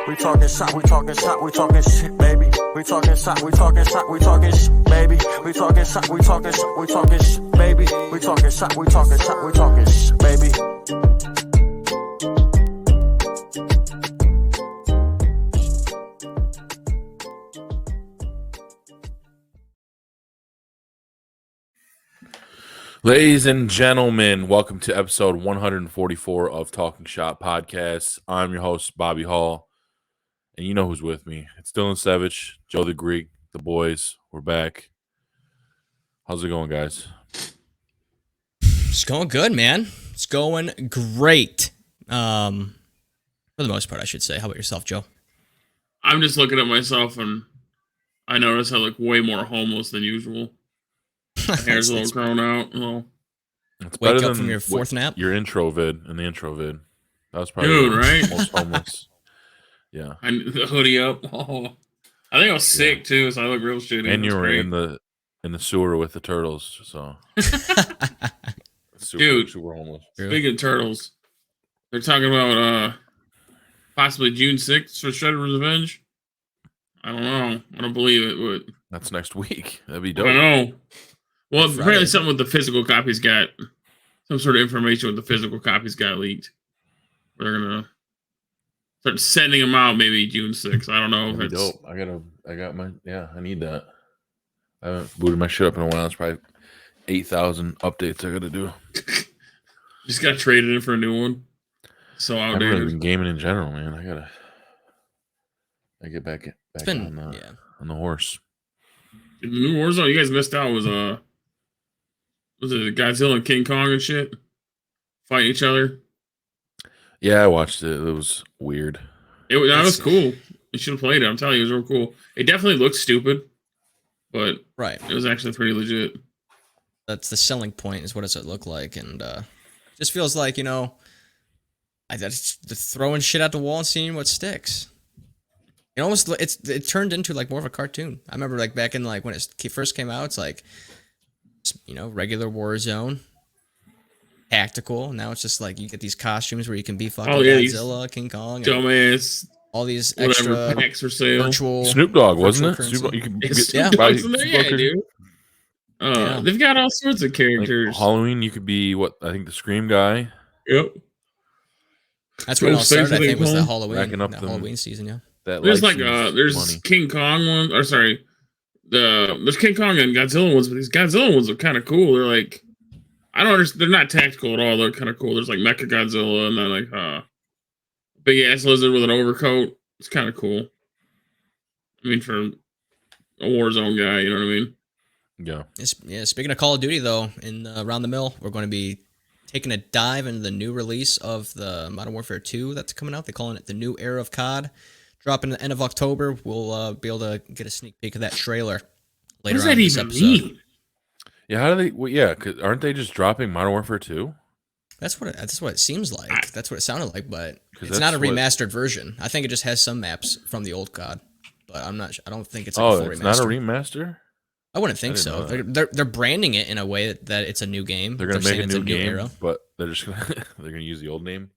We talking shot, we talking shot, we talking shit, baby. We talking shot, we talking shot, we talking shit, baby. We talking shot, we talking shot, we talking shit, baby. We talking shot, we talking shot, we talking shit, baby. Ladies and gentlemen, welcome to episode 144 of Talking Shop Podcast. I'm your host, Bobby Hall, and you know who's with me. It's Dylan Savage, Joe the Greek, the boys. We're back. How's it going, guys? It's going good, man. It's going great. For the most part, I should say. How about yourself, Joe? I'm just looking at myself, and I notice I look way more homeless than usual. My hair's a little grown out. It's Wake up from your fourth nap? Your intro vid and the intro vid. That was probably right? Most homeless. Yeah. And the hoodie up. Oh, I think I was sick too, so I look real shitty. And you were in the sewer with the turtles, so super homeless. Speaking of turtles, they're talking about possibly June 6th for Shredder's Revenge. I don't know. I don't believe it, but that's next week. That'd be dope. I don't know. Well, apparently something with the physical copies got some sort of information with the physical copies got leaked. They're gonna start sending them out maybe June 6th. I don't know if it's dope. I need that. I haven't booted my shit up in a while. It's probably 8,000 updates I gotta do. Just got traded in for a new one. So outdated. I've really been gaming in general, man. I get back on the horse. The new Warzone you guys missed out was it Godzilla and King Kong and shit fight each other? Yeah, I watched it. It was weird. That was cool. You should have played it. I'm telling you, it was real cool. It definitely looked stupid, but it was actually pretty legit. That's the selling point. Is what does it look like? And just feels like I just throwing shit at the wall and seeing what sticks. It turned into like more of a cartoon. I remember like back in like when it first came out, it's like regular Warzone, tactical. Now it's just like you get these costumes where you can be fucking Godzilla, King Kong, dumbass, all these extra packs for sale. Virtual Snoop Dogg, wasn't it? Snoop Dogg, dude. They've got all sorts of characters. Like Halloween, you could be I think the Scream guy. Yep. That's when it all started. I think was the Halloween season. Yeah. There's there's King Kong one, or sorry, there's King Kong and Godzilla ones, but these Godzilla ones are kind of cool. They're like, I don't understand. They're not tactical at all. They're kind of cool. There's like Mecha Godzilla and then like big ass lizard with an overcoat. It's kind of cool. I mean, for a Warzone guy, you know what I mean? Yeah. Speaking of Call of Duty, though, in Around the Mill, we're going to be taking a dive into the new release of the Modern Warfare 2 that's coming out. They're calling it the New Era of COD. Dropping at the end of October. We'll be able to get a sneak peek of that trailer later on. What does that even mean? Yeah, how do they? Well, yeah, cause aren't they just dropping Modern Warfare 2? That's what it seems like. That's what it sounded like, but it's not a remastered version. I think it just has some maps from the old COD, but I'm not. I don't think it's like a full remaster. Not a remaster. I wouldn't think so. They're branding it in a way that it's a new game. They're gonna make a new game, era. But they're just gonna use the old name.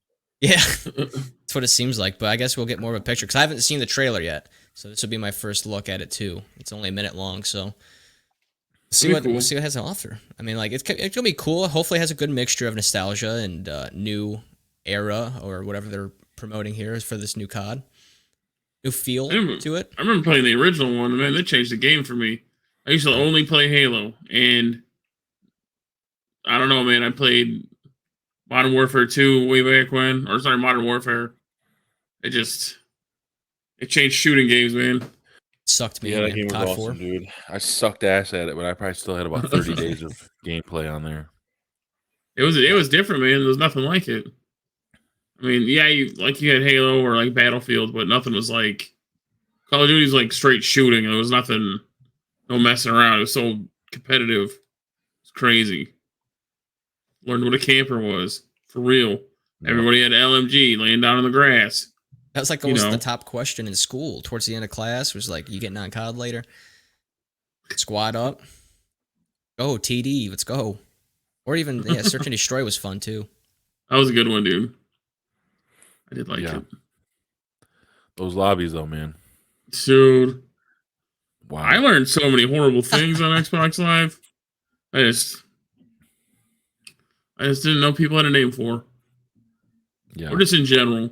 Yeah, that's what it seems like. But I guess we'll get more of a picture because I haven't seen the trailer yet. So this will be my first look at it too. It's only a minute long, so we'll see what it has to offer. I mean, like it's gonna be cool. Hopefully, it has a good mixture of nostalgia and new era or whatever they're promoting here for this new COD. New feel to it. I remember playing the original one, man. They changed the game for me. I used to only play Halo, and I don't know, man. I played Modern Warfare 2 way back when, Modern Warfare. It changed shooting games, man. It sucked me. Yeah, that game was awesome, 4. Dude. I sucked ass at it, but I probably still had about 30 days of gameplay on there. It was different, man. There was nothing like it. I mean, yeah, you had Halo or like Battlefield, but nothing was like Call of Duty's like straight shooting. There was nothing, no messing around. It was so competitive. It's crazy. Learned what a camper was for real. Yeah. Everybody had LMG laying down in the grass. That was like always the top question in school towards the end of class was like, you getting on COD later? Squad up. Go TD, let's go. Or even Search and Destroy was fun too. That was a good one, dude. I did like it. Those lobbies, though, man. Dude, Wow. I learned so many horrible things on Xbox Live. I just didn't know people had a name for. Yeah. Or just in general.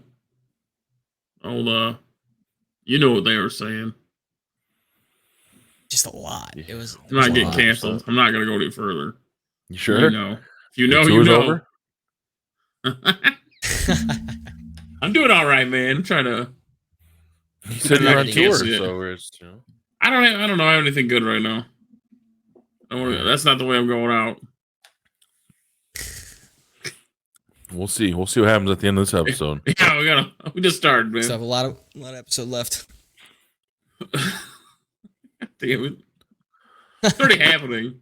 You know what they were saying. Just a lot. It was. I'm not a getting lot. canceled. I'm not gonna go any further. You sure? You know. If you know, The you tour's know. over? I'm doing all right, man. I'm trying to. You said you're on I tour, can't see it. so it's, you know. I don't know. I have anything good right now. That's not the way I'm going out. We'll see. We'll see what happens at the end of this episode. Yeah, we just started, man. So I have a lot of episode left. Damn it. It's already happening.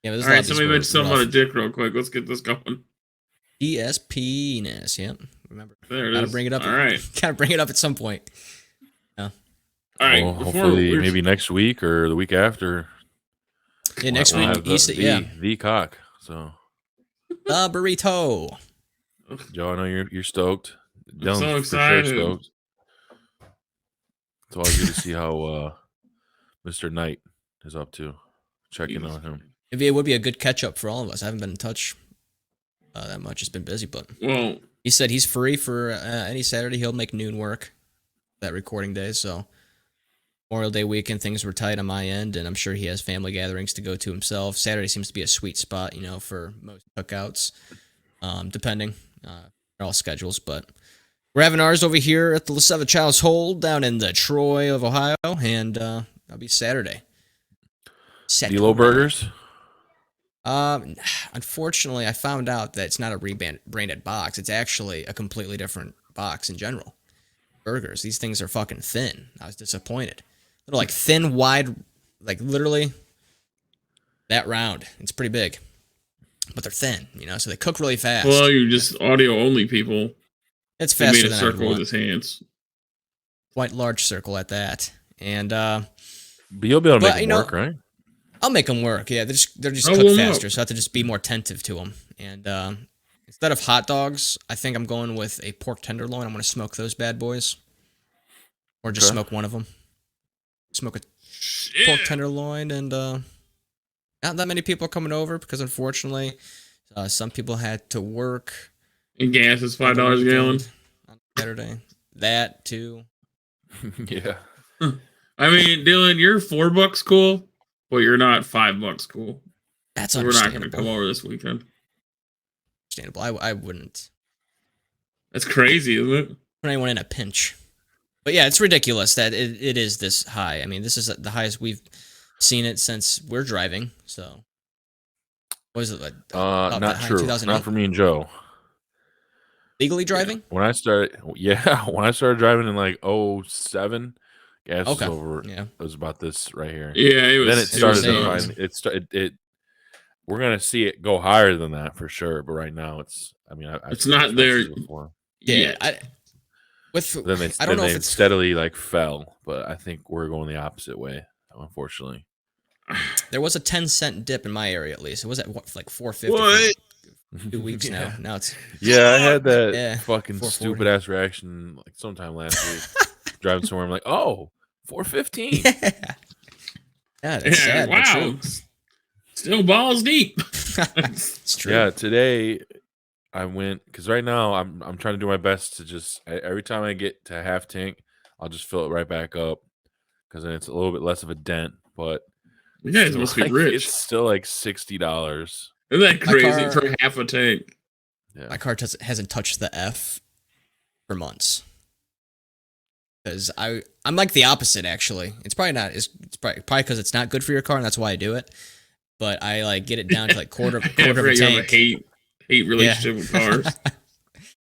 Yeah, but All right, somebody mentioned something about a dick real quick. Let's get this going. ESPness. Yep. Remember. There it Gotta is. bring it up. All right. Gotta bring it up at some point. All right. Well, hopefully, maybe next week or the week after. Yeah, next we'll week. have the cock. So the burrito. Joe, I know you're stoked. I'm so excited. For sure stoked. It's always good to see how Mr. Knight is up to. Checking on him. Maybe it would be a good catch up for all of us. I haven't been in touch that much. It's been busy, but he said he's free for any Saturday. He'll make noon work that recording day. So Memorial Day weekend, things were tight on my end, and I'm sure he has family gatherings to go to himself. Saturday seems to be a sweet spot, for most cookouts, depending on all schedules. But we're having ours over here at the Lesevich household down in the Troy of Ohio, and that'll be Saturday. Dilo Burgers? Unfortunately, I found out that it's not a rebranded box. It's actually a completely different box in general. Burgers, these things are fucking thin. I was disappointed. They're like thin, wide, like literally that round. It's pretty big, but they're thin, so they cook really fast. Well, you're just audio only people. It's faster than I would want. He made a circle with his hands. Quite large circle at that, and but you'll be able to make them work, right? I'll make them work. Yeah, they're just cooked faster, so I have to just be more attentive to them. And instead of hot dogs, I think I'm going with a pork tenderloin. I'm going to smoke those bad boys, or just smoke one of them. Smoke a pork tenderloin, and not that many people are coming over because unfortunately, some people had to work. And gas is $5 a gallon on Saturday. That too. Yeah. I mean, Dylan, you're $4 cool. Well, you're not $5 cool. That's so understandable. We're not going to come over this weekend. Understandable. I wouldn't. That's crazy, isn't it? Put anyone in a pinch. But yeah, it's ridiculous that it is this high. I mean, this is the highest we've seen it since we're driving. So, what is it like? Not true. Not for me and Joe. Legally driving? When I started driving in like 2007. Gas was over. Yeah, it was about this right here. Yeah, it was. Then it started. We're gonna see it go higher than that for sure. But right now, it's. I mean, it's not there. Before. Yeah, I don't know if it's steadily like fell, but I think we're going the opposite way. Unfortunately, there was a 10-cent dip in my area at least. It was at like $4.50. What? 2 weeks now. Now it's. Yeah, I had that fucking stupid ass reaction like sometime last week. Driving somewhere, I'm like, oh, $4.15. Yeah, that's sad. Wow. But true. Still balls deep. It's true. Yeah, today I went because right now I'm trying to do my best to just every time I get to half tank, I'll just fill it right back up because then it's a little bit less of a dent. But you guys must be rich. It's still like $60. Isn't that crazy for half a tank? Yeah. My car hasn't touched the F for months. Because I'm like the opposite actually. It's probably not. It's probably because it's not good for your car, and that's why I do it. But I like get it down to like quarter of a tank. Hate relationship with cars.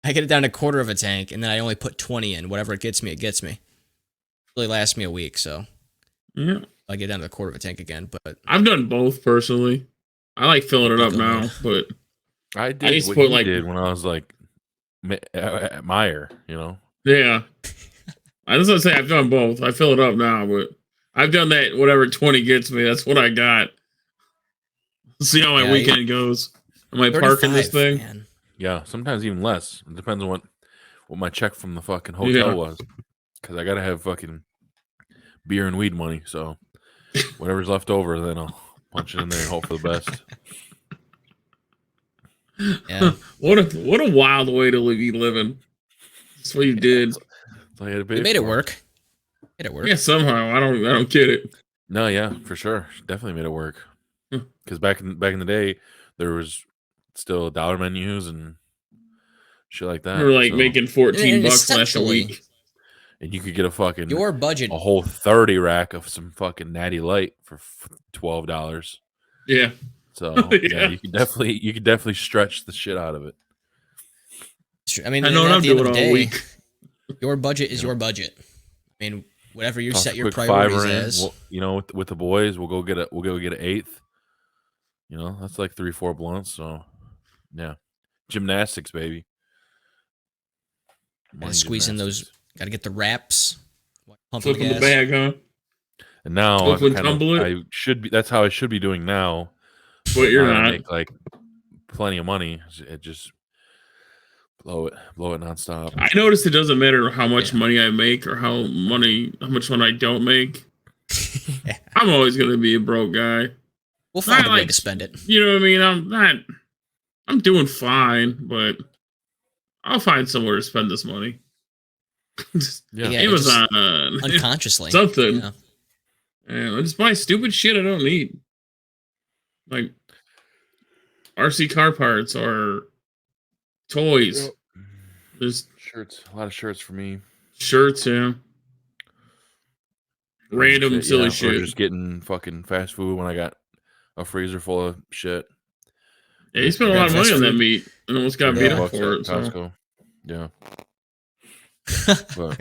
I get it down to quarter of a tank, and then I only put 20 in. Whatever it gets me, it gets me. It really lasts me a week, so yeah. I get down to the quarter of a tank again. But I've done both personally. I like filling it up now, but I did what you did when I was like at Meyer, Yeah. I was gonna say I've done both. I fill it up now, but I've done that. Whatever 20 gets me, that's what I got. See how my weekend goes. Am I parking this thing? Man. Yeah, sometimes even less. It depends on what my check from the fucking hotel was. because I gotta have fucking beer and weed money. So whatever's left over, then I'll punch it in there and hope for the best. Yeah. What a wild way to be living. That's what you did. So I had to You made it work. Made it work. Yeah, somehow. I don't get it. No, yeah, for sure. Definitely made it work. Because back in the day, there was still dollar menus and shit like that. We were like so- making 14 And bucks last a essentially, week. and you could get a fucking Your budget. a whole 30 rack of some fucking Natty Light for $12. Yeah. So Yeah. you could definitely stretch the shit out of it. I mean, I know at what I'm the end doing of the all day, week. your budget is your budget. I mean, whatever you Toss set a your quick priorities fiver in, as. with the boys, we'll go get an eighth. That's like 3-4 blunts. So yeah, gymnastics, baby. Gotta squeeze in those. Gymnastics. Got to get the wraps. Pumping Flipping the gas. bag, huh? And now Flip and tumble it? I should be. That's how I should be doing now. But you're I not. make like plenty of money. It just blow it nonstop. I noticed it doesn't matter how much money I make or how much money I don't make. Yeah. I'm always gonna be a broke guy. We'll find Not a way like- to spend it. You know what I mean? I'm doing fine, but I'll find somewhere to spend this money. Yeah. Yeah. Amazon, Unconsciously. something. Yeah. And I just buy stupid shit I don't need. Like RC car parts or toys. Yep. Just Shirts, a lot of shirts for me. shirts, yeah. Random Shit, silly Or shit. just getting fucking fast food when I got a freezer full of shit. Yeah, you spent a lot of money fast on that food. meat and almost got beat Yeah. up for it. So. Costco. Yeah. But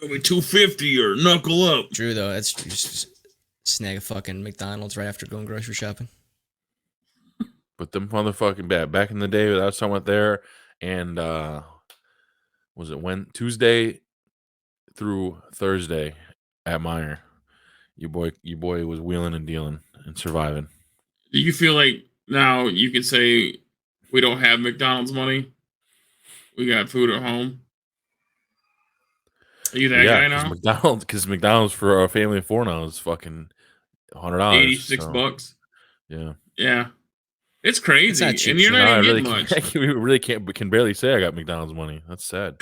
Give me $2.50 or knuckle up. True though. That's just snag a fucking McDonald's right after going grocery shopping. them motherfucking bad. Back in the day, that's somewhat there, and was it Tuesday through Thursday at Meyer? Your boy was wheeling and dealing and surviving. Do you feel like now you can say we don't have McDonald's money? We got food at home. Are you that guy now? Because McDonald's for a family of four now is fucking $100. $86. Yeah. Yeah. It's crazy. It's not cheap And you're shit. not I even really getting much. can't, we really can barely say I got McDonald's money. That's sad.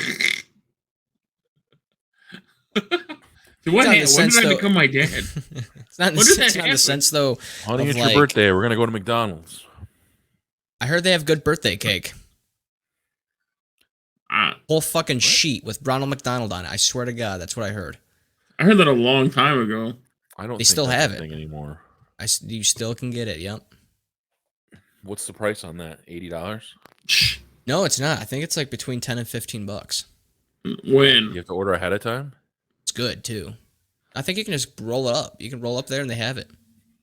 So when It's not did in the sense, I though- become my dad? It's not in When did that it's not in happen? the sense though. Honey, Of it's like- your birthday. We're gonna go to McDonald's. I heard they have good birthday cake. Whole fucking sheet with Ronald McDonald on it. I swear to God, that's what I heard. I heard that a long time ago. I don't. They think still that's have a it. thing anymore. You still can get it. Yep. What's the price on that? $80. No, it's not. I think it's like between $10 and $15. When? You have to order ahead of time. It's good too. I think you can just roll it up. You can roll up there and they have it.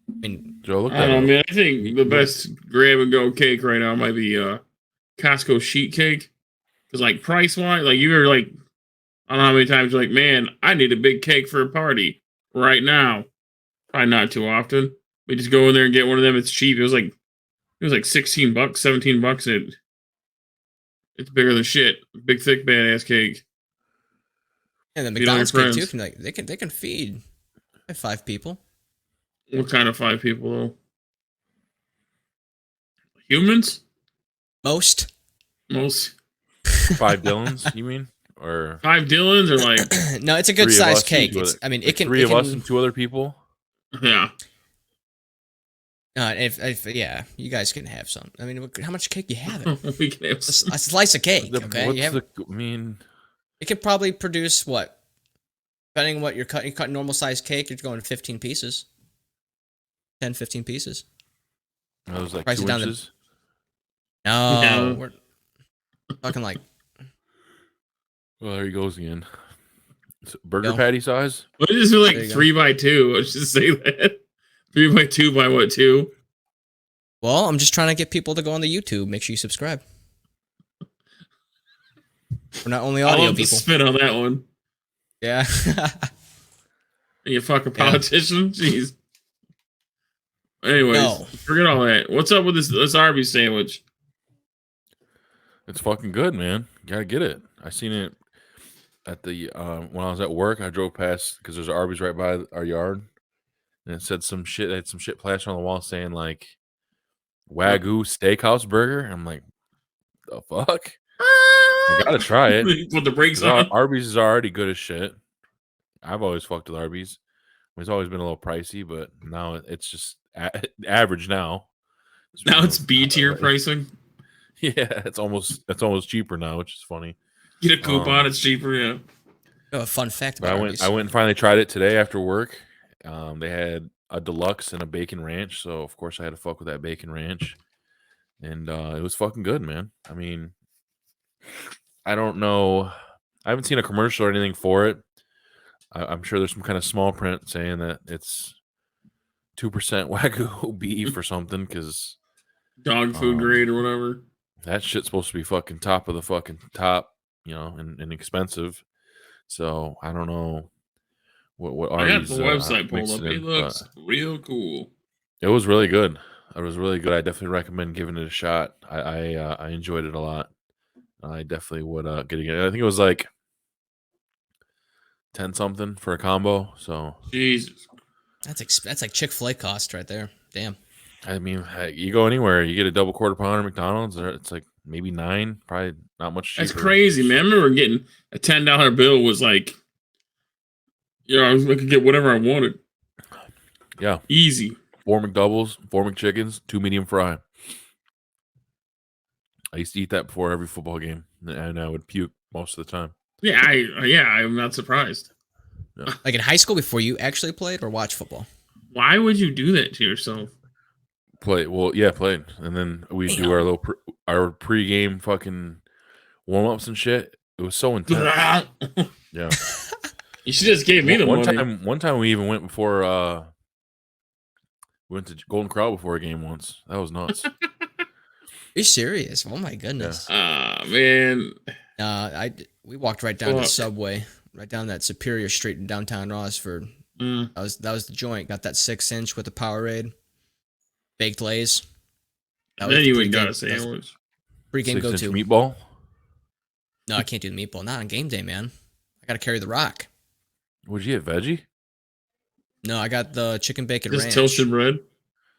I mean, Joe, look I that don't know, up. man. I think the best grab and go cake right now might be Costco sheet cake. Because, like, price wise, like, you were like, I don't know how many times you're like, man, I need a big cake for a party right now. Probably not too often. We just go in there and get one of them. It's cheap. It was like $16, $17. It's bigger than shit. Big, thick, badass cake. and the Feed all your McDonald's cake too friends. can they can feed 5 people. What kind of 5 people, though? Humans? Most. Most. 5 Dylans, you mean? Or 5 Dylans or like, No, it's a good 3 of us sized and cake. 2 It's, other- I mean, like it can 3 it of can, us and 2 other people. yeah. if yeah, you guys can have some. I mean, how much cake you have? It? We can have A some. slice of cake. Okay, you have, I mean, it could probably produce what, depending on what you're cutting. You cut normal size cake, you're going 15 pieces, 10, 15 pieces. that was like Price it 2 down to- inches. No, No. we're talking like Well, there he goes again. Burger No. patty size. What does it feel There like you go. 3 by 2? Let's just say that. 3 by 2 by what, 2? Well, I'm just trying to get people to go on the YouTube. Make sure you subscribe. We're not only I audio love the people. spin on that one. Yeah. You fucking Yeah. politician? Jeez. Anyways, No. forget all that. What's up with this Arby's sandwich? It's fucking good, man. Gotta get it. I seen it at the when I was at work, I drove past because there's an Arby's right by our yard, and it said some shit. It had some shit plastered on the wall saying like Wagyu Steakhouse Burger. I'm like, the fuck? I gotta try it. Put the brakes 'Cause on. Arby's is already good as shit. I've always fucked with Arby's. It's always been a little pricey, but now it's just average now. Now it's B tier pricing. Yeah, it's almost cheaper now, which is funny. Get a coupon, it's cheaper. Yeah. Oh, a fun fact But about I Arby's. went and finally tried it today after work. They had a deluxe and a bacon ranch, so of course I had to fuck with that bacon ranch, and it was fucking good, man. I mean, I don't know, I haven't seen a commercial or anything for it. I'm sure there's some kind of small print saying that it's 2% Wagyu beef or something, because Dog food grade or whatever. that shit's supposed to be fucking top of the fucking top, and expensive. So I don't know what I got Arby's, the website pulled mixed up. in, It looks real cool. it was really good. It was really good. I definitely recommend giving it a shot. I enjoyed it a lot. I definitely would get it again. I think it was like 10 something for a combo. So Jesus. That's like Chick-fil-A cost right there. Damn. I mean, you go anywhere, you get a double quarter pounder at McDonald's, it's like maybe 9, probably not much cheaper. That's crazy, man. I remember getting a $10 bill was like, I could get whatever I wanted. Yeah. Easy. 4 McDoubles, 4 McChickens, 2 medium fry. I used to eat that before every football game, and I would puke most of the time. Yeah, I'm not surprised. Like in high school before you actually played or watched football? Why would you do that to yourself? Played, and then we do our little our pregame fucking warm ups and shit. It was so intense. Yeah, you should just gave me the money. One time we even went before. We went to Golden Corral before a game once. That was nuts. You're serious? Oh my goodness. Man. We walked right down to Subway, right down that Superior Street in downtown Rossford. That was the joint. Got that 6-inch with the Powerade, baked Lays. Then you would got a sandwich. Pre-game go-to meatball. No, I can't do the meatball. Not on game day, man. I got to carry the rock. Would you get veggie? No, I got the chicken bacon Just ranch. toasted bread.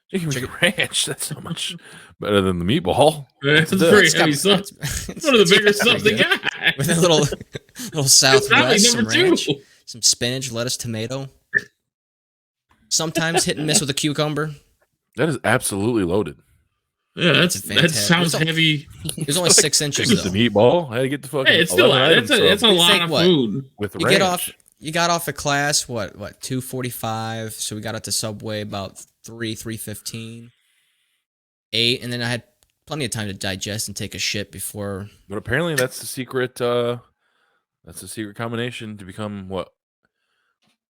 Chicken ranch. That's so much better than the meatball. That's very heavy stuff. It's one of the bigger stuff they got. With a little Southwest, some two. ranch, some spinach, lettuce, tomato. Sometimes hit and miss with a cucumber. That is absolutely loaded. Yeah, that sounds heavy. It was only 6 inches It's though. a meatball. I had to get the fucking. Hey, it's still it's a lot of food. With You ranch. You got off at class what 2:45, so we got out to Subway about 3:15, 8, and then I had plenty of time to digest and take a shit before. But apparently, that's the secret. That's the secret combination to become what?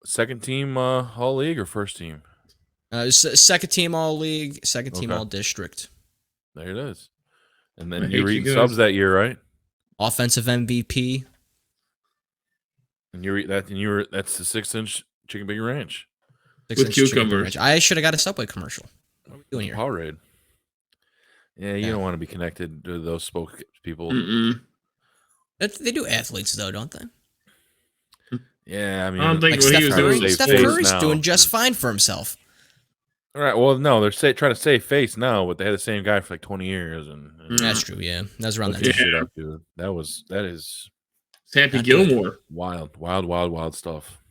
Second team all league or first team? Second team all league, second team all district. There it is. And then you were eating subs that year, right? Offensive MVP. And you eat that, and that's the 6-inch chicken bacon ranch with cucumber. I should have got a Subway commercial. What are we doing here? Powerade. Yeah, you don't want to be connected to those people. They do athletes though, don't they? Yeah, I mean, I don't think like what he was doing. Steph Curry's doing just fine for himself. All right. Well, no, they're trying to save face now, but they had the same guy for like 20 years, and that's true. Yeah, that was around that shit time. up, dude. That is. It's Happy Gilmore. Wild stuff.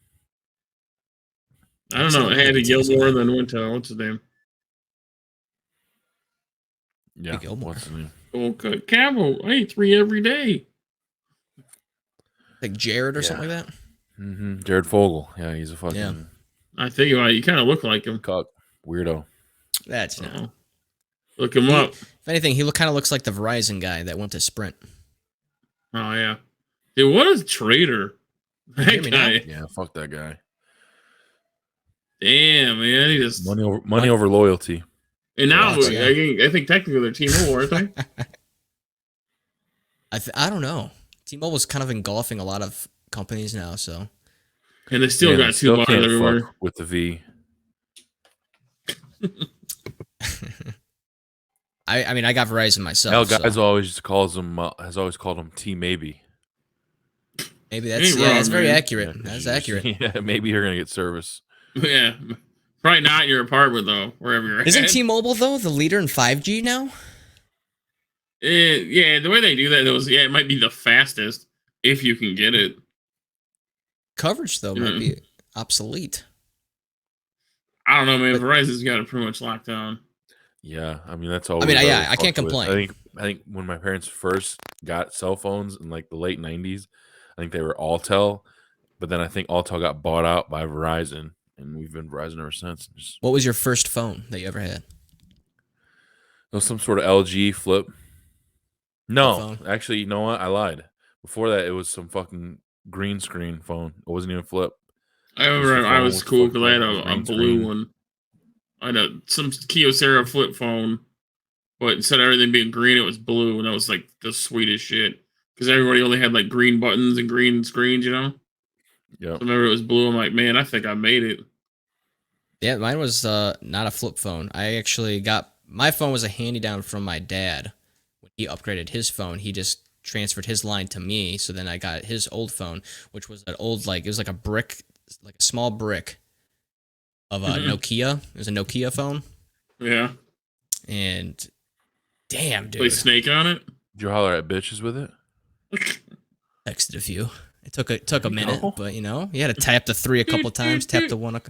I don't know. Happy Gilmore, and then went to what's his name? Yeah, what's his name? Okay, Campbell. I eat 3 every day. Like Jared or something like that. Mm-hmm. Jared Fogle. Yeah, he's a fucking. Yeah. I think about it, you kind of look like him. Cuck weirdo. That's no. Look him up. If anything, he kind of looks like the Verizon guy that went to Sprint. Oh yeah, dude, what a traitor! That guy. Yeah, fuck that guy. Damn, man, he just money over loyalty. And now I think technically they're T-Mobile, aren't they? I don't know. T-Mobile's kind of engulfing a lot of companies now, so. And they still got 2 bars everywhere. With the V. I mean, I got Verizon myself. Guys always calls him has always called him T Maybe. Maybe You that's ain't wrong, that's very man. accurate. That's accurate. Yeah, maybe you're gonna get service. Yeah, probably not in your apartment though, wherever you're Isn't at. T-Mobile though the leader in 5G now? Yeah, the way they do that, it might be the fastest if you can get it. Coverage though might be obsolete. I don't know, man. Verizon's got it pretty much locked down. Yeah, I mean that's all. I mean, yeah, I can't complain. I think when my parents first got cell phones in like the late '90s, I think they were Alltel, but then I think Alltel got bought out by Verizon, and we've been Verizon ever since. What was your first phone that you ever had? It was some sort of LG flip. No, phone? actually, you know what? I lied. Before that, it was some fucking green screen phone. It wasn't even flip. I remember I was cool because I had a green blue screen. one. I had some Kyocera flip phone, but instead of everything being green, it was blue, and that was like the sweetest shit. Because everybody only had like green buttons and green screens, you know. Yeah. So whenever it was blue, I'm like, man, I think I made it. Yeah, mine was not a flip phone. I actually got my phone was a handy down from my dad. When he upgraded his phone, he just transferred his line to me. So then I got his old phone, which was an old it was like a brick, like a small brick of a Nokia. It was a Nokia phone. Yeah. And damn, dude, Play Snake on it. Did you holler at bitches with it? texted a few. It took a minute, No. but you had to tap the 3 a couple times, tap the 1. Got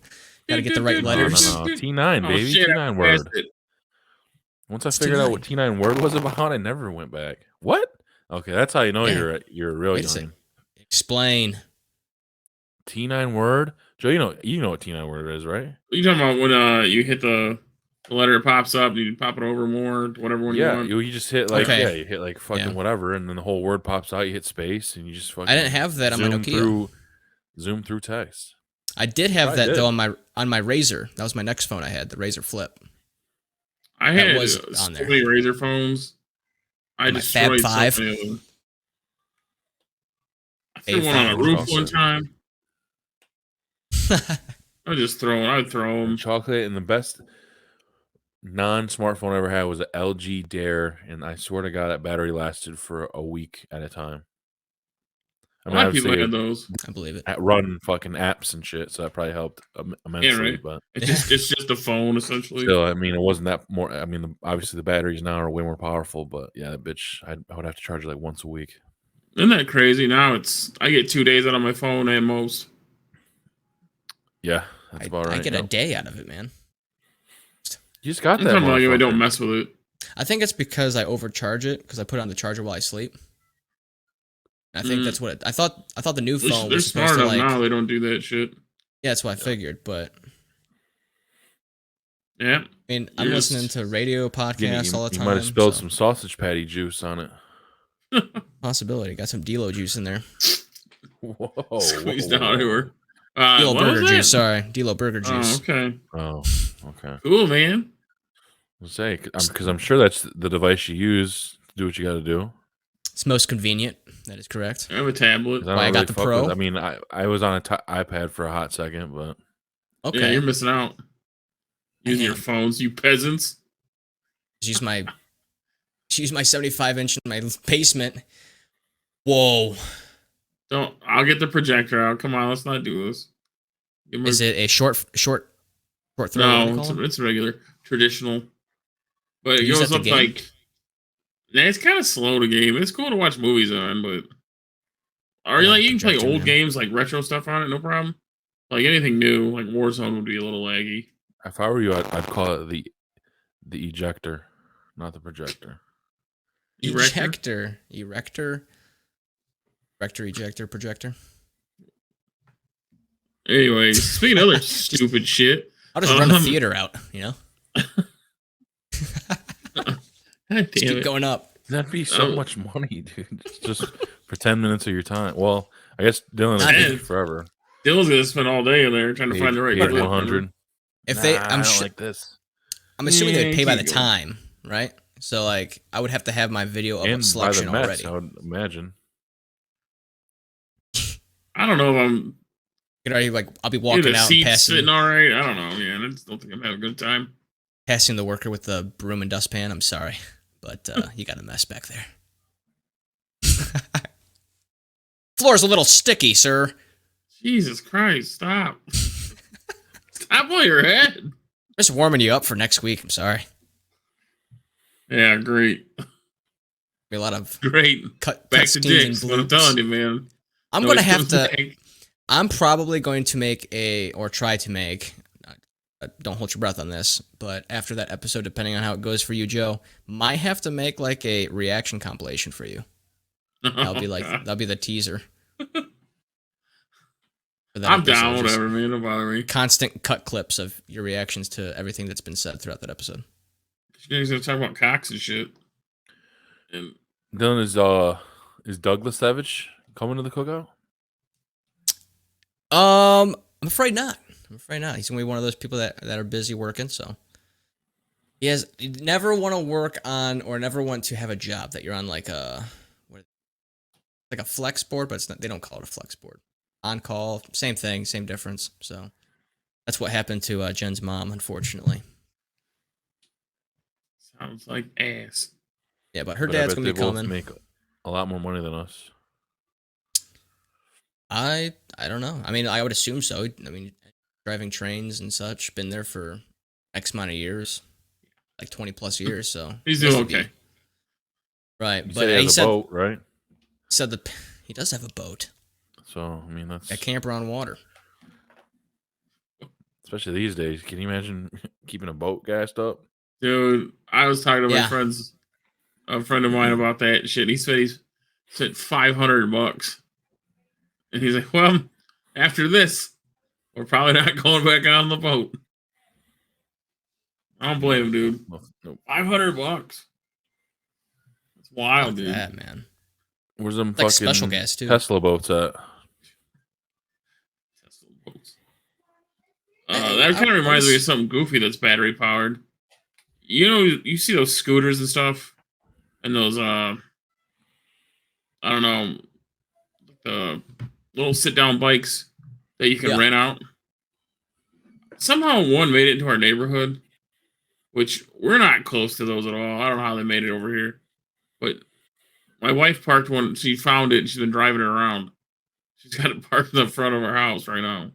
to get the right No, letters. no, no. T9, Oh, baby. shit, I T9 word. passed it. Once I It's figured out T9. what T9 word was about, I never went back. What? Okay, that's how you know Yeah. you're a real Wait a young. second. Explain. T9 word, Joe. You know what T9 word is, right? You talking about when you hit the letter, it pops up, and you pop it over more, whatever one you Yeah, want. you just hit like Okay. you hit like fucking Yeah. whatever, and then the whole word pops out. You hit space, and you just fucking. I didn't have that on my Nokia. Zoom through text. I did have Probably that did. though on my Razor. That was my next phone I had, the Razor Flip. I That had was so on there. many Razor phones. I My Fab destroyed 5. so many of them. I Fab threw one on a 5 roof also- one time. I'd throw them. Chocolate, and the best non-smartphone I ever had was an LG Dare, and I swear to God, that battery lasted for a week at a time. I A mean, lot of people obviously, had those. I believe it. run fucking apps and shit, so that probably helped immensely. right. But It's just a phone essentially. still, I mean, it wasn't that more. I mean, obviously, the batteries now are way more powerful, but yeah, that bitch, I would have to charge it like once a week. Isn't that crazy? Now I get 2 days out of my phone at most. Yeah, that's about right. I get a Yep. day out of it, man. You just got I'm that. talking about I don't motherfucker. mess with it. I think it's because I overcharge it because I put it on the charger while I sleep. I think that's what I thought. I thought the new phone They're was smart supposed to enough like. now. They don't do that shit. Yeah, that's what I figured. But Yeah. I mean, I'm You're listening to radio podcasts all the You time. might have spilled so some sausage patty juice on it. possibility. Got some D-Lo juice in there. Whoa! Squeezed whoa, out whoa. her. D-Lo What was burger that? juice. Sorry, D-Lo burger juice. Oh, okay. Oh, okay. Cool, man. I'll say because I'm sure that's the device you use to do what you got to do. It's most convenient. That is correct. I have a tablet. 'Cause I Why, I don't got really the fuck Pro? with- I mean, I was on a iPad for a hot second, but Yeah, Okay. you're missing out. Using your am. phones, you peasants. Use my 75-inch in my basement. Whoa. I'll get the projector out. Come on, let's not do this. Give me- Is it a short throw? What do you No, call them? it's regular, traditional. But it You use goes that to up game? like. Nah, it's kind of slow to game. It's cool to watch movies on, but. Or I like like you can play projector, old man. games like retro stuff on it, no problem. Like anything new, like Warzone would be a little laggy. if I were you, I'd call it the ejector, not the projector. Ejector. Erector. Rector, ejector, projector. Anyways, speaking of other stupid shit. I'll just run the Um, theater out, God Just damn keep it. going up. That'd be so Oh. much money, dude. Just for 10 minutes of your time. Well, I guess Dylan Not will it. take forever. Dylan's gonna spend all day in there trying to find the right Paid clip. 100. If Nah, they, I I'm don't sure, like this. I'm assuming they Yeah, pay by the keep going. time, right? So like, I would have to have my video of And by the selection Mets, already. I would imagine. I don't know if I'm I'll be either walking the out and seat's sitting passing, all right. I don't know, man. I just don't think I'm having a good time. passing the worker with the broom and dustpan. I'm sorry, but you got a mess back there. Floor's a little sticky, sir. Jesus Christ! Stop! Stop on your head. Just warming you up for next week. I'm sorry. Yeah, great, Be a lot of great. cut Back to scenes dicks. and What I'm bleeps. telling you, man. I'm No, gonna it have comes to. back. I'm probably going to make or try to make. Don't hold your breath on this, but after that episode, depending on how it goes for you, Joe, might have to make like a reaction compilation for you. That'll be like God. that'll be the teaser. For that I'm episode. down. Just Whatever, man. Don't bother me. constant cut clips of your reactions to everything that's been said throughout that episode. You guys gonna talk about cocks and shit. And Dylan, is Douglas Savage coming to the cookout? I'm afraid not. He's gonna be one of those people that are busy working. So you never want to work on or never want to have a job that you're on like a flex board, but it's not. They don't call it a flex board. On call, same thing, same difference. So that's what happened to Jen's mom, unfortunately. sounds like ass. Yeah, but her But I dad's bet gonna they be both coming. make a lot more money than us. I don't know. I mean, I would assume so. I mean, driving trains and such, been there for X amount of years, like 20 plus years. So He's he has doing to be- okay. right? You But said he he has a said boat, right? he does have a boat, So I mean, that's a camper on water. especially these days. Can you imagine keeping a boat gassed up? Dude, I was talking to Yeah. a friend of mine about that shit. He said he's spent $500. And he's like, well, after this, we're probably not going back on the boat. I don't blame him, dude. Nope. $500. That's wild, Fuck dude. that, man. Where's them It's like fucking special gas too. Tesla boats at? Tesla boats. Hey, That kind I of reminds me of was- something goofy that's battery powered. You know, you see those scooters and stuff, and those I don't know, the little sit down bikes that you can Yeah. rent out. Somehow one made it into our neighborhood, which we're not close to those at all. I don't know how they made it over here, but my wife parked one. She found it and she's been driving it around. She's got it parked in the front of her house right now.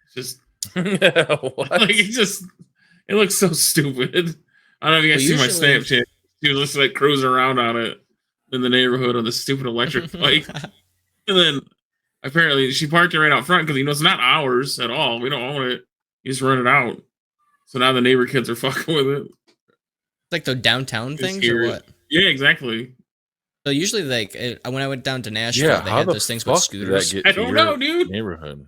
It's just What? like it looks so stupid. I don't know if you guys see Well, my usually- Snapchat. She was just like cruising around on it in the neighborhood on this stupid electric bike. And then apparently she parked it right out front because it's not ours at all. We don't own it. You just rent it out. So now the neighbor kids are fucking with it. like the downtown It's things scary. or what? Yeah, exactly. So usually, like when I went down to Nashville, Yeah, they how had the those things with fuck did that scooters. get I to don't your know, dude. neighborhood?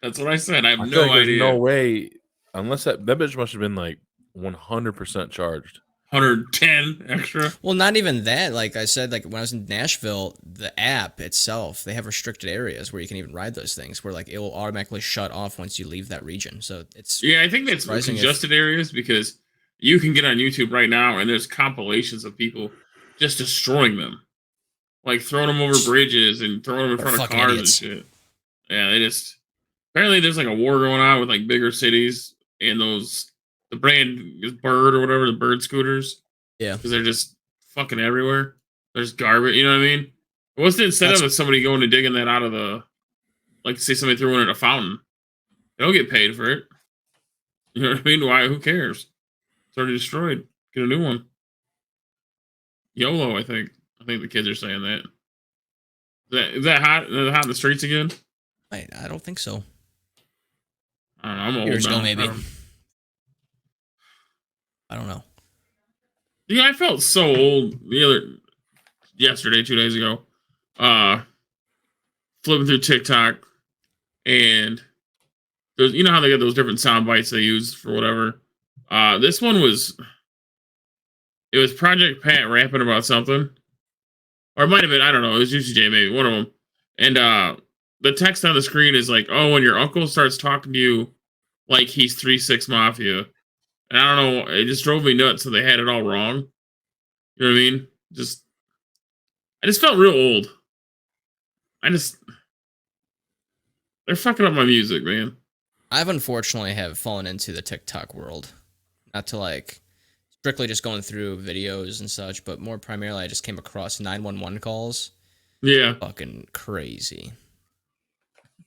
That's what I said. I have I no feel like idea. there's no way, unless that bitch must have been like 100% charged. 110 extra. Well, not even that. Like I said, like when I was in Nashville, the app itself, they have restricted areas where you can even ride those things, where like it will automatically shut off once you leave that region. So it's Yeah, I think that's Surprising if- congested areas because you can get on YouTube right now and there's compilations of people just destroying them. Like throwing them over bridges and throwing them in They're front of fucking cars idiots. and shit. Yeah, they just apparently there's like a war going on with like bigger cities and the brand is Bird or whatever, the Bird scooters. Yeah. Because they're just fucking everywhere. There's garbage, you know what I mean? What's the incentive of somebody going and digging that out of the, like say somebody threw it in a fountain? They don't get paid for it. You know what I mean? Why? Who cares? It's already destroyed. Get a new one. YOLO, I think. I think the kids are saying that. Is that hot? Is that hot in the streets again? I don't think so. I don't know. I'm old Years ago, now. maybe. I don't know. Yeah, I felt so old yesterday, 2 days ago. Flipping through TikTok, and there's, you know how they get those different sound bites they use for whatever. This one was Project Pat rapping about something, or it might have been, I don't know, it was Juicy J, maybe one of them. And the text on the screen is like, "Oh, when your uncle starts talking to you like he's 3-6 Mafia." And I don't know, it just drove me nuts. So they had it all wrong. You know what I mean? I just felt real old. They're fucking up my music, man. I've unfortunately have fallen into the TikTok world. Not to like strictly just going through videos and such, but more primarily I just came across 911 calls. Yeah. Fucking crazy.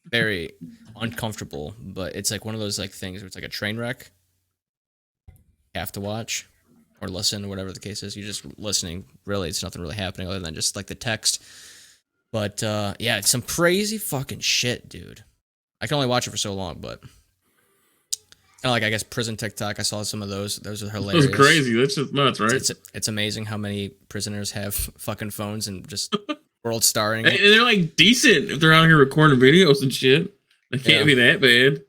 Very uncomfortable, but it's like one of those like things where it's like a train wreck. You have to watch or listen or whatever the case is. You're just listening. Really, it's nothing really happening other than just like the text. But yeah, it's some crazy fucking shit, dude. I can only watch it for so long, but kind of like I guess prison TikTok. I saw some of those. Those are hilarious. That's crazy. That's just nuts, right? It's amazing how many prisoners have fucking phones and just world starring. And they're like decent if they're out here recording videos and shit. They can't be that bad.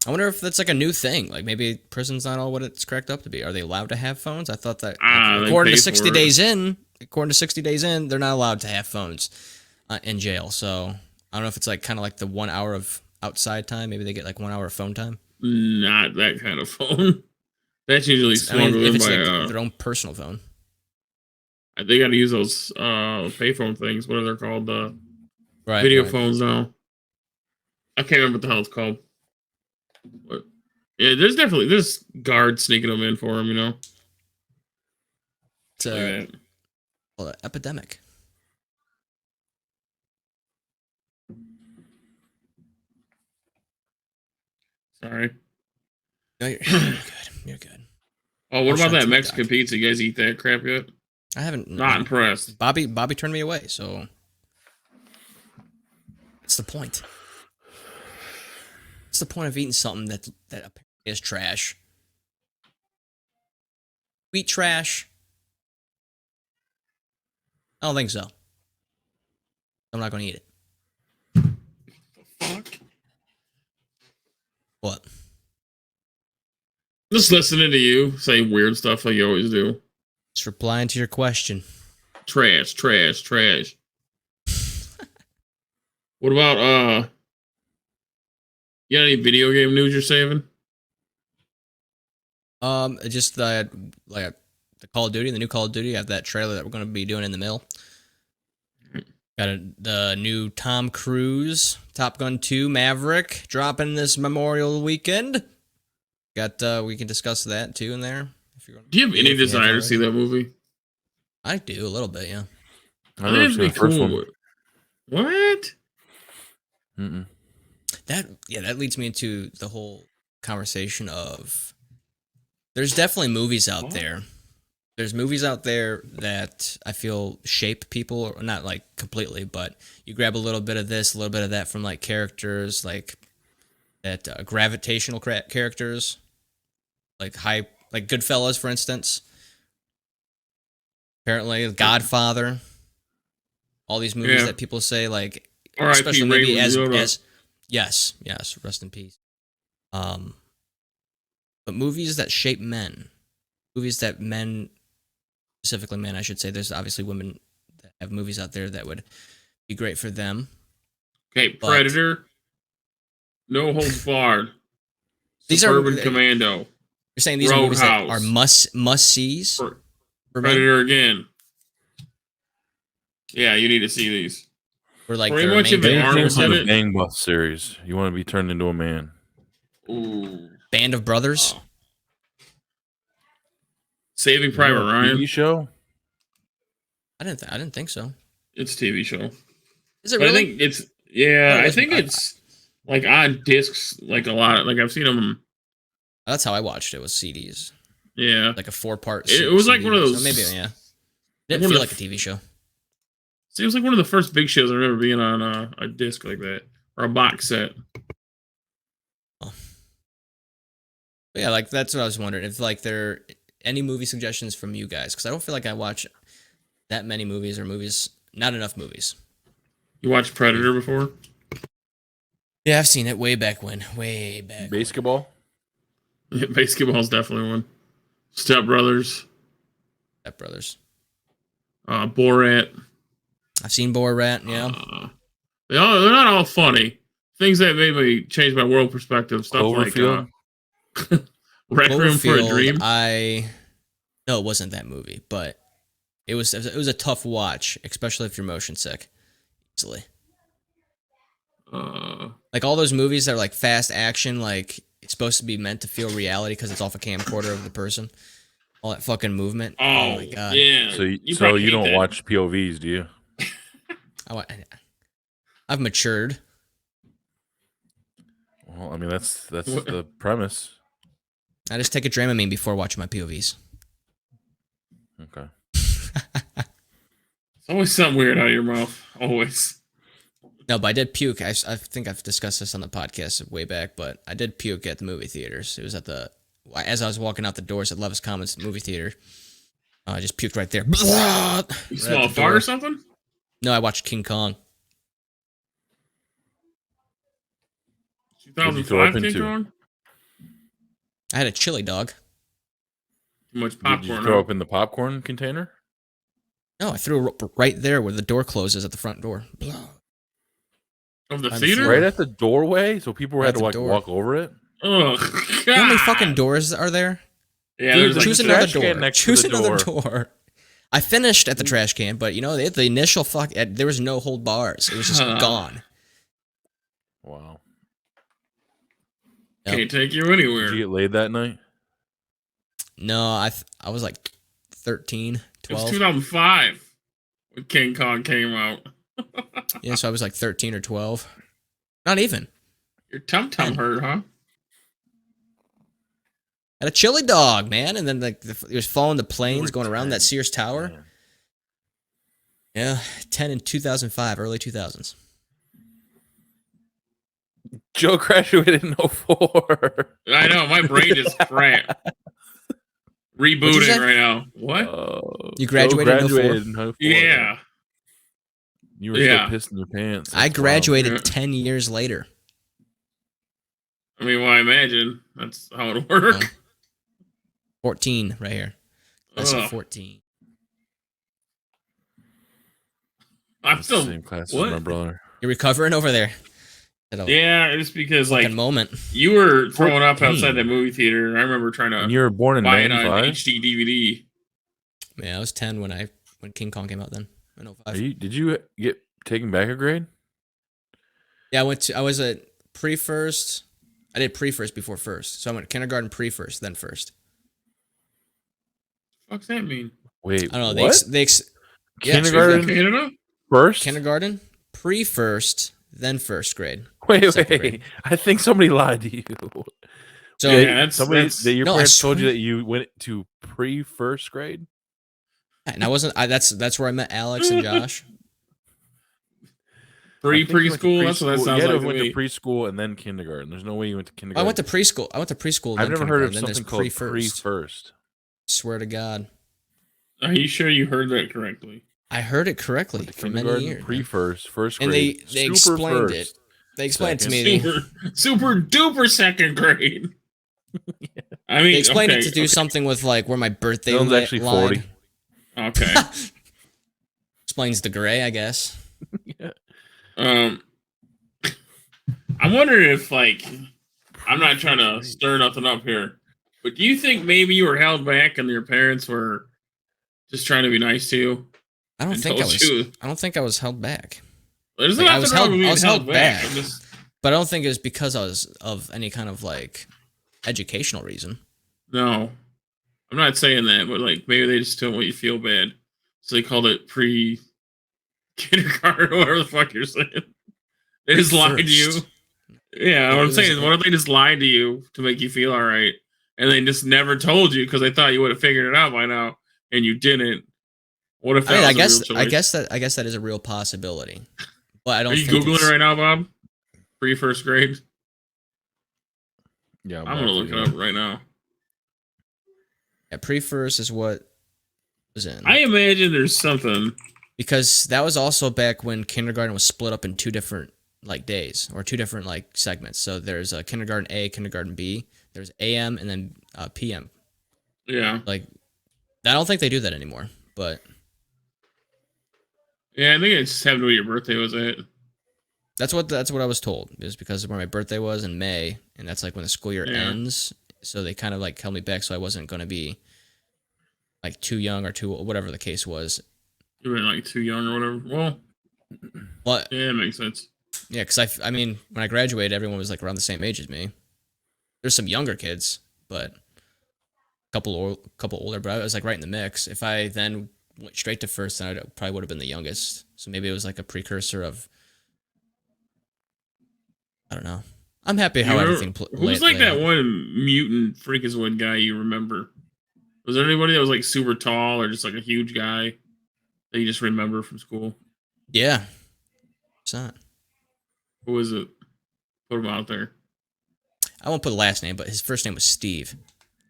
I wonder if that's like a new thing. Like maybe prison's not all what it's cracked up to be. Are they allowed to have phones? I thought that according to 60 days in, they're not allowed to have phones in jail. So I don't know if it's like kind of like the 1 hour of outside time. Maybe they get like 1 hour of phone time. Not that kind of phone. That's usually smuggled in by like their own personal phone. They got to use those payphone things. What are they called? Video phones now. I can't remember what the hell it's called. But yeah, there's guards sneaking them in for them. You know, it's an epidemic. Sorry. No, you're good. You're good. Oh, what about that Mexican pizza? You guys eat that crap yet? I haven't. Not impressed. Bobby turned me away, so what's the point? What's the point of eating something that apparently is trash? Wheat trash? I don't think so. I'm not going to eat it. Fuck. What? Just listening to you say weird stuff like you always do. Just replying to your question. Trash. What about you got any video game news you're saving? Just the Call of Duty, the new Call of Duty. I have that trailer that we're going to be doing in the mill. Got the new Tom Cruise Top Gun 2 Maverick dropping this Memorial weekend. We can discuss that too in there. Do you have any desire to see that movie? I do a little bit, yeah. I think it'd be cool. What? Mm-mm. That leads me into the whole conversation of there's definitely movies out there. There's movies out there that I feel shape people, or not like completely, but you grab a little bit of this, a little bit of that from like characters, like that gravitational characters, like Goodfellas, for instance. Apparently, Godfather. All these movies that people say like, especially maybe as yes, rest in peace. But movies that shape men, movies that men, specifically men, I should say. There's obviously women that have movies out there that would be great for them. Okay, Predator, No Holds Barred, Suburban Commando. You're saying these are movies that are must sees. Predator again. Yeah, you need to see these. We're like pretty much if Arnold said it. Bang Buff series. You want to be turned into a man. Ooh. Band of Brothers. Oh. Saving Private Ryan. TV show. I didn't think so. It's a TV show. Is it really? I think it's I think it's like on discs, like a lot. Like I've seen them. That's how I watched it. Was CDs. Yeah, like a 4-part. It was like one of those. So maybe Didn't feel like a TV show. It was like one of the first big shows I remember being on a disc like that or a box set. Oh. Yeah, like that's what I was wondering if like there are any movie suggestions from you guys, because I don't feel like I watch that many movies or not enough movies. You watched Predator before? Yeah, I've seen it way back when. Basketball? Yeah, basketball's definitely one. Step Brothers. Borat. I've seen Borat, yeah. They're not all funny. Things that made me change my world perspective. Stuff like Requiem for a Dream. No, it wasn't that movie, but it was a tough watch, especially if you're motion sick. Easily. Like all those movies that are like fast action, like it's supposed to be meant to feel reality because it's off a camcorder of the person. All that fucking movement. Oh my god. Yeah. So you don't watch POVs, do you? I've matured. Well, I mean that's What? the premise. I just take a Dramamine before watching my POVs. Okay. It's always something weird out of your mouth. Always. No, but I did puke. I think I've discussed this on the podcast way back, but I did puke at the movie theaters. It was as I was walking out the doors at Levis Commons movie theater. I just puked right there. You Right smell at a the fart door. or something? No, I watched King Kong. 2005 into? King Kong? I had a chili dog. Too much Did popcorn. you throw up in the popcorn container? No, I threw it right there where the door closes at the front door. Of the I'm theater? Right at the doorway, so people Right had at to the like door. walk over it. Ugh. You know how many fucking doors are there? Yeah, Dude, there's like Choose a another trash can door. next to Choose the another door. door. I finished at the trash can, but the initial there was no hold bars. It was just gone. Wow. Yep. can't take you anywhere. Did you get laid that night? No, I was like 13, It was 12. 2005 when King Kong came out. Yeah, so I was like 13 or 12. Not even. Your tum hurt, huh? Had a chili dog, man, and then like it was following the planes were going around 10. that Sears Tower. Man. Yeah, 10 in 2005, early 2000s. Joe graduated in 04. I know, my brain is crap. What'd you Rebooting say? right now. What? You Joe graduated in 04? graduated in 04. Yeah. You were Yeah. still pissing your pants. I That's wild. graduated Yeah. 10 years later. I mean, well, I imagine that's how it works. 14 right here. That's Ugh. 14. I'm That's still. the same class what? as my brother. You're recovering over there. At a Yeah, it's because fucking like moment. you were throwing up 14. outside the movie theater. I remember trying And to you were born in buy it on 95? HD DVD. Yeah, I was 10 when King Kong came out then. In 05. Did you get taken back a grade? Yeah, I was at pre-first. I did pre-first before first. So I went kindergarten, pre-first, then first. What's that mean? Wait, I don't know. what? Yeah, Kindergarten Canada? first? kindergarten, pre-first, then first grade. Wait, second wait. grade. I think somebody lied to you. So Yeah, Somebody that's that your No, I parents told you swear- that you went to pre-first grade? and I wasn't. That's where I met Alex and Josh. I think you went to preschool. That's what that preschool. sounds You had to like have to went me. to preschool and then kindergarten. There's no way you went to I kindergarten. went to preschool. I've then never heard of kindergarten, then there's something called pre-first. pre-first. Swear to God, Are you sure you heard that correctly? I heard it correctly Went to for many kindergarten, years. man. pre-first, first And grade. they super explained first. it. They explained it to Second. me. Super duper second grade. I mean, They explained okay, it to do something with like where my birthday Dylan's li- actually lied. 40. Okay. Explains the gray, I guess. I'm wondering if like I'm not trying to stir nothing up here, but do you think maybe you were held back and your parents were just trying to be nice to you? I don't and think I told was. you- I don't think I was held back. There's Like, I nothing was wrong held- with being I was held back. I'm just, But I don't think it was because I was of any kind of like educational reason. no, I'm not saying that, but like maybe they just don't want you to feel bad, so they called it pre kindergarten or whatever the fuck you're saying. They just lied to you. Pre-first. Yeah, It what I'm was saying is, like- what if they just lied to you to make you feel all right, and they just never told you because they thought you would have figured it out by now, and you didn't? What if that I mean, was a real choice? I guess that is a real possibility. But I don't Are you think googling it's- it right now, Bob? Pre first grade. Yeah, I'm gonna look it up right now. Yeah, pre-first is what was in. I imagine there's something. Because that was also back when kindergarten was split up in two different like days or two different like segments. So there's a kindergarten A, kindergarten B. There's AM and then PM. Yeah, Like I don't think they do that anymore. But yeah. I think it's just having to do with your birthday. Was it? that's what I was told. It was because of where my birthday was in May, and that's like when the school year Yeah. ends. So they kind of like held me back, so I wasn't going to be like too young or too whatever the case was. You were like too young or whatever. Well, But yeah, it makes sense. yeah, because I mean, when I graduated, everyone was like around the same age as me. There's some younger kids, but a couple older. But I was like right in the mix. If I then went straight to first, then I probably would have been the youngest. So maybe it was like a precursor of, I don't know. I'm happy how everything who's like that one mutant freakazoid guy you remember? Was there anybody that was like super tall or just like a huge guy that you just remember from school? Yeah. It's not. Who is it? Put him out there. I won't put the last name, but his first name was Steve.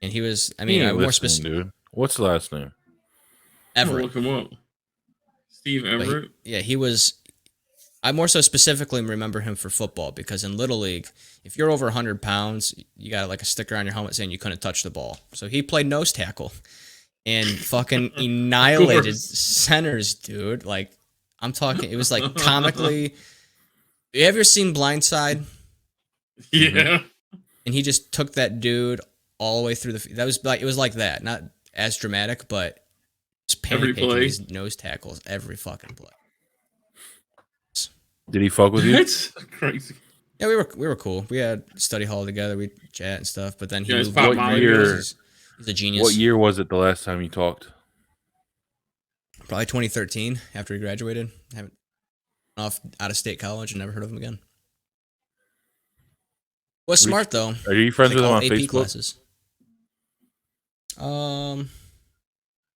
And he was, I He mean, ain't more listening, specific. dude. What's the last name? I'm gonna Everett. look him up. Steve Everett. He was. I more so specifically remember him for football because in Little League, if you're over 100 pounds, you got like a sticker on your helmet saying you couldn't touch the ball. So he played nose tackle and fucking annihilated centers, dude. Like, I'm talking, it was like comically. Have you ever seen Blindside? Yeah. And he just took that dude all the way through the. That was like, it was like that, not as dramatic, but just Every pancake play. these nose tackles every fucking play. Did he fuck with you? That's crazy. Yeah, we were cool. We had study hall together. We chat and stuff. But then he Yeah, moved pop on. Molly He's a genius. What year was it the last time you talked? Probably 2013 after he graduated. Haven't off out of state college and never heard of him again. Was smart though. Are you friends with him all on AP Facebook? classes.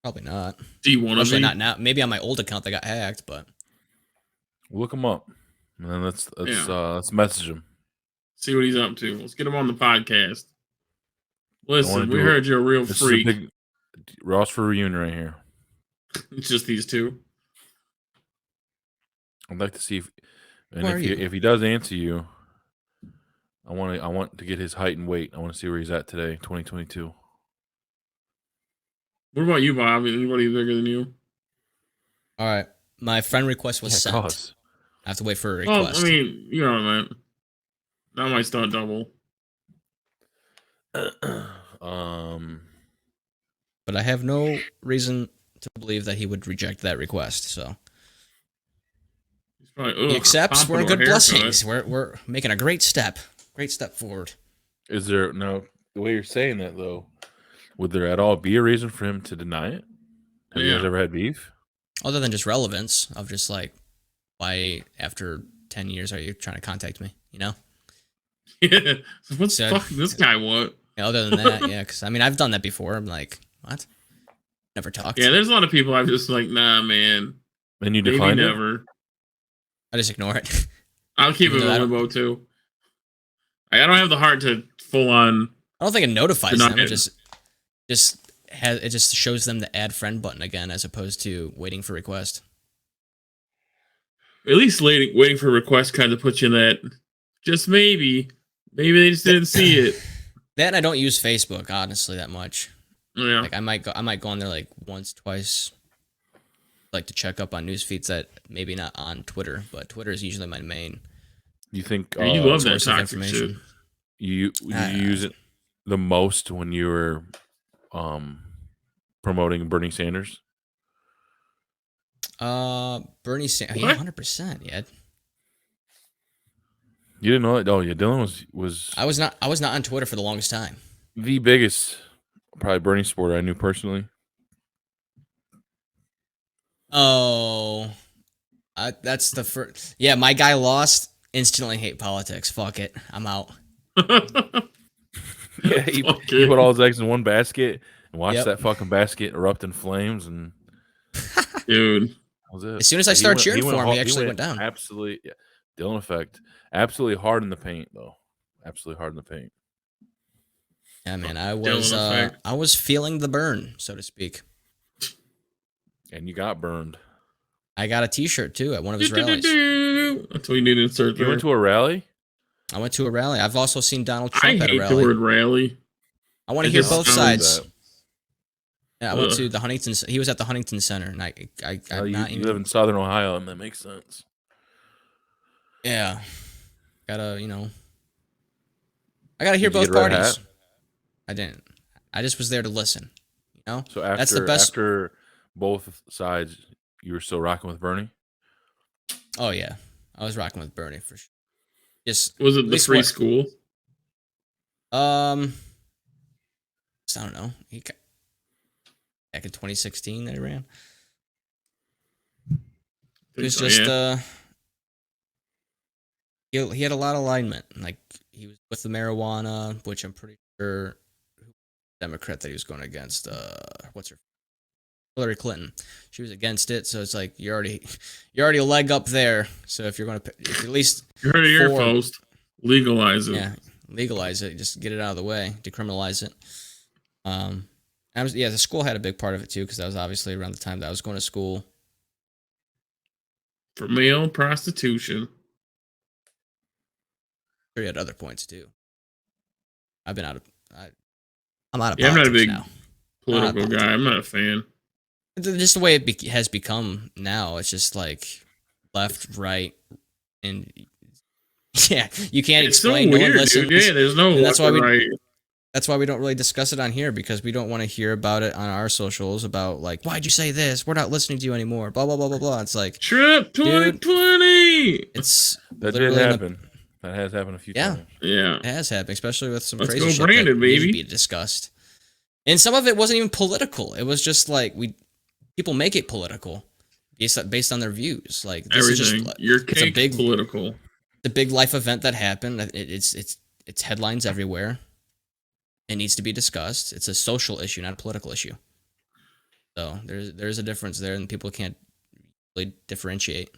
Probably not. Do you want to Especially be? not now. Maybe on my old account that got hacked, but Look him up, and then let's message him. See what he's up to. Let's get him on the podcast. wanna Listen, do we it. heard you're a real This is a freak. big Ross for reunion right here. It's just these two. I'd like to see Who are you? if he does answer you, I want to get his height and weight. I want to see where he's at today, 2022. What about you, Bob? Anybody bigger than you? all right. My friend request was sent. cause. I have to wait for a Well, request. I mean, you know what I meant. That might stunt double. But I have no reason to believe that he would reject that request. So He's probably, he accepts. We're in popping good a haircut. blessings. We're making a great step forward. Is there no the way you're saying that though? Would there at all be a reason for him to deny it? Have you guys Yeah. ever had beef? Other than just relevance of just like, why after 10 years are you trying to contact me? You know? Yeah. What's So- fucking this guy want? Yeah, other than that, yeah. Because I mean, I've done that before. I'm like, what? Never talked. Yeah, there's a lot of people I'm just like, nah, man. And you Maybe declined it? never. I just ignore it. I'll keep it Even in though I don't- limbo too. I don't have the heart to full on. I don't think it notifies Deny them. It it. just shows them the add friend button again, as opposed to waiting for request. At least waiting for a request kind of puts you in that. Just maybe they just didn't see it. That and I don't use Facebook honestly that much. Yeah. Like I might go on there like once, twice, like to check up on news feeds that maybe not on Twitter, but Twitter is usually my main You think Yeah, you love that source of toxic shit. information. you use it the most when you were promoting Bernie Sanders? Bernie Sanders, What? 100%. Yeah, You didn't know that? Oh yeah, Dylan was I was not on Twitter for the longest time. the biggest probably Bernie supporter I knew personally. Oh, that's the first. Yeah, my guy lost. Instantly hate politics. Fuck it, I'm out. Yeah, he Okay. put all his eggs in one basket and watched Yep. that fucking basket erupt in flames, and Dude. that was it. As soon as I He started went- cheering went for him, hard- he actually went down. Absolutely, yeah. Dylan effect. Absolutely hard in the paint, though. Absolutely hard in the paint. Yeah, man, Dylan effect. I was feeling the burn, so to speak. And you got burned. I got a T-shirt too at one of his rallies. That's what you need to insert You there. went to a rally? I went to a rally. I've also seen Donald I Trump at a hate the rally. word rally. I want to It hear just both sounds sides. Yeah, I went Ugh. to the Huntington. He was at the Huntington Center, and I'm You not live even. in Southern Ohio, and that makes sense. Yeah, gotta I gotta hear Did you both get a red parties. hat? I didn't. I just was there to listen. You know, So after that's the best. after both sides, you were still rocking with Bernie? Oh yeah, I was rocking with Bernie for sure. Just Was it at the least free what- school? I don't know. Back in 2016 that he ran. He was so, just yeah. he had a lot of alignment. Like he was with the marijuana, which I'm pretty sure Democrat that he was going against. What's her Hillary Clinton. She was against it, so it's like you're already a leg up there. So if you're going to, if at least You heard it here, for folks. Legalize it. yeah, legalize it, just get it out of the way, decriminalize it. The school had a big part of it too, because that was obviously around the time that I was going to school. For male prostitution. Sure, you had other points too. I've been out of, I'm out of Yeah, I'm not a politics big now. political guy. I'm not a fan. Just the way it has become now, it's just like left, right, and yeah, you can't It's so explain. No one weird, listens. dude. Yeah, there's no And that's why left or right. That's why we don't really discuss it on here, because we don't want to hear about it on our socials about like, why'd you say this? We're not listening to you anymore. Blah blah blah blah blah. It's like Trump 2020. it's That did literally happen. That has happened a few times. Yeah. It has happened, especially with some Let's crazy go shit Brandon, that needs to baby. be discussed. And some of it wasn't even political. It was just like people make it political based on their views. Like this Everything. is just Your it's a cake big political. the big life event that happened. It's headlines everywhere. It needs to be discussed. It's a social issue, not a political issue. So there's a difference there, and people can't really differentiate.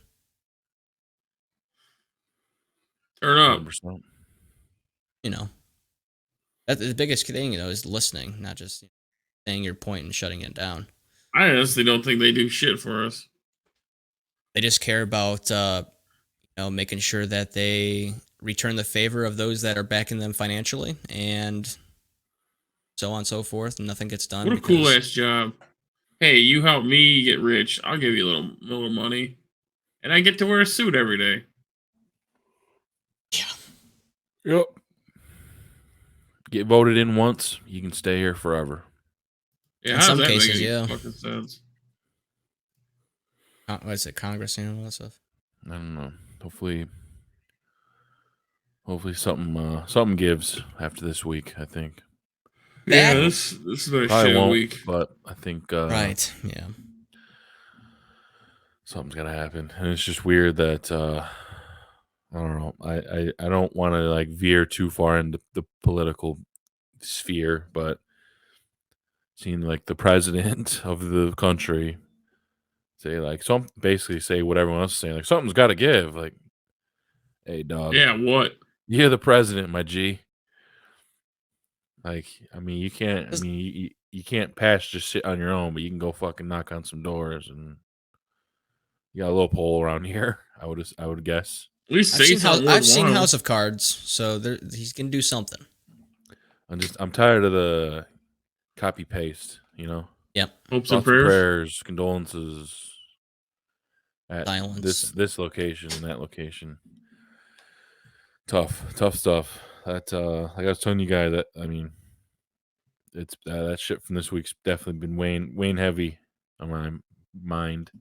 Turn up. 100%. You know, that's the biggest thing, is listening, not just saying your point and shutting it down. I honestly don't think they do shit for us. They just care about making sure that they return the favor of those that are backing them financially, and so on and so forth, and nothing gets done. What a cool ass job. Hey, you help me get rich. I'll give you a little money. And I get to wear a suit every day. Yep. Get voted in once, you can stay here forever. Yeah, In how some does that make cases, any yeah. fucking sense? What is it, Congress and all that stuff? I don't know. Hopefully something gives after this week, I think. Yeah, That- this is a Probably shit won't, week. but I think Right, yeah. something's gotta happen. And it's just weird that I don't know. I don't want to like veer too far into the political sphere, but seeing like the president of the country say like basically say what everyone else is saying, like something's got to give. Like, hey dog, Yeah, what? you're the president, my G. Like, I mean, you can't. I mean, you can't pass just sit on your own, but you can go fucking knock on some doors, and you got a little poll around here. I would guess. At least say something. I've seen House of Cards, so he's gonna do something. I'm tired of the copy paste. You know. Yep. Hopes Thoughts and and prayers. prayers, condolences at Silence. this location and that location. Tough stuff. That like I was telling you guys, that I mean, it's that shit from this week's definitely been weighing heavy on my mind,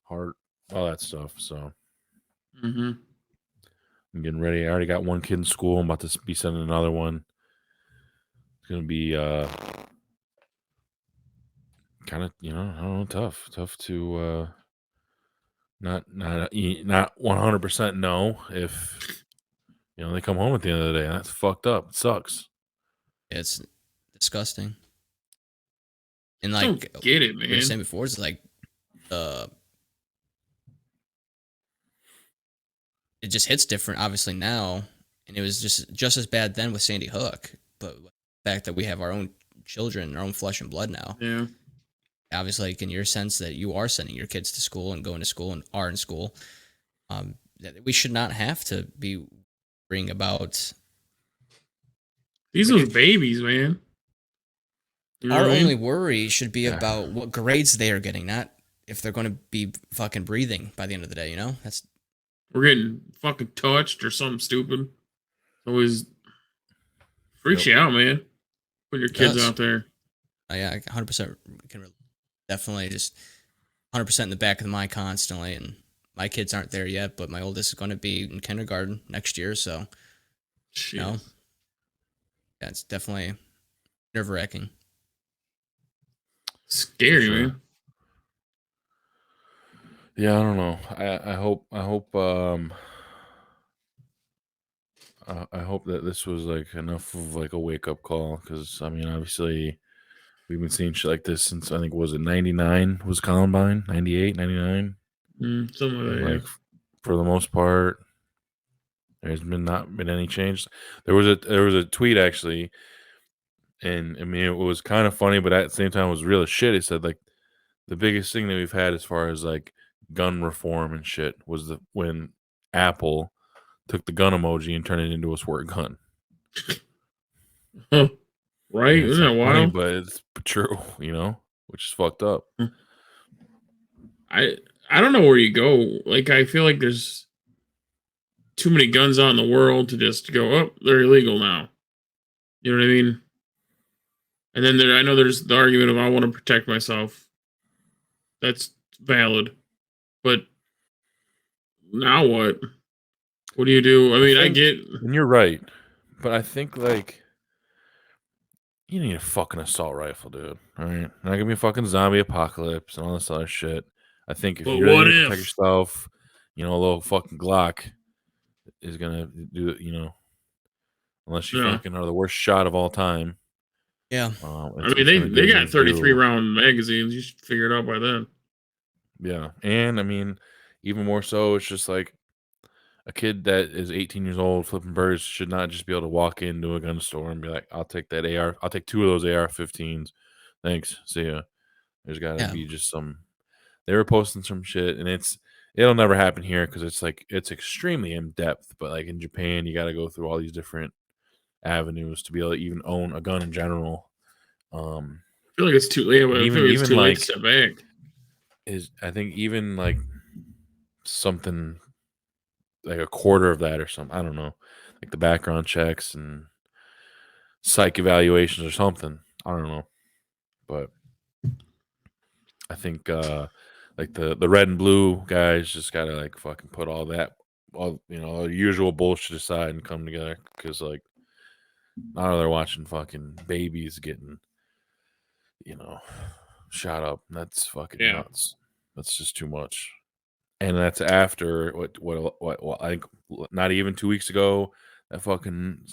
heart, all that stuff. So Mm-hmm. I'm getting ready. I already got one kid in school. I'm about to be sending another one. It's gonna be kind of, I don't know, tough to not 100% know if they come home at the end of the day. That's fucked up. It sucks. It's disgusting. And I like, don't get it, we were man. saying before, it's like it just hits different, obviously now, and it was just as bad then with Sandy Hook. But the fact that we have our own children, our own flesh and blood now, Yeah. obviously, like in your sense that you are sending your kids to school and going to school and are in school, that we should not have to be worrying about. These are babies, man. You know Our what I mean? only worry should be about what grades they are getting, not if they're going to be fucking breathing by the end of the day. We're getting fucking touched or something stupid. Always freaks you out, man. Put your kids does. out there. Yeah, 100% can definitely just 100% in the back of the mind constantly. And my kids aren't there yet, but my oldest is going to be in kindergarten next year. So, Shit. yeah, it's definitely nerve-wracking. Scary, For sure. man. Yeah, I don't know. I hope that this was like enough of like a wake up call, because I mean, obviously we've been seeing shit like this since, I think, was it 99 was Columbine, 98, 99, Something like and that. like for the most part there's been not been any change. There was a tweet actually, and I mean it was kind of funny, but at the same time it was real as shit. It said like the biggest thing that we've had as far as like gun reform and shit was when Apple took the gun emoji and turned it into a squirt gun. Huh. Right? And it's Isn't not that funny, wild? but it's true, which is fucked up. I I don't know where you go. Like, I feel like there's too many guns out in the world to just go, oh, they're illegal now. You know what I mean? And then I know there's the argument of I want to protect myself. That's valid. But now what? What do you do? I mean, I get. And you're right, but I think like you need a fucking assault rifle, dude. All right, not gonna be a fucking zombie apocalypse and all this other shit. I think if But you really what need to protect if? yourself, a little fucking Glock is gonna do it. Unless you Yeah. fucking are the worst shot of all time. Yeah. I mean, they got 33 round magazines. You should figure it out by then. Yeah, and I mean, even more so, it's just like a kid that is 18 years old flipping birds should not just be able to walk into a gun store and be like, "I'll take that AR. I'll take 2 of those AR-15s. Thanks. See ya." There's got to Yeah. be just some. They were posting some shit, and it'll never happen here because it's extremely in depth. But like in Japan, you got to go through all these different avenues to be able to even own a gun in general. I feel like it's too late. And I feel like it's too late to step back. I think even like something like a quarter of that or something. I don't know, like the background checks and psych evaluations or something. I don't know, but I think like the red and blue guys just gotta like fucking put all the usual bullshit aside and come together, because like now they're watching fucking babies getting shot up. That's fucking Yeah. nuts. That's just too much. And that's after what I think not even 2 weeks ago, that fucking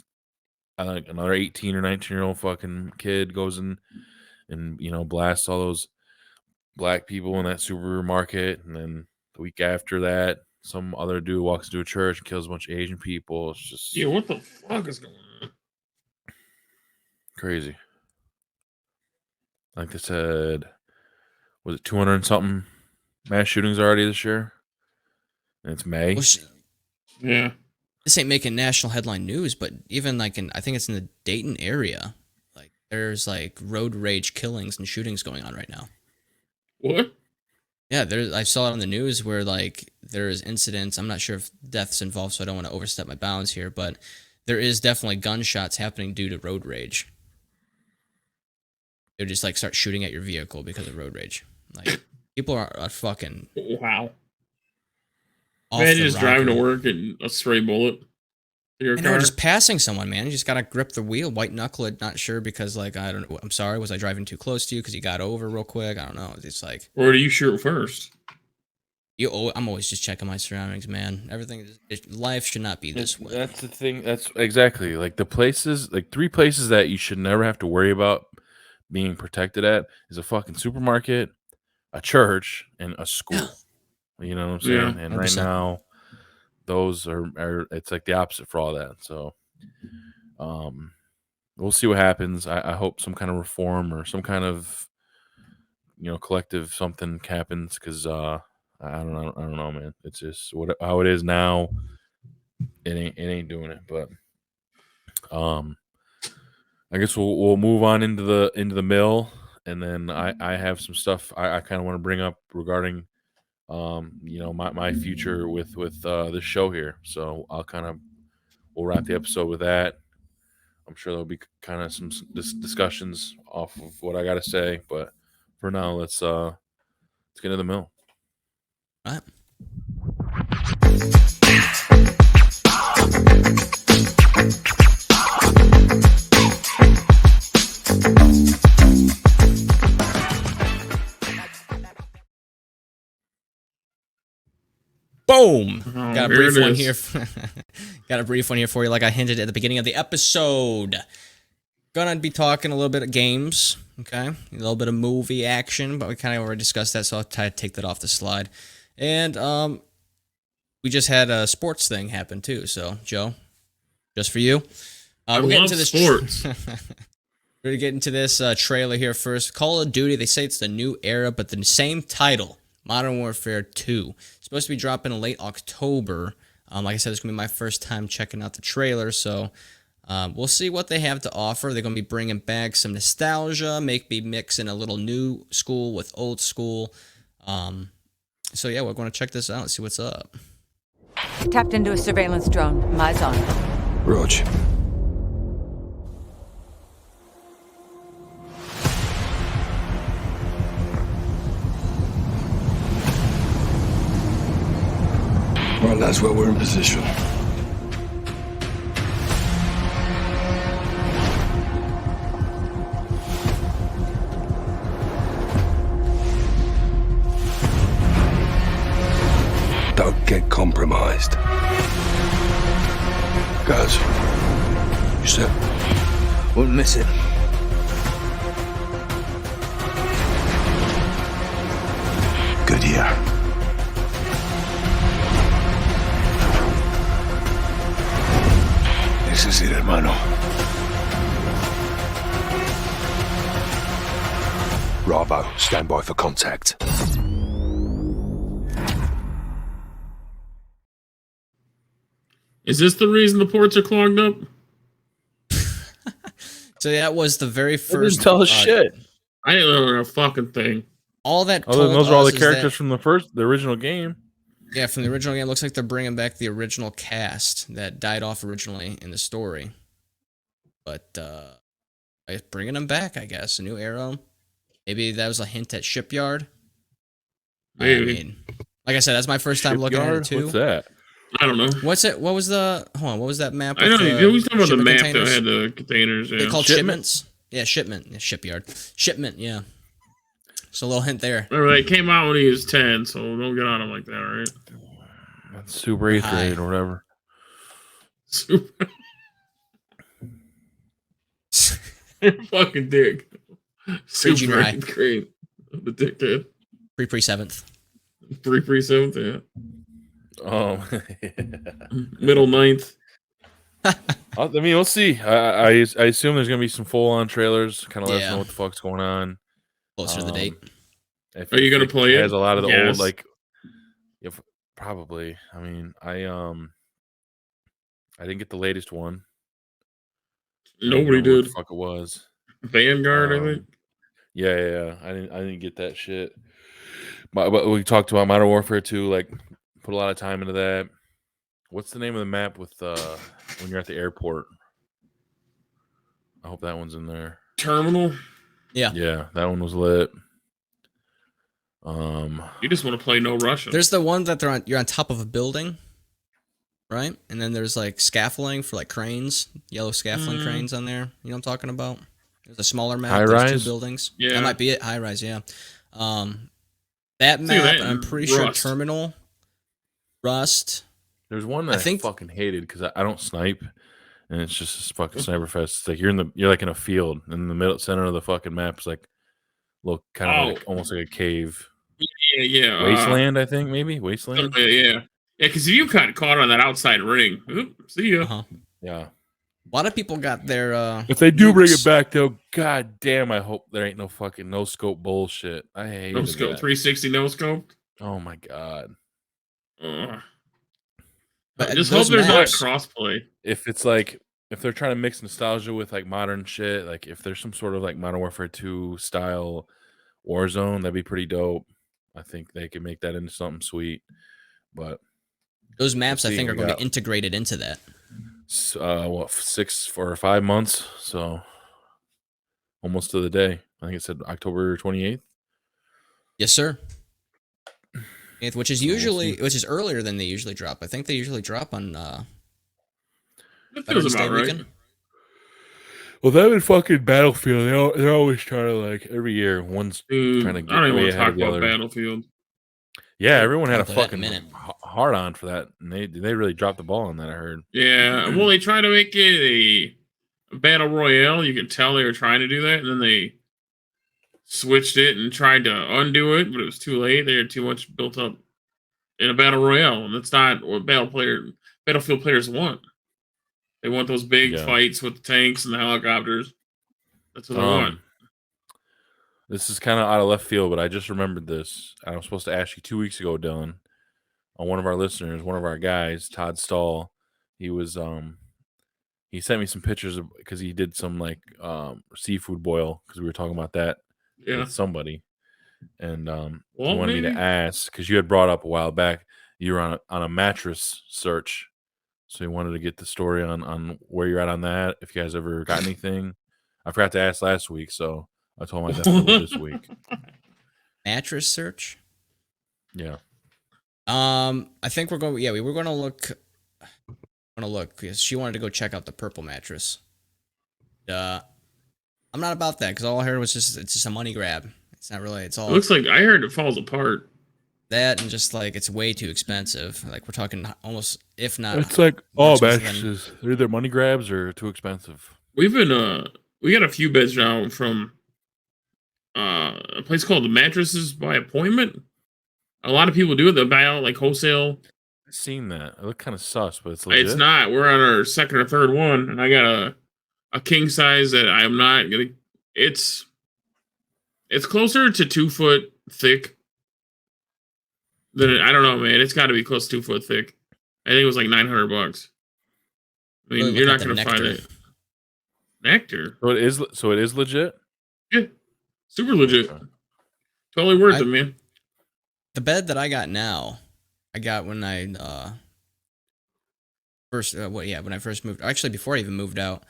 I think another 18 or 19-year-old fucking kid goes in and blasts all those black people in that supermarket, and then the week after that, some other dude walks into a church and kills a bunch of Asian people. It's just Yeah, what the fuck is going on? crazy. Like they said, was it 200 and something mass shootings already this year? And it's May. Well, Yeah. this ain't making national headline news, but even like I think it's in the Dayton area, like there's like road rage killings and shootings going on right now. What? Yeah, I saw it on the news where like there's incidents. I'm not sure if death's involved, so I don't want to overstep my bounds here, but there is definitely gunshots happening due to road rage. They just like start shooting at your vehicle because of road rage. Like people are fucking Wow. off Imagine the just driving to rocker. work and a stray bullet to your I car. know, just passing someone, man. You just gotta grip the wheel, white knuckle it. Not sure because, like, I don't know. I'm sorry. Was I driving too close to you because you got over real quick? I don't know. It's like Or do you shoot first? I'm always just checking my surroundings, man. Everything, life should not be this way. That's the thing. That's exactly like the places, like 3 places that you should never have to worry about being protected at is a fucking supermarket, a church, and a school. You know what I'm saying? Yeah, and right 100%. now, those are it's like the opposite for all that. So, we'll see what happens. I hope some kind of reform or some kind of collective something happens, because I don't know, man. It's just how it is now. It ain't doing it. But I guess we'll move on into the mill, and then I have some stuff I kind of want to bring up regarding my future with this show here. So we'll wrap the episode with that. I'm sure there'll be kind of some discussions off of what I got to say, but for now, let's get into the mill. All right. Boom. Oh, Got a here brief it one is. here. Got a brief one here for you, like I hinted at the beginning of the episode. Gonna be talking a little bit of games, okay? A little bit of movie action, but we kind of already discussed that, so I'll try to take that off the slide. And we just had a sports thing happen too. So Joe, just for you, I we'll get love into this sports. We're gonna get into this trailer here first. Call of Duty. They say it's the new era, but the same title, Modern Warfare 2. It's supposed to be dropping in late October. Like I said, it's gonna be my first time checking out the trailer, so we'll see what they have to offer. They're gonna be bringing back some nostalgia, maybe mixing a little new school with old school. So yeah, we're gonna check this out and see what's up. Tapped into a surveillance drone. Eyes on. Rog. Right, lads, well, we're in position. Don't get compromised. Guys, you set? Won't miss it. Good year. This is it, hermano. Bravo, stand by for contact. Is this the reason the ports are clogged up? So that was the very They first. didn't tell us shit. I didn't know a fucking thing. All that. Other than told those are all us the is characters that- from the original game. Yeah, from the original game. Looks like they're bringing back the original cast that died off originally in the story. But bringing them back, I guess. A new era. Maybe that was a hint at Shipyard. Maybe. I mean, like I said, that's my first time looking at it Shipyard? too. What's that? I don't know. What's it? What was the? Hold on. What was that map? I know. with You was talking about the shipment map containers? that had the containers. They Yeah. called Shipment? shipments. Yeah, shipment. Yeah, shipyard. Shipment. Yeah. So a little hint there. Remember, they came out when he was 10, so don't get on him like that, all right? That's Super 8th Hi. grade or whatever. Super. Fucking dick. Super junior high. 8th grade. The dickhead. Pre 7th. Pre 7th, yeah. Oh, Middle 9th. I mean, we'll see. I assume there's gonna be some full on trailers, kind of let us Yeah. know what the fuck's going on. Closer to the date. Are you gonna play it? Has a lot of the Yes. old like, if probably. I mean, I didn't get the latest one. I don't Nobody remember what did. the fuck it was. Vanguard, I Um, think. Yeah. I didn't get that shit. But we talked about Modern Warfare 2. Like, put a lot of time into that. What's the name of the map with when you're at the airport? I hope that one's in there. Terminal. Yeah, that one was lit. You just want to play no Russian. There's the one that you're on top of a building, right? And then there's like scaffolding for like cranes, yellow scaffolding cranes on there. You know what I'm talking about? There's a smaller map. High There's rise? 2 buildings. Yeah. That might be it. High rise, yeah. That See map, that I'm in pretty sure Rust. Terminal, Rust. There's one that I think- fucking hated because I don't snipe, and it's just this fucking sniper fest. It's like you're like in a field, and in the center of the fucking map is like look kind of like, almost like a cave. Yeah. Wasteland, I think maybe Wasteland. Yeah. Because if you got caught on that outside ring, oop, see ya. Uh-huh. Yeah. A lot of people got their. If they do bring nukes. it back, though, god damn, I hope there ain't no fucking no scope bullshit. I hate No scope, that. 360 no scope. Oh my god. But Just those hope there's not maps- crossplay. If it's like if they're trying to mix nostalgia with like modern shit, like if there's some sort of like Modern Warfare 2 style Warzone, that'd be pretty dope. I think they could make that into something sweet. But Those maps, I see, think, are we going to got- be integrated into that. 6 or 5 months, so almost to the day. I think it said October 28th. Yes, sir. Which is So we'll usually, see. which is earlier than they usually drop. I think they usually drop on That feels Veterans Day about right. weekend. Well, them in fucking Battlefield, they're always trying to like every year. One's Dude, trying I to don't even way want to ahead talk of the about other. Battlefield. Yeah, everyone had a Talk about that fucking in a minute. hard on for that, and they really dropped the ball on that. I heard. Yeah, well, they tried to make it a battle royale. You could tell they were trying to do that, and then they switched it and tried to undo it, but it was too late. They had too much built up in a battle royale, and that's not what battlefield players want. They want those big fights with the tanks and the helicopters. That's what they want. This is kind of out of left field, but I just remembered this. I was supposed to ask you 2 weeks ago, Dylan, on one of our listeners, one of our guys, Todd Stahl. He was he sent me some pictures because he did some like seafood boil because we were talking about that with somebody, and he wanted me to ask because you had brought up a while back you were on a mattress search, so he wanted to get the story on where you're at on that. If you guys ever got anything, I forgot to ask last week, so I told him I definitely will this week. Mattress search. Yeah. I think we're going. Yeah, we were going to look. Because she wanted to go check out the purple mattress. I'm not about that because all I heard was it's just a money grab. It's not really. It's all. It looks like I heard it falls apart. That and just like it's way too expensive. Like we're talking almost, if not. It's like all mattresses. They're either money grabs or too expensive. We've been we got a few beds now from a place called the Mattresses by Appointment. A lot of people do it. They buy out like wholesale. I've seen that. It looked kind of sus, but it's legit. It's not. We're on our second or third one, and I got a king size that I'm not gonna. It's closer to 2 foot thick. I don't know, man. It's got to be close to 2 foot thick. I think it was like $900. I mean, you're not gonna find it. Nectar. So it is legit. Yeah, super legit. Okay. Totally worth it, man. The bed that I got now, I got when I when I first moved. Actually, before I even moved out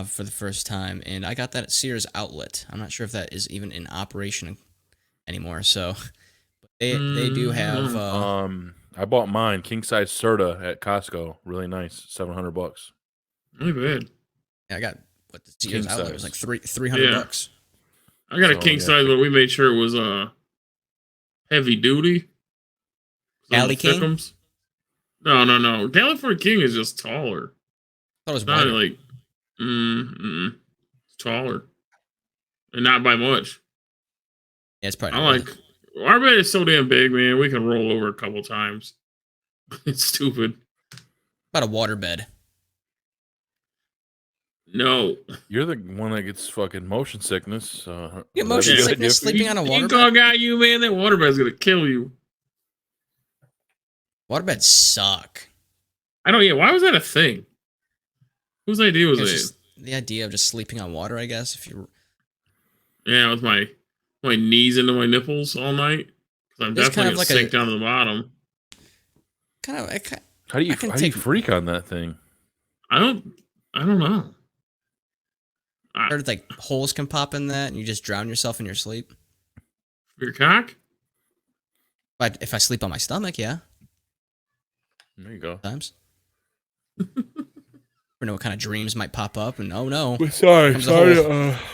for the first time, and I got that at Sears Outlet. I'm not sure if that is even in operation anymore. So they do have. I bought mine king size Serta at Costco. Really nice, $700. Really bad. Yeah, I got the Sears Outlet was like $300. I got a king size, but we made sure it was heavy duty. Cali King? Thickums. No. California King is just taller. I thought it was not like it's taller, and not by much. Yeah, it's probably. I like our bed is so damn big, man. We can roll over a couple times. It's stupid. About a water bed. No, you're the one that gets fucking motion sickness. You get motion sickness sleeping on a water bed. Got you, man. That water bed's gonna kill you. Waterbeds suck. I don't. Yeah, why was that a thing? Whose idea was it? The idea of just sleeping on water, I guess. If you. Yeah, with my knees into my nipples all night, because I'm definitely gonna sink down to the bottom. How do you freak on that thing? I don't know. I heard like holes can pop in that, and you just drown yourself in your sleep. Your cock? But if I sleep on my stomach, yeah. There you go. Sometimes. Never know what kind of dreams might pop up, and oh no. Sorry.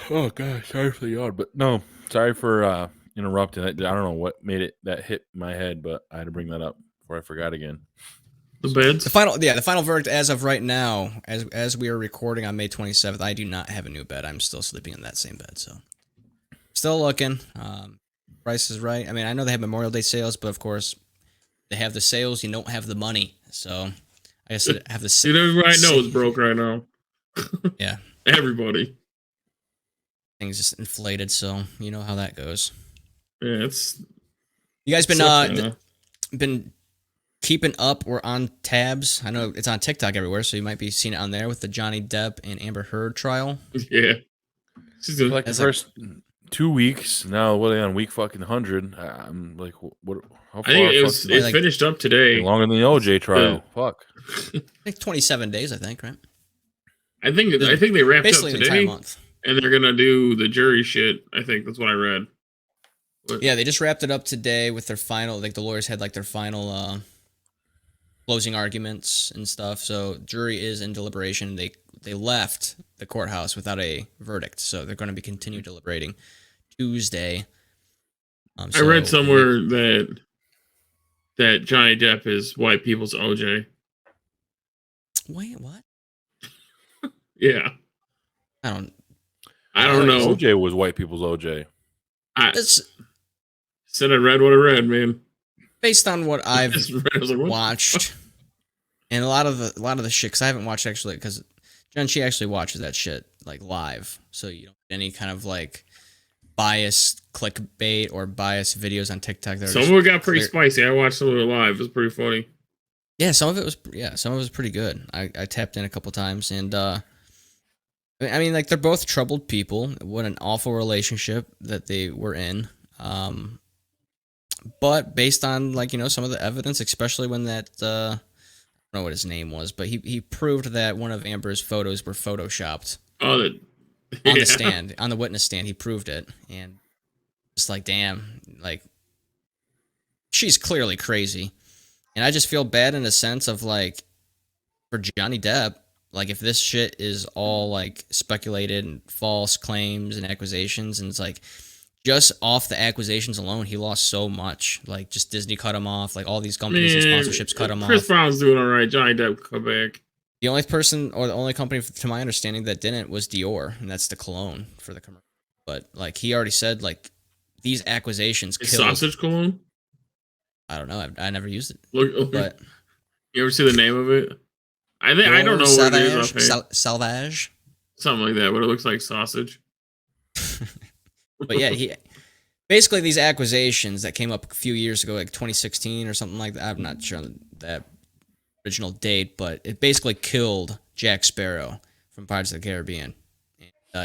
Oh god, sorry for the yawn, but no, sorry for interrupting. I don't know what made that hit my head, but I had to bring that up before I forgot again. The beds. The final verdict as of right now, as we are recording on May 27th, I do not have a new bed. I'm still sleeping in that same bed, so still looking. Price is right. I mean, I know they have Memorial Day sales, but of course, they have the sales. You don't have the money, so I guess I have the. Dude, everybody knows broke right now. Yeah, everybody. Things just inflated, so you know how that goes. Yeah, it's. You guys been keeping up or on tabs? I know it's on TikTok everywhere, so you might be seeing it on there with the Johnny Depp and Amber Heard trial. Yeah, like the first 2 weeks. Now what are they on week fucking 100? I'm like, what? How far? I think it finished up today. Longer than the OJ trial. Fuck. I think 27 days. I think, right? I think they wrapped up today, an entire month. And they're gonna do the jury shit. I think that's what I read. But, yeah, they just wrapped it up today with their final. Like the lawyers had like their final closing arguments and stuff. So jury is in deliberation. They left the courthouse without a verdict, so they're going to be continue deliberating Tuesday. I read somewhere that that Johnny Depp is white people's OJ. Wait, what? Yeah. I don't. I don't know. OJ was white people's OJ. I It's said I read what I read, man. based on what I've Just read, I was like, what the watched, and a lot of the shit. Because I haven't watched actually, because Jen, she actually watches that shit like live, so you don't get any kind of like bias clickbait or bias videos on TikTok. That are Some just of it got pretty clear- spicy. I watched some of it live. It was pretty funny. Yeah, some of it was pretty good. I tapped in a couple times, and I mean, like they're both troubled people. What an awful relationship that they were in. But based on like some of the evidence, especially when that I don't know what his name was, but he proved that one of Amber's photos were photoshopped Oh, that on the stand, on the witness stand. He proved it, and it's like, damn, like she's clearly crazy. And I just feel bad in a sense of like for Johnny Depp, like if this shit is all like speculated and false claims and accusations, and it's like just off the accusations alone, he lost so much. Like just Disney cut him off, like all these companies and sponsorships cut him Chris off. Brown's doing all right. Johnny Depp could come back. The only person or the only company, to my understanding, that didn't was Dior, and that's the cologne for the commercial. But like he already said, like these accusations Is killed. sausage cologne? I don't know. I never used it, Look, but you ever see the name of it? I don't know what it is. Offhand. Salvage. Something like that, but it looks like sausage. But yeah, he basically these accusations that came up a few years ago, like 2016 or something like that. I'm not sure that original date, but it basically killed Jack Sparrow from Pirates of the Caribbean.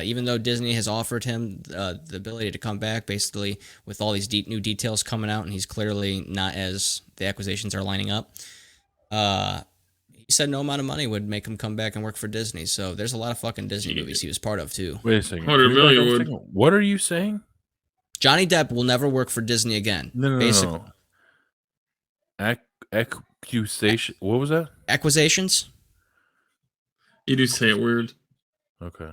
Even though Disney has offered him the ability to come back, basically with all these new details coming out, and he's clearly not as the accusations are lining up. He said no amount of money would make him come back and work for Disney. So there's a lot of fucking Disney movies he was part of too. Wait a second. 100 million Can you back up a would. second? What are you saying? Johnny Depp will never work for Disney again. No. Accusation. What was that? Accusations? You do say it weird. Okay.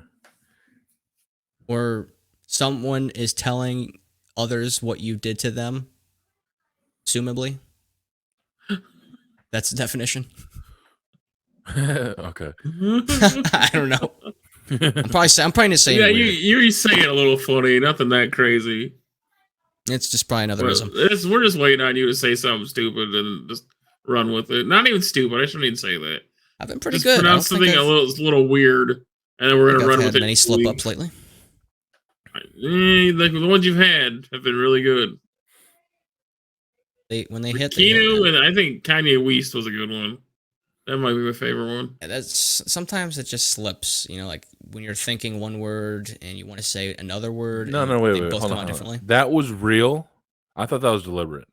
Or someone is telling others what you did to them, assumably. That's the definition. Okay. I don't know. I'm probably just saying Yeah, it weird. you say it a little funny. Nothing that crazy. It's just probably another But ism. we're just waiting on you to say something stupid and just run with it. Not even stupid. I shouldn't even say that. I've been pretty Just good. pronounce I don't something think a little weird, and then we're gonna run I've with had it. many slip ups lately. Like the ones you've had have been really good. When they hit, they hit, Kinu man. and I think Kanye West was a good one. That might be my favorite one. Yeah, that's sometimes it just slips. Like when you're thinking one word and you want to say another word. No, and wait. They both Hold come on. out differently. That was real. I thought that was deliberate.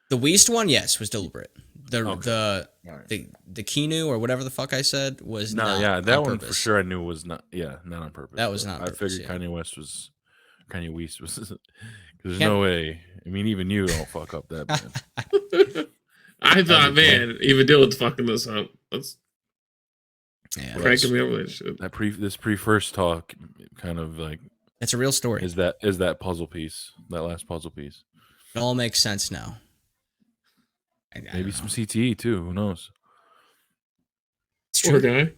The Weast one, yes, was deliberate. Okay. The Kinu or whatever the fuck I said was No, not yeah, that on one purpose. for sure I knew was not. Yeah, not on purpose. That was but not on I purpose, figured yeah. Kanye West was. Because there's Can't- no way. I mean, even you don't fuck up that bad. I thought, okay. man, even Dylan's fucking this up. That's Yeah, cracking me up with that shit. This pre-first talk kind of like it's a real story. is that puzzle piece, that last puzzle piece. It all makes sense now. I Maybe don't some know. CTE too. Who knows? It's Poor true. guy.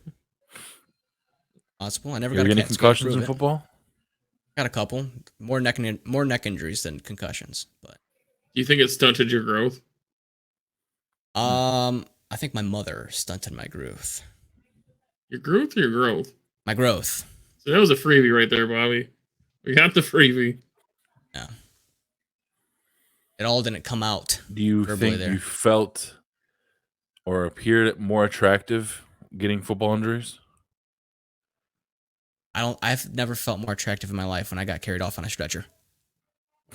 Possible. I never You got ever a get any CAT scan to concussions in prove it. football? Got a couple. More neck injuries than concussions, but Do you think it stunted your growth? I think my mother stunted my growth. Your growth or your growth? My growth. So that was a freebie right there, Bobby. We got the freebie. Yeah. It all didn't come out. Do you verbally think there. you felt or appeared more attractive getting football injuries? I've never felt more attractive in my life when I got carried off on a stretcher.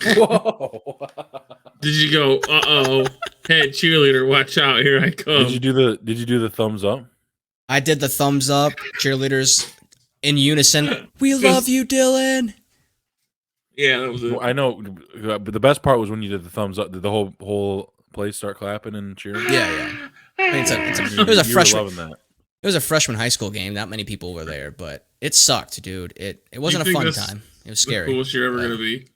Whoa! Did you go, uh-oh, head cheerleader, watch out, here I come. Did you do the thumbs up? I did the thumbs up, cheerleaders in unison. We love you, Dylan. Yeah, that was it. I know, but the best part was when you did the thumbs up. Did the whole place start clapping and cheering? Yeah. I mean, You it was a were freshman. loving that. It was a freshman high school game. Not many people were there, but it sucked, dude. It wasn't a think fun that's time. It was The scary. coolest you're ever gonna be.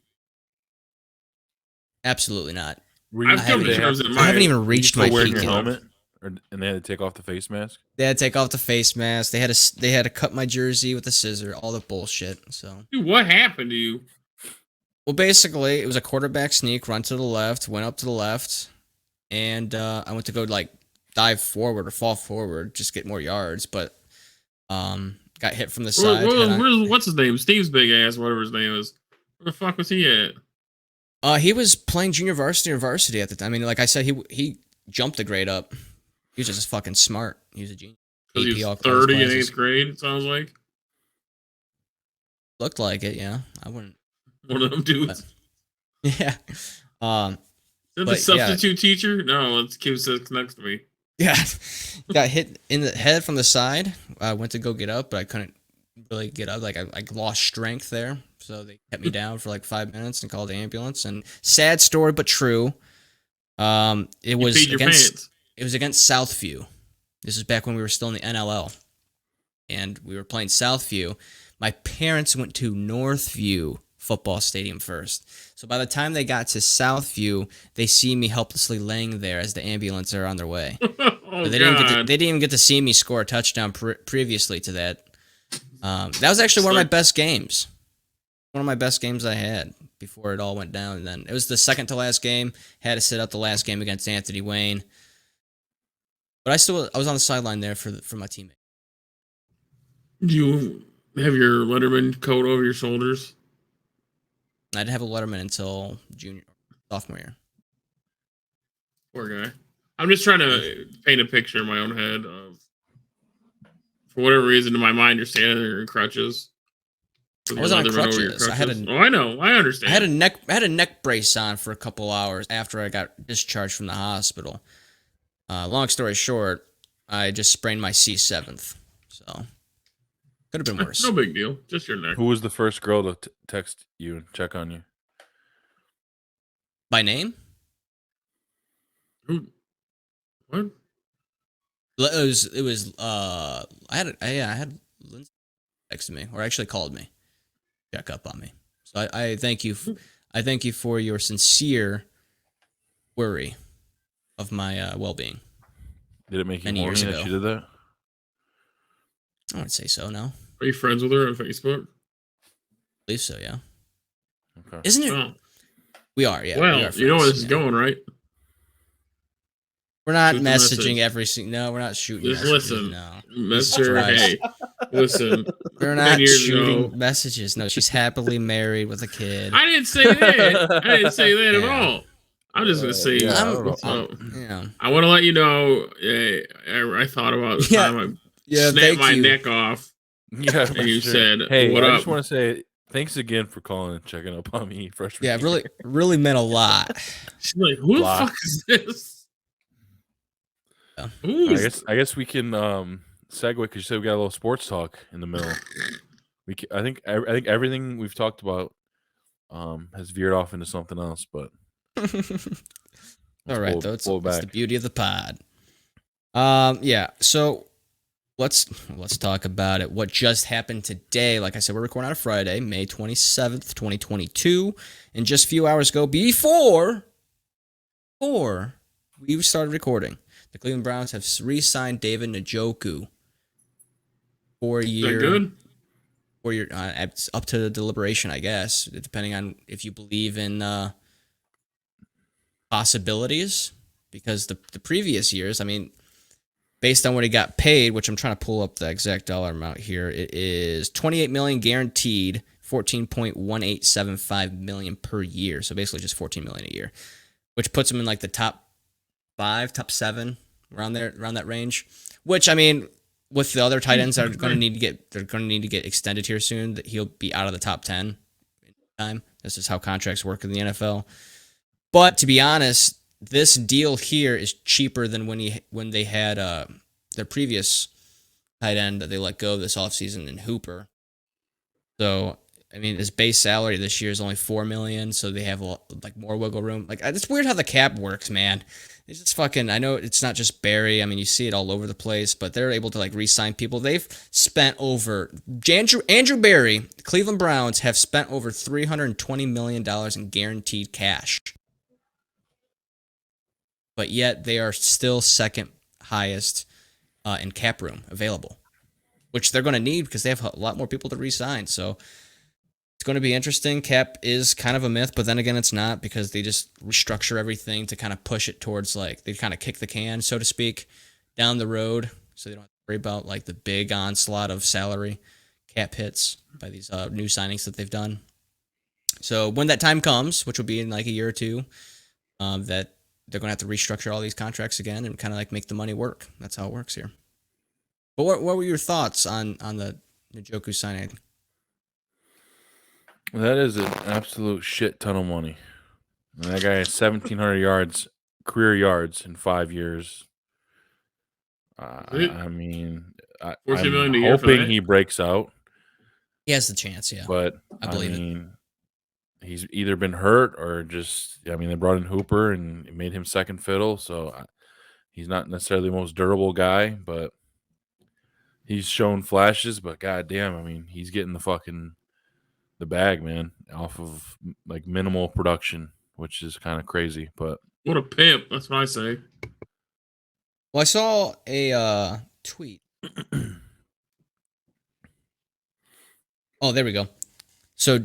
Absolutely not. I've come to terms that I haven't even reached my wearing peak your yet. helmet, and they had to take off the face mask. They had to take off the face mask. They had to cut my jersey with a scissor. All the bullshit. So, Dude, what happened to you? well, basically, it was a quarterback sneak, run to the left, went up to the left, and I went to go like dive forward or fall forward, just get more yards, but got hit from the side. What's his name? Steve's big ass, whatever his name is. Where the fuck was he at? He was playing junior varsity or varsity at the time. I mean, like I said, he jumped a grade up. He was just fucking smart. He was a genius. Because he AP, all was 30 in classes. 8th grade, it sounds like. Looked like it, yeah. I wouldn't. One of them dudes. Yeah. Is that the but, substitute teacher? No, it's Kim sits next to me. Yeah. Got hit in the head from the side. I went to go get up, but I couldn't really get up. Like I lost strength there. So they kept me down for like 5 minutes and called the ambulance. And sad story, but true. It was against Southview. This is back when we were still in the NLL. And we were playing Southview. My parents went to Northview football stadium first. So by the time they got to Southview, they see me helplessly laying there as the ambulance are on their way. They didn't even get to see me score a touchdown previously to that. That was actually one of my best games. One of my best games I had before it all went down. And then it was the second to last game. Had to sit out the last game against Anthony Wayne. But I was on the sideline there for my teammate. Do you have your Letterman coat over your shoulders? I didn't have a Letterman until sophomore year. Poor guy. I'm just trying to paint a picture in my own head of, for whatever reason, in my mind, you're standing there in crutches. I wasn't on crutches. I know. I understand. I had a neck brace on for a couple hours after I got discharged from the hospital. Long story short, I just sprained my C7th. So could have been worse. No big deal. Just your neck. Who was the first girl to text you and check on you? By name? Who? What? It was I had Lindsay texted me, or actually called me, check up on me. So I thank you. I thank you for your sincere worry of my well-being. Did it make you Many horny years that ago. she did that? I would say so. No, Are you friends with her on Facebook? I believe so. Yeah. Okay. Isn't it? Oh. We are. Yeah. Well, we are you know where friends, this is yeah. going, right? We're not Shoot the messaging message. every single. No, we're not shooting. Just messages, listen. No. Mr. Christ. Hey, listen. We're 10 not years shooting ago- messages. No, she's happily married with a kid. I didn't say that. I didn't say that at Yeah. all. I'm just gonna say. yeah, I don't know. Yeah. I want to let you know. I thought about the Yeah. time I Yeah. snapped Thank my you. neck off, Yeah, for and you sure. said, "Hey, what I up?" just want to say thanks again for calling and checking up on me freshman Yeah. year." Really meant a lot. She's like, "Who Block. the fuck is this?" Yeah. Who is I guess we can segue because you said we got a little sports talk in the middle. I think everything we've talked about has veered off into something else, but All right, pull- though. It's pull it the back. beauty of the pod. Yeah. So let's talk about it. What just happened today? Like I said, we're recording on a Friday, May 27th, 2022, and just a few hours ago, before we started recording, the Cleveland Browns have re-signed David Njoku. 4 that year. good? 4 year. It's up to deliberation, I guess, depending on if you believe in possibilities. Because the previous years, I mean, based on what he got paid, which I'm trying to pull up the exact dollar amount here, it is $28 million guaranteed, $14.1875 million per year. So basically just $14 million a year, which puts him in like the top 5, top 7, around that range. Which, I mean, with the other tight ends that are going to need to get extended here soon, that he'll be out of the top 10 in time. This is how contracts work in the NFL. But to be honest, this deal here is cheaper than when they had their previous tight end that they let go this offseason in Hooper. So, I mean, his base salary this year is only $4 million, so they have like more wiggle room. Like, it's weird how the cap works, man. It's just fucking. I know it's not just Barry. I mean, you see it all over the place, but they're able to like re-sign people. They've spent over Andrew Barry. The Cleveland Browns have spent over $320 million in guaranteed cash. but yet they are still second highest in cap room available, which they're going to need because they have a lot more people to re-sign. So it's going to be interesting. Cap is kind of a myth, but then again, it's not because they just restructure everything to kind of push it towards like they kind of kick the can, so to speak, down the road, so they don't have to worry about like the big onslaught of salary cap hits by these new signings that they've done. So when that time comes, which will be in like a year or two, that they're going to have to restructure all these contracts again and kind of like make the money work. That's how it works here. But what were your thoughts on the Njoku signing? That is an absolute shit ton of money. And that guy has 1,700 yards, career yards in 5 years. I mean, I'm 14 million a year for hoping that? he breaks out, He has the chance, yeah. but I believe it. mean, he's either been hurt or just. I mean, they brought in Hooper and it made him second fiddle, so he's not necessarily the most durable guy, but he's shown flashes. But goddamn, I mean, he's getting the bag, man, off of like minimal production, which is kind of crazy. But What a pimp. That's what I say. Well, I saw a tweet. Oh, there we go. So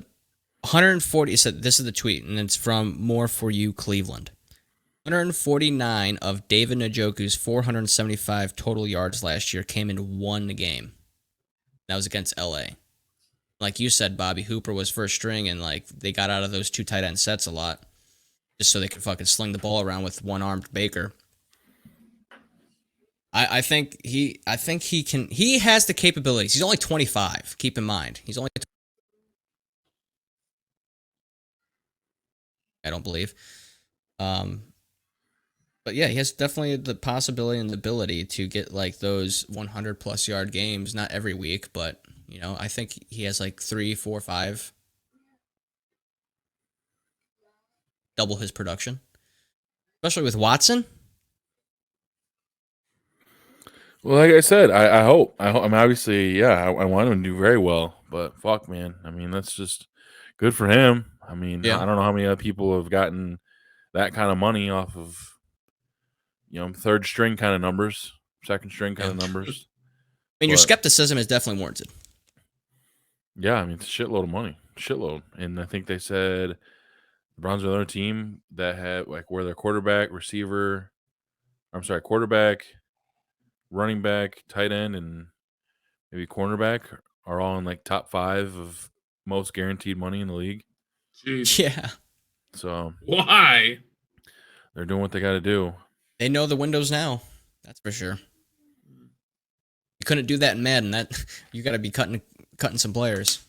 140, it said this is the tweet, and it's from More For You Cleveland. 149 of David Njoku's 475 total yards last year came in one game. That was against LA. Like you said, Bobby, Hooper was first string, and like they got out of those two tight end sets a lot just so they could fucking sling the ball around with one-armed Baker. I think he can. He has the capabilities. He's only 25. Keep in mind, he's only. I don't believe. But yeah, he has definitely the possibility and the ability to get like those 100 plus yard games. Not every week, but you know, I think he has like 3, 4, 5. Double his production, especially with Watson. well, like I said, I hope. I mean, obviously, yeah, I want him to do very well. But fuck, man. I mean, that's just good for him. I mean, Yeah. I don't know how many other people have gotten that kind of money off of, third string kind of numbers, second string kind of numbers. I mean, your But- skepticism is definitely warranted. Yeah, I mean, it's a shitload of money, shitload. And I think they said the Browns are another team that had like where their quarterback, running back, tight end, and maybe cornerback are all in like top 5 of most guaranteed money in the league. Jeez. Yeah, So Why? they're doing what they got to do. they know the windows now. That's for sure. You couldn't do that in Madden. That you got to be cutting some players.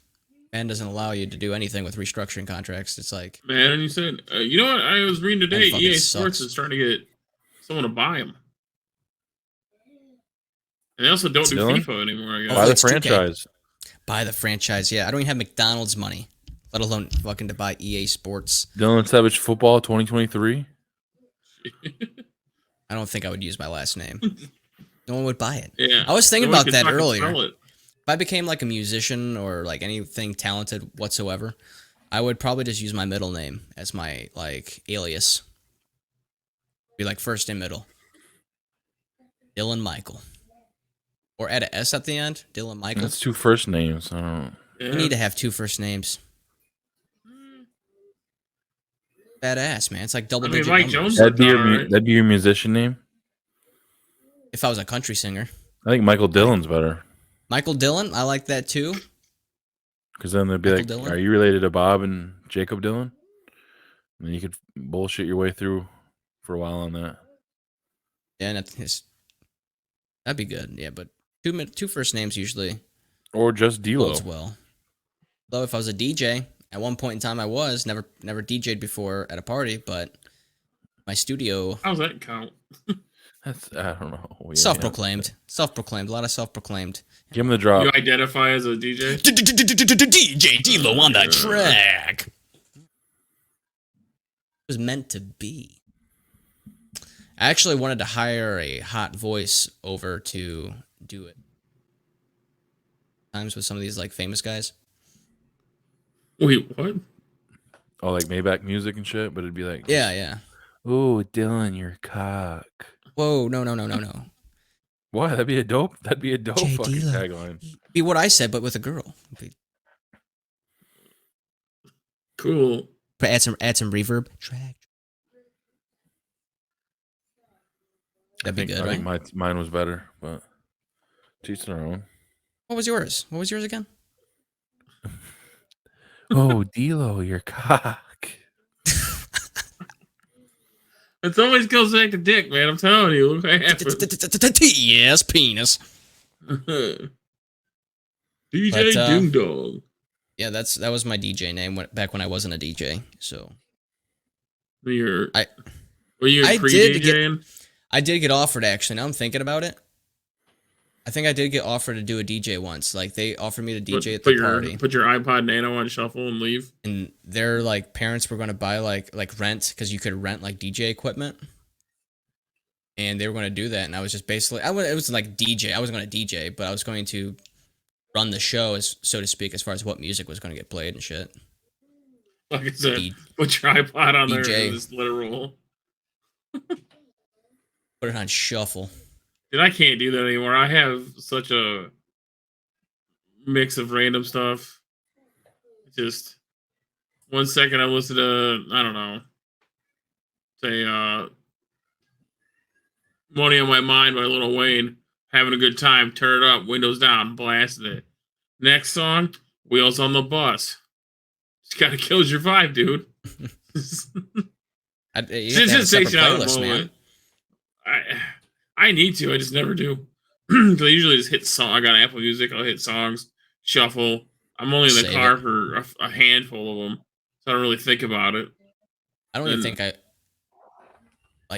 Madden doesn't allow you to do anything with restructuring contracts. It's like, Man, and you said, you know what? I was reading today, fucking EA Sports sucks. is trying to get someone to buy them. And they also don't do Dylan? FIFA anymore, I guess. Buy the it's 2K. franchise. buy the franchise. Yeah, I don't even have McDonald's money, let alone fucking to buy EA Sports. Dylan Savage Football 2023. I don't think I would use my last name. No one would buy it. Yeah. I was thinking No one about could that fucking earlier. spell it. If I became like a musician or like anything talented whatsoever, I would probably just use my middle name as my like alias. Be like first and middle. Dylan Michael. Or add a S at the end. Dylan Michael. That's 2 first names. I don't know. You Yeah. need to have 2 first names. Badass, man. It's like double I mean, digit Mike numbers. Jones- That'd be your musician name. If I was a country singer. I think Michael Dillon's better. Michael Dillon, I like that too. Because then they'd be Michael like, Dillon? "Are you related to Bob and Jacob Dillon?" And then you could bullshit your way through for a while on that. Yeah, and that'd be good. Yeah, but two first names usually Or just bodes D'Lo. well. Though if I was a DJ, at one point in time I was never DJ'd before at a party, but my studio How's that count? That's I don't know. Yeah, self-proclaimed, a lot of self-proclaimed. Give him the drop. You identify as a DJ? DJ D-Lo on the track. It was meant to be. I actually wanted to hire a hot voice over to do it. Times with some of these like famous guys. Wait, what? Oh, like Maybach music and shit, but it'd be like Yeah. Ooh, Dylan, your cock. Whoa, no. What? That'd be a dope Jay fucking Dilla. tagline. Be what I said, but with a girl. Cool. But add some reverb. Track. That'd be good, I right? think mine was better, but to each their own. What was yours? What was yours again? Oh, D'Lo, your cock. It always goes back to dick, man. I'm telling you. Look what happened. Yes, penis. DJ But, Ding Dong. Yeah, that was my DJ name back when I wasn't a DJ. So Were you I pre-DJing? I did get offered, actually. Now I'm thinking about it. I think I did get offered to do a DJ once. Like, they offered me to DJ at the party. Put your iPod Nano on shuffle and leave. And their, like, parents were going to buy, like rent, because you could rent, like, DJ equipment. And they were going to do that. And I was just basically, it was like DJ. I wasn't going to DJ, but I was going to run the show, so to speak, as far as what music was going to get played and shit. Like I said, put your iPod on DJ. there and just let it roll. Put it on shuffle. Dude, I can't do that anymore. I have such a mix of random stuff. Just 1 second I listen to, I don't know, say Money on My Mind by Lil Wayne. Having a good time, turn it up, windows down, blasting it. Next song, Wheels on the Bus. Just gotta kills your vibe, dude. You have to have a separate playlist, man. I need to. I just never do. Because I usually just hit song. I got Apple Music. I'll hit songs, shuffle. I'm only in the car for a handful of them, so I don't really think about it. I don't even think I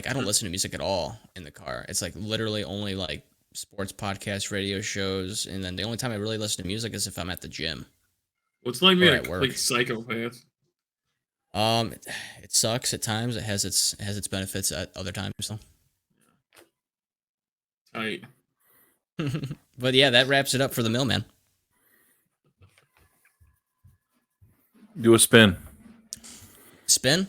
don't listen to music at all in the car. It's like literally only like sports podcasts, radio shows, and then the only time I really listen to music is if I'm at the gym. What's like being a at work. complete psychopath? It sucks at times. It has its benefits at other times, though. Tight. But yeah, that wraps it up for the mailman. Do a spin. Spin?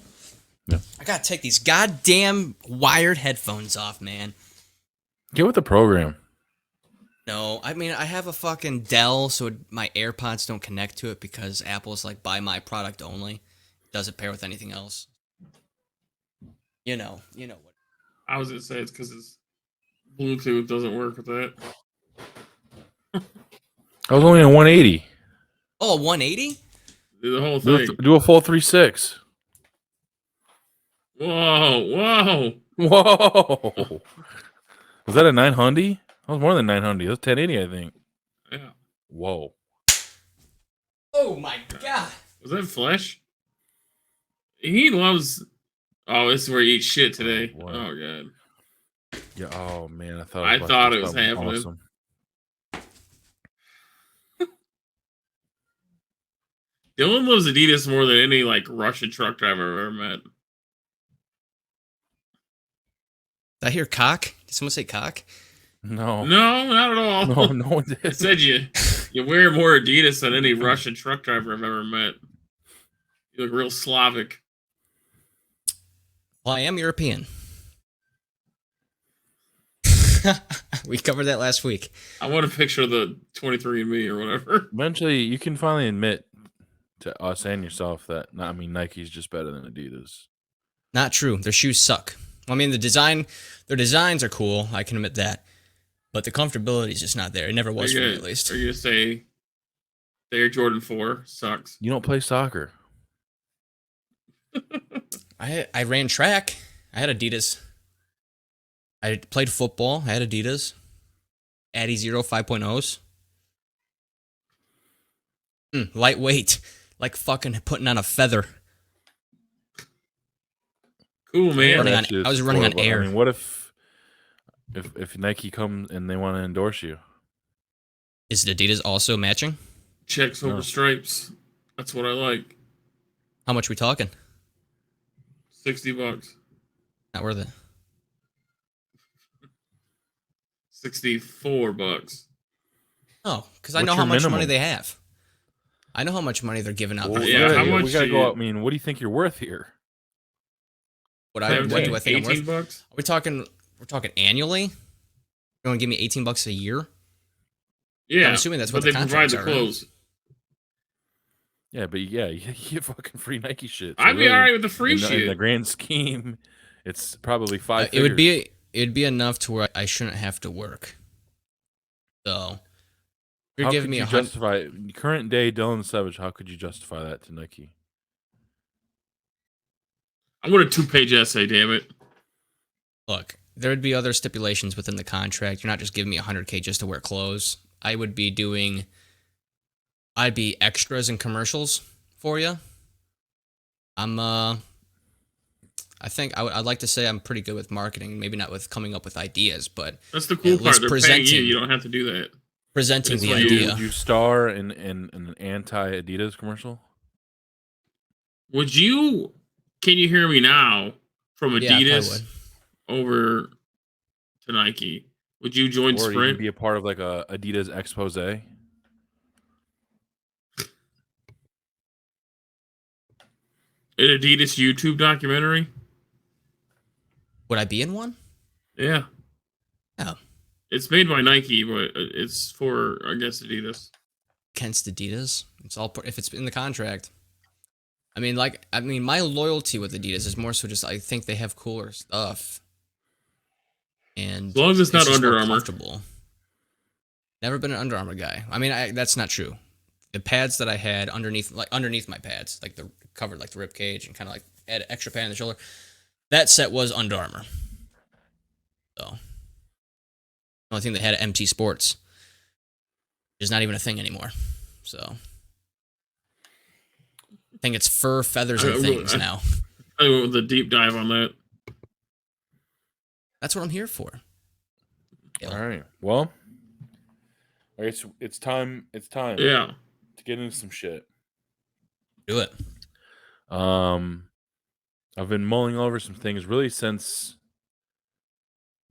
Yeah. I gotta take these goddamn wired headphones off, man. Get with the program. No, I mean, I have a fucking Dell, so my AirPods don't connect to it because Apple's like, buy my product only. It doesn't pair with anything else. You know what. I was gonna say it's because it's Bluetooth doesn't work with that. I was only at 180. Oh, 180? Do the whole thing. Do a full 3.6. Whoa. Was that a 900? That was more than 900. That was 1080, I think. Yeah. Whoa. Oh my god. Was that Flesh? He loves. Oh, this is where he eats shit today. What? Oh god. Yeah. Oh man, I thought it was something happening. awesome. Dylan loves Adidas more than any like Russian truck driver I've ever met. Did I hear cock? Did someone say cock? No, not at all. no one did. I said you wear more Adidas than any Russian truck driver I've ever met. You look real Slavic. Well, I am European. We covered that last week. I want a picture of the 23andMe or whatever. Eventually, you can finally admit to us and yourself that Nike's just better than Adidas. Not true. Their shoes suck. I mean, their designs are cool. I can admit that. But the comfortability is just not there. It never was for me, at least. Are you going to say Air Jordan 4 sucks? You don't play soccer. I ran track. I had Adidas. I played football. I had Adidas. Addy Zero 5.0s. Lightweight. Like fucking putting on a feather. Cool, man. I was running on air. I mean, what if Nike comes and they want to endorse you? Is Adidas also matching? Checks over stripes. That's what I like. How much we talking? $60. Not worth it. $64. Oh, because I know how much money they have. I know how much money they're giving out. Well, yeah, how much? We gotta go out. I mean, what do you think you're worth here? What do I think I'm worth? $18? We're talking annually. You want to give me $18 a year? Yeah, I'm assuming that's but what they the provide contracts the are. clothes. Yeah, but yeah, you get fucking free Nike shit. So I'd be really, all right with the free in shit. the grand scheme, it's probably five It would figures. it'd be enough to where I shouldn't have to work. So you're How giving could me you justify current day Dylan Savage? How could you justify that to Nike? I want a 2-page essay, damn it. Look, there would be other stipulations within the contract. You're not just giving me $100K just to wear clothes. I'd be extras and commercials for you. I think I'd like to say I'm pretty good with marketing, maybe not with coming up with ideas, but That's the cool at part. least They're paying you. presenting- You don't have to do that. presenting It's the what idea. Would you star in an anti Adidas commercial? Would you? Can you hear me now? From Yeah, I probably Adidas would. over to Nike. Would you join Or Sprint? even be a part of like a Adidas expose? An Adidas YouTube documentary? Would I be in one? Yeah. Oh. It's made by Nike, but it's for, I guess, Adidas. Against Adidas. It's all if it's in the contract. I mean, my loyalty with Adidas is more so just I think they have cooler stuff, and As long as it's not just Under more Armour. comfortable. Never been an Under Armour guy. I mean, that's not true. The pads that I had underneath my pads, like the covered like the rib cage and kind of like had an extra pad on the shoulder. That set was Under Armour. So, the only thing they had at MT Sports is not even a thing anymore. So, I think it's fur, feathers, and things now. I went with a deep dive on that. That's what I'm here for. All right. Well, I guess it's time. It's time. Yeah. To get into some shit. Do it. I've been mulling over some things really since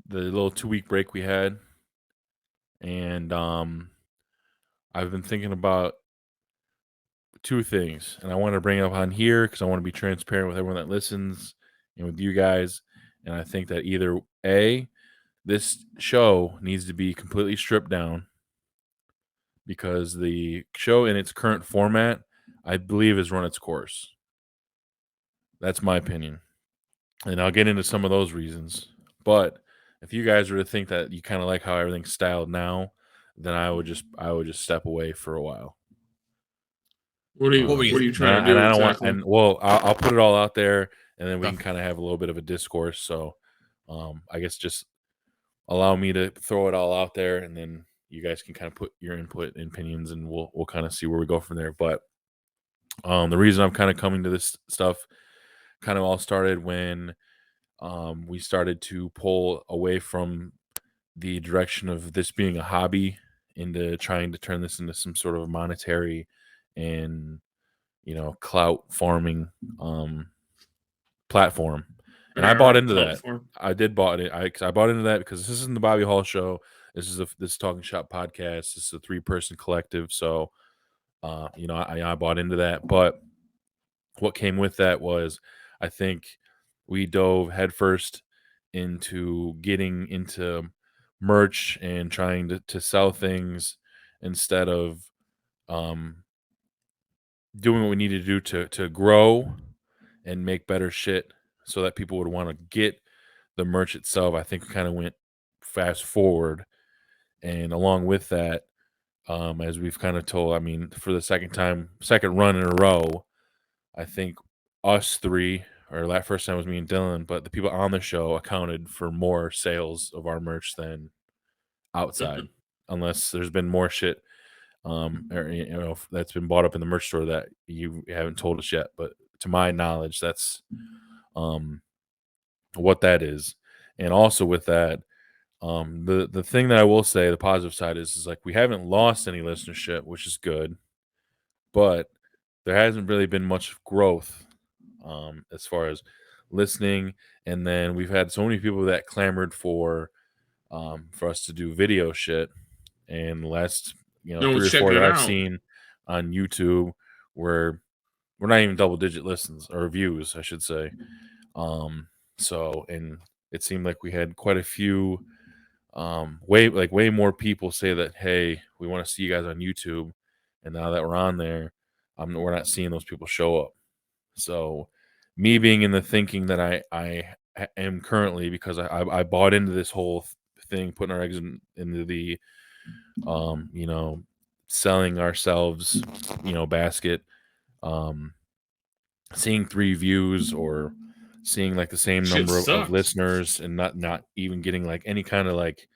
the little 2-week break we had, and I've been thinking about two things, and I want to bring it up on here because I want to be transparent with everyone that listens and with you guys. And I think that either A, this show needs to be completely stripped down because the show in its current format, I believe, has run its course. That's my opinion. And I'll get into some of those reasons. But if you guys were to think that you kind of like how everything's styled now, then I would just step away for a while. What are you trying to do? I don't exactly? I'll put it all out there, and then we can kind of have a little bit of a discourse. So, I guess just allow me to throw it all out there, and then you guys can kind of put your input and opinions, and we'll kind of see where we go from there. But the reason I'm kind of coming to this stuff kind of all started when we started to pull away from the direction of this being a hobby into trying to turn this into some sort of monetary and clout farming platform. And I bought into that. I bought into that because this isn't the Bobby Hall show. This is this Talking Shop podcast. This is a 3-person collective. So, I bought into that. But what came with that was, I think we dove headfirst into getting into merch and trying to sell things instead of doing what we need to do to grow and make better shit so that people would want to get the merch itself. I think we kind of went fast forward, and along with that, as we've kind of told, I mean, for the second run in a row, I think us three, or that first time was me and Dylan, but the people on the show accounted for more sales of our merch than outside, unless there's been more shit or that's been bought up in the merch store that you haven't told us yet. But to my knowledge, that's what that is. And also with that, the thing that I will say, the positive side is like we haven't lost any listenership, which is good, but there hasn't really been much growth as far as listening. And then we've had so many people that clamored for us to do video shit, and the last 3 or 4 that I've seen on YouTube where we're not even double-digit listens or views, I should say. So, and it seemed like we had quite a few, way more people say that, hey, we want to see you guys on YouTube. And now that we're on there, we're not seeing those people show up. So, me being in the thinking that I am currently, because I bought into this whole thing, putting our eggs into the, selling ourselves, basket, seeing 3 views or seeing like the same Shit number of sucks. listeners and not even getting like any kind of like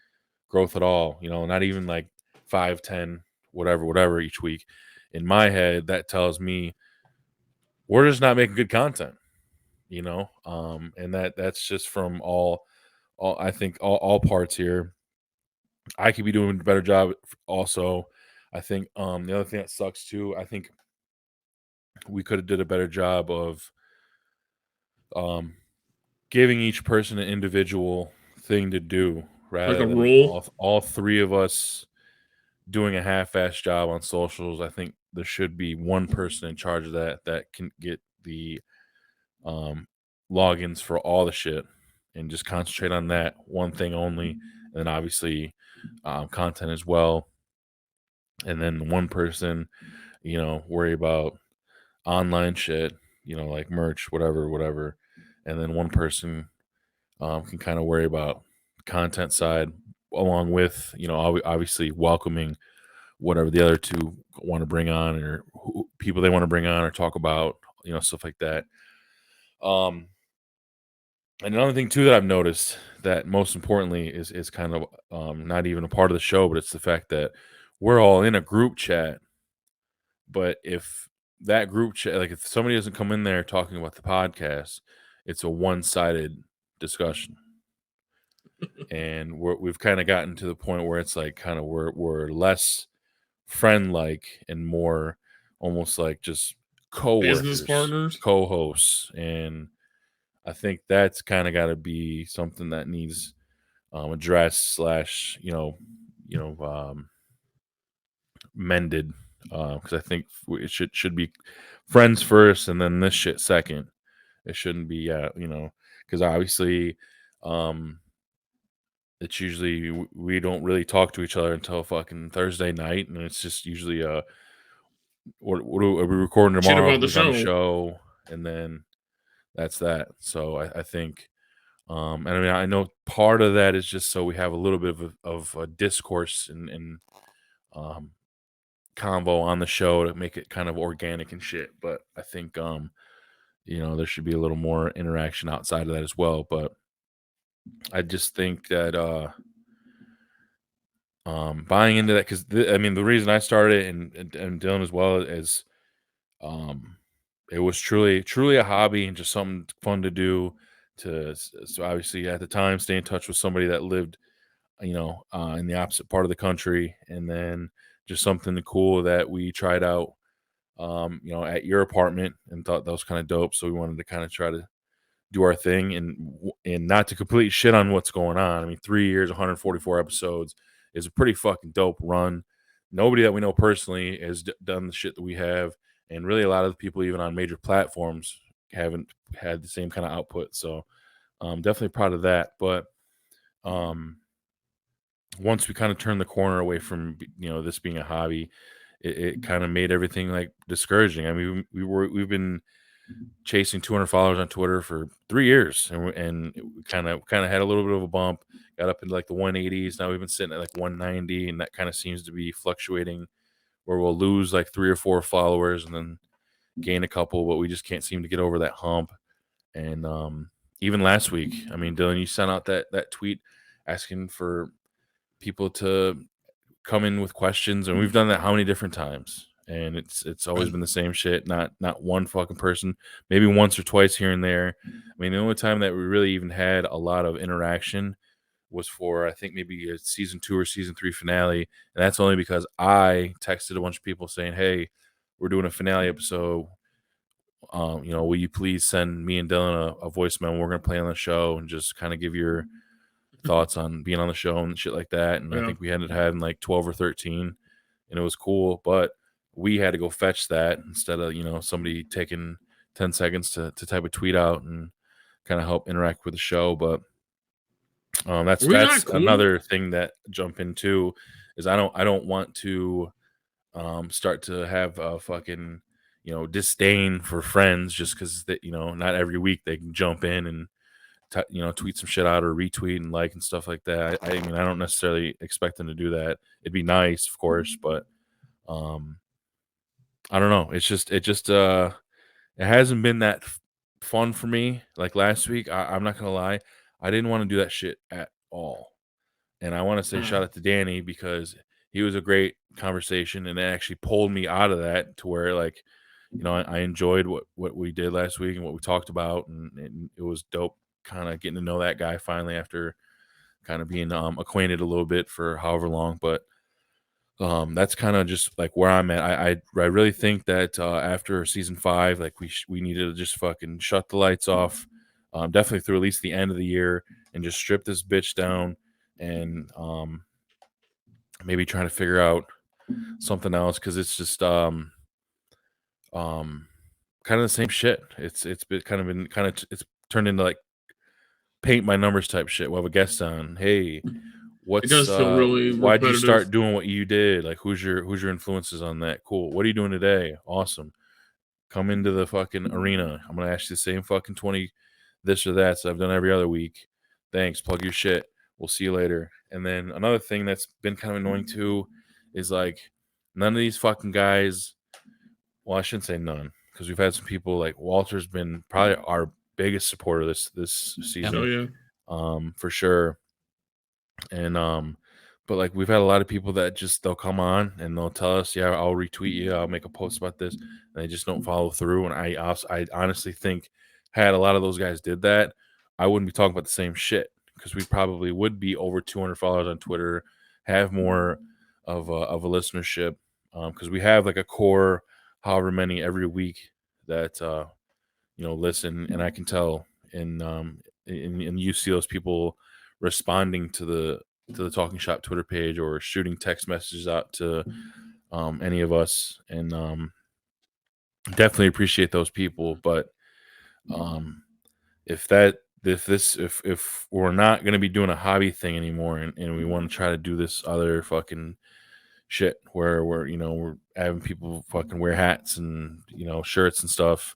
growth at all, not even like 5, 10, whatever each week. In my head, that tells me we're just not making good content, and that's just from all I think all parts here. I could be doing a better job also. I think the other thing that sucks too, I think we could have did a better job of um giving each person an individual thing to do Like rather a than rule. all 3 of us doing a half-assed job on socials. I think there should be one person in charge of that can get the um, logins for all the shit and just concentrate on that one thing only. And then obviously content as well. And then one person, worry about online shit, like merch, whatever. And then one person can kind of worry about content side along with, obviously welcoming whatever the other 2 want to bring on or people they want to bring on or talk about, stuff like that. And another thing too that I've noticed that most importantly is kind of not even a part of the show, but it's the fact that we're all in a group chat. But if that group chat, like if somebody doesn't come in there talking about the podcast, it's a one-sided discussion. And we've kind of gotten to the point where it's like kind of we're less friend-like and more almost like just co-workers, Business partners. co-hosts, and I think that's kind of got to be something that needs addressed slash mended, because I think it should be friends first and then this shit second. It shouldn't be because obviously it's usually we don't really talk to each other until fucking Thursday night, and it's just usually what are we recording Shit tomorrow? about the Who's on the show. show? And then that's that. So I think and I mean I know part of that is just so we have a little bit of a discourse and convo on the show to make it kind of organic and shit. But I think there should be a little more interaction outside of that as well. But I just think that buying into that, because I mean the reason I started and Dylan as well is it was truly a hobby and just something fun to do. So obviously at the time stay in touch with somebody that lived in the opposite part of the country, and then just something cool that we tried out at your apartment and thought that was kind of dope. So we wanted to kind of try to do our thing and not to complete shit on what's going on. I mean, 3 years, 144 episodes is a pretty fucking dope run. Nobody that we know personally has done the shit that we have, and really a lot of the people even on major platforms haven't had the same kind of output. So definitely proud of that. But once we kind of turned the corner away from this being a hobby, it kind of made everything like discouraging. I mean, we've been chasing 200 followers on Twitter for 3 years, and we kind of had a little bit of a bump, got up into like the 180s. Now we've been sitting at like 190, and that kind of seems to be fluctuating, where we'll lose like 3 or 4 followers and then gain a couple, but we just can't seem to get over that hump. And even last week, I mean, Dylan, you sent out that tweet asking for people to come in with questions, and we've done that how many different times, and it's always been the same shit. Not one fucking person, maybe once or twice here and there. I mean, the only time that we really even had a lot of interaction was for I think maybe a season 2 or season 3 finale, and that's only because I texted a bunch of people saying, hey, we're doing a finale episode, will you please send me and Dylan a voicemail? We're going to play on the show and just kind of give your thoughts on being on the show and shit like that. And I think we ended up having like 12 or 13, and it was cool, but we had to go fetch that instead of somebody taking 10 seconds to type a tweet out and kind of help interact with the show. But that's We're not cool. another thing that jump into is I don't want to start to have a fucking disdain for friends just because that not every week they can jump in and tweet some shit out or retweet and like and stuff like that. I mean, I don't necessarily expect them to do that. It'd be nice, of course, but I don't know. It hasn't been that fun for me. Like last week, I'm not gonna lie, I didn't want to do that shit at all. And I want to say shout out to Danny because he was a great conversation and it actually pulled me out of that to where like, I enjoyed what we did last week and what we talked about, and it was dope kind of getting to know that guy finally after kind of being acquainted a little bit for however long. But that's kind of just like where I'm at. I really think that after season 5, like we needed to just fucking shut the lights off, definitely through at least the end of the year, and just strip this bitch down and maybe trying to figure out something else because it's just kind of the same shit. It's turned into like paint by numbers type shit. We'll have a guest on. Hey, what's It does feel really why'd you repetitive. start doing what you did? Like who's your influences on that? Cool. What are you doing today? Awesome. Come into the fucking arena. I'm gonna ask you the same fucking 20 this or that. So I've done every other week. Thanks. Plug your shit. We'll see you later. And then another thing that's been kind of annoying too is like none of these fucking guys. Well, I shouldn't say none because we've had some people like Walter's been probably our biggest supporter this season. Oh yeah. For sure. And but like we've had a lot of people that just they'll come on and they'll tell us, yeah, I'll retweet you, I'll make a post about this, and they just don't follow through. And I honestly think had a lot of those guys did that, I wouldn't be talking about the same shit because we probably would be over 200 followers on Twitter, have more of a listenership because we have like a core, however many every week that listen, and I can tell and you see those people responding to the Talking Shop Twitter page or shooting text messages out to any of us, and definitely appreciate those people. But if we're not going to be doing a hobby thing anymore and we want to try to do this other fucking shit where we're having people fucking wear hats and shirts and stuff,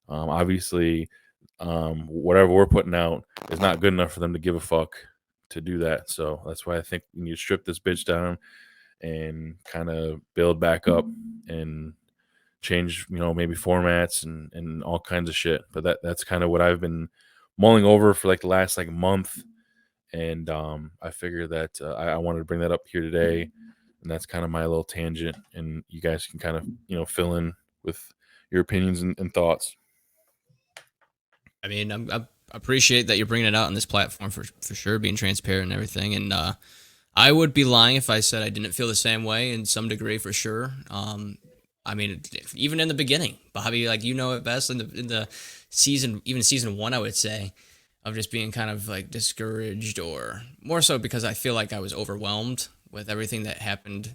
obviously whatever we're putting out is not good enough for them to give a fuck to do that. So that's why I think we need to strip this bitch down and kind of build back up and change maybe formats and all kinds of shit. But that's kind of what I've been mulling over for like the last like month, and I figure that I wanted to bring that up here today, and that's kind of my little tangent, and you guys can kind of fill in with your opinions and thoughts. I mean, I appreciate that you're bringing it out on this platform for sure, being transparent and everything. And I would be lying if I said I didn't feel the same way in some degree for sure. I mean, even in the beginning, Bobby, like it best in the season, even season 1, I would say, of just being kind of like discouraged, or more so because I feel like I was overwhelmed with everything that happened.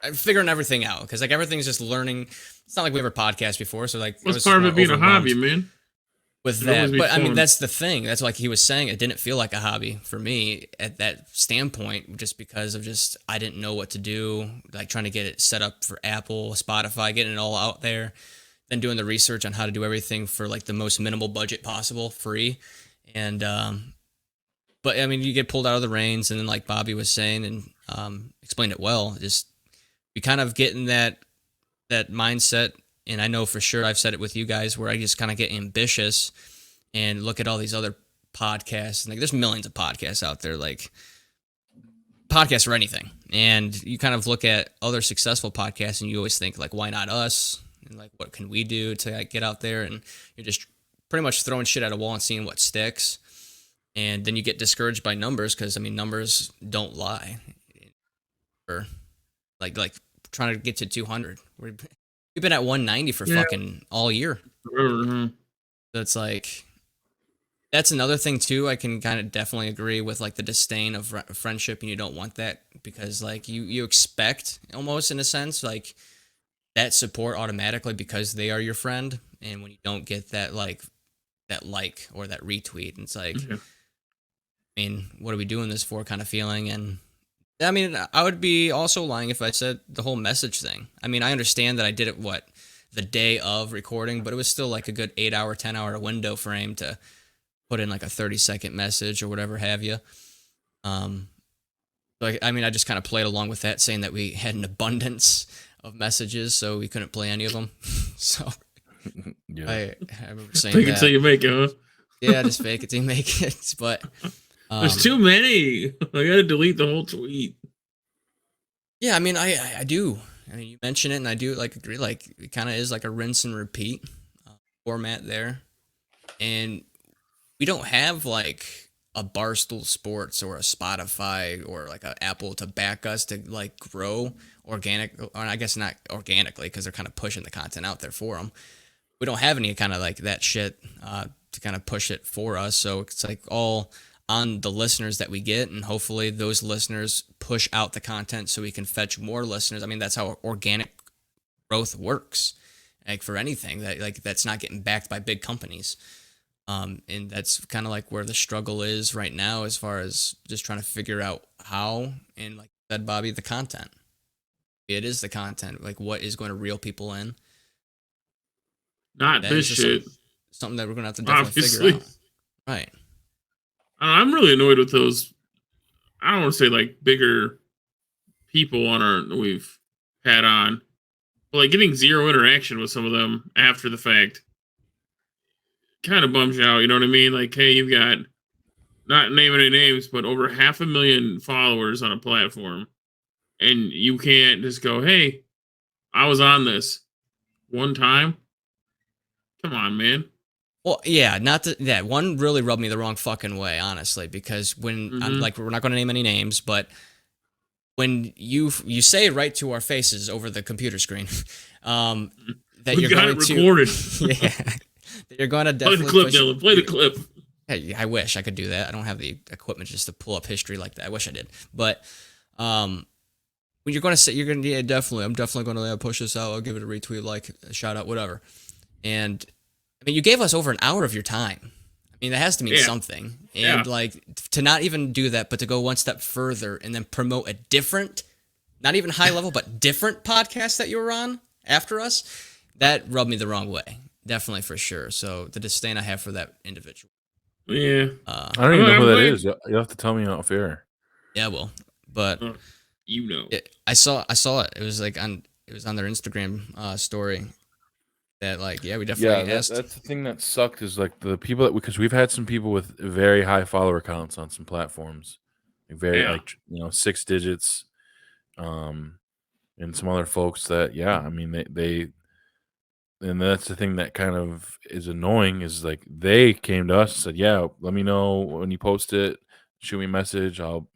I'm figuring everything out because like everything's just learning. It's not like we ever podcast before, so like what's part of it being a hobby, man? With that, but I mean that's the thing. That's like he was saying. It didn't feel like a hobby for me at that standpoint, just because of I didn't know what to do. Like trying to get it set up for Apple, Spotify, getting it all out there, then doing the research on how to do everything for like the most minimal budget possible, free, and but I mean you get pulled out of the reins, and then like Bobby was saying and explained it well, just you kind of get in that mindset. And I know for sure I've said it with you guys where I just kind of get ambitious and look at all these other podcasts. And like, there's millions of podcasts out there, like podcasts or anything. And you kind of look at other successful podcasts and you always think like, why not us? And like, what can we do to like, get out there? And you're just pretty much throwing shit at a wall and seeing what sticks. And then you get discouraged by numbers because I mean, numbers don't lie. Or like trying to get to 200. We've been at 190 for fucking all year. Mm-hmm. So it's like, that's another thing too. I can kind of definitely agree with like the disdain of friendship, and you don't want that because like you expect almost in a sense, like that support automatically because they are your friend. And when you don't get that like or that retweet, it's like, Mhm. I mean, what are we doing this for kind of feeling? And I mean, I would be also lying if I said the whole message thing. I mean, I understand that I did it, the day of recording, but it was still like a good 8-hour, 10-hour window frame to put in like a 30-second message or whatever have you. Like, I mean, I just kind of played along with that, saying that we had an abundance of messages, so we couldn't play any of them. So Yeah. I remember saying Fake that. it till you make it, huh? Yeah, just fake it till you make it. But There's too many. I gotta delete the whole tweet. yeah, I mean, I do. I mean, you mention it, and I do like agree. Like, it kind of is like a rinse and repeat format there, and we don't have like a Barstool Sports or a Spotify or like a Apple to back us to like grow organic, or I guess not organically because they're kind of pushing the content out there for them. We don't have any kind of like that shit to kind of push it for us. So it's like all on the listeners that we get, and hopefully those listeners push out the content so we can fetch more listeners. I mean, that's how organic growth works. Like for anything that's not getting backed by big companies. And that's kind of like where the struggle is right now, as far as just trying to figure out how, and like you said, Bobby, the content. It is the content. Like, what is going to reel people in? Not That this is just shit. something that we're going to have to definitely Obviously. figure out. Right. I'm really annoyed with those. I don't want to say like bigger people we've had on, but like getting zero interaction with some of them after the fact kind of bums you out. You know what I mean? Like, hey, you've got, not naming any names, but over 500,000 followers on a platform, and you can't just go, hey, I was on this one time. Come on, man. Well, yeah, that one really rubbed me the wrong fucking way, honestly, because when like, we're not going to name any names, but when you say it right to our faces over the computer screen, that We you're got going it to recorded. yeah, that you're going to Play definitely the clip, push- Dylan. Play the clip. Hey, I wish I could do that. I don't have the equipment just to pull up history like that. I wish I did. But when you're going to say, I'm definitely going to push this out. I'll give it a retweet, like a shout out, whatever. And I mean, you gave us over an hour of your time. I mean, that has to mean something. And like, to not even do that, but to go one step further and then promote a different, not even high level, but different podcast that you were on after us, that rubbed me the wrong way. Definitely, for sure. So the disdain I have for that individual. Yeah. I don't even know who that is. You'll have to tell me off air. Yeah, well, but you know, I saw it. It was like on their Instagram story. That like, yeah, we definitely asked. That's the thing that sucked, is like the people because we've had some people with very high follower counts on some platforms, like 6 digits, and some other folks that I mean they and that's the thing that kind of is annoying, is like they came to us and said, yeah, let me know when you post it, shoot me a message, I'll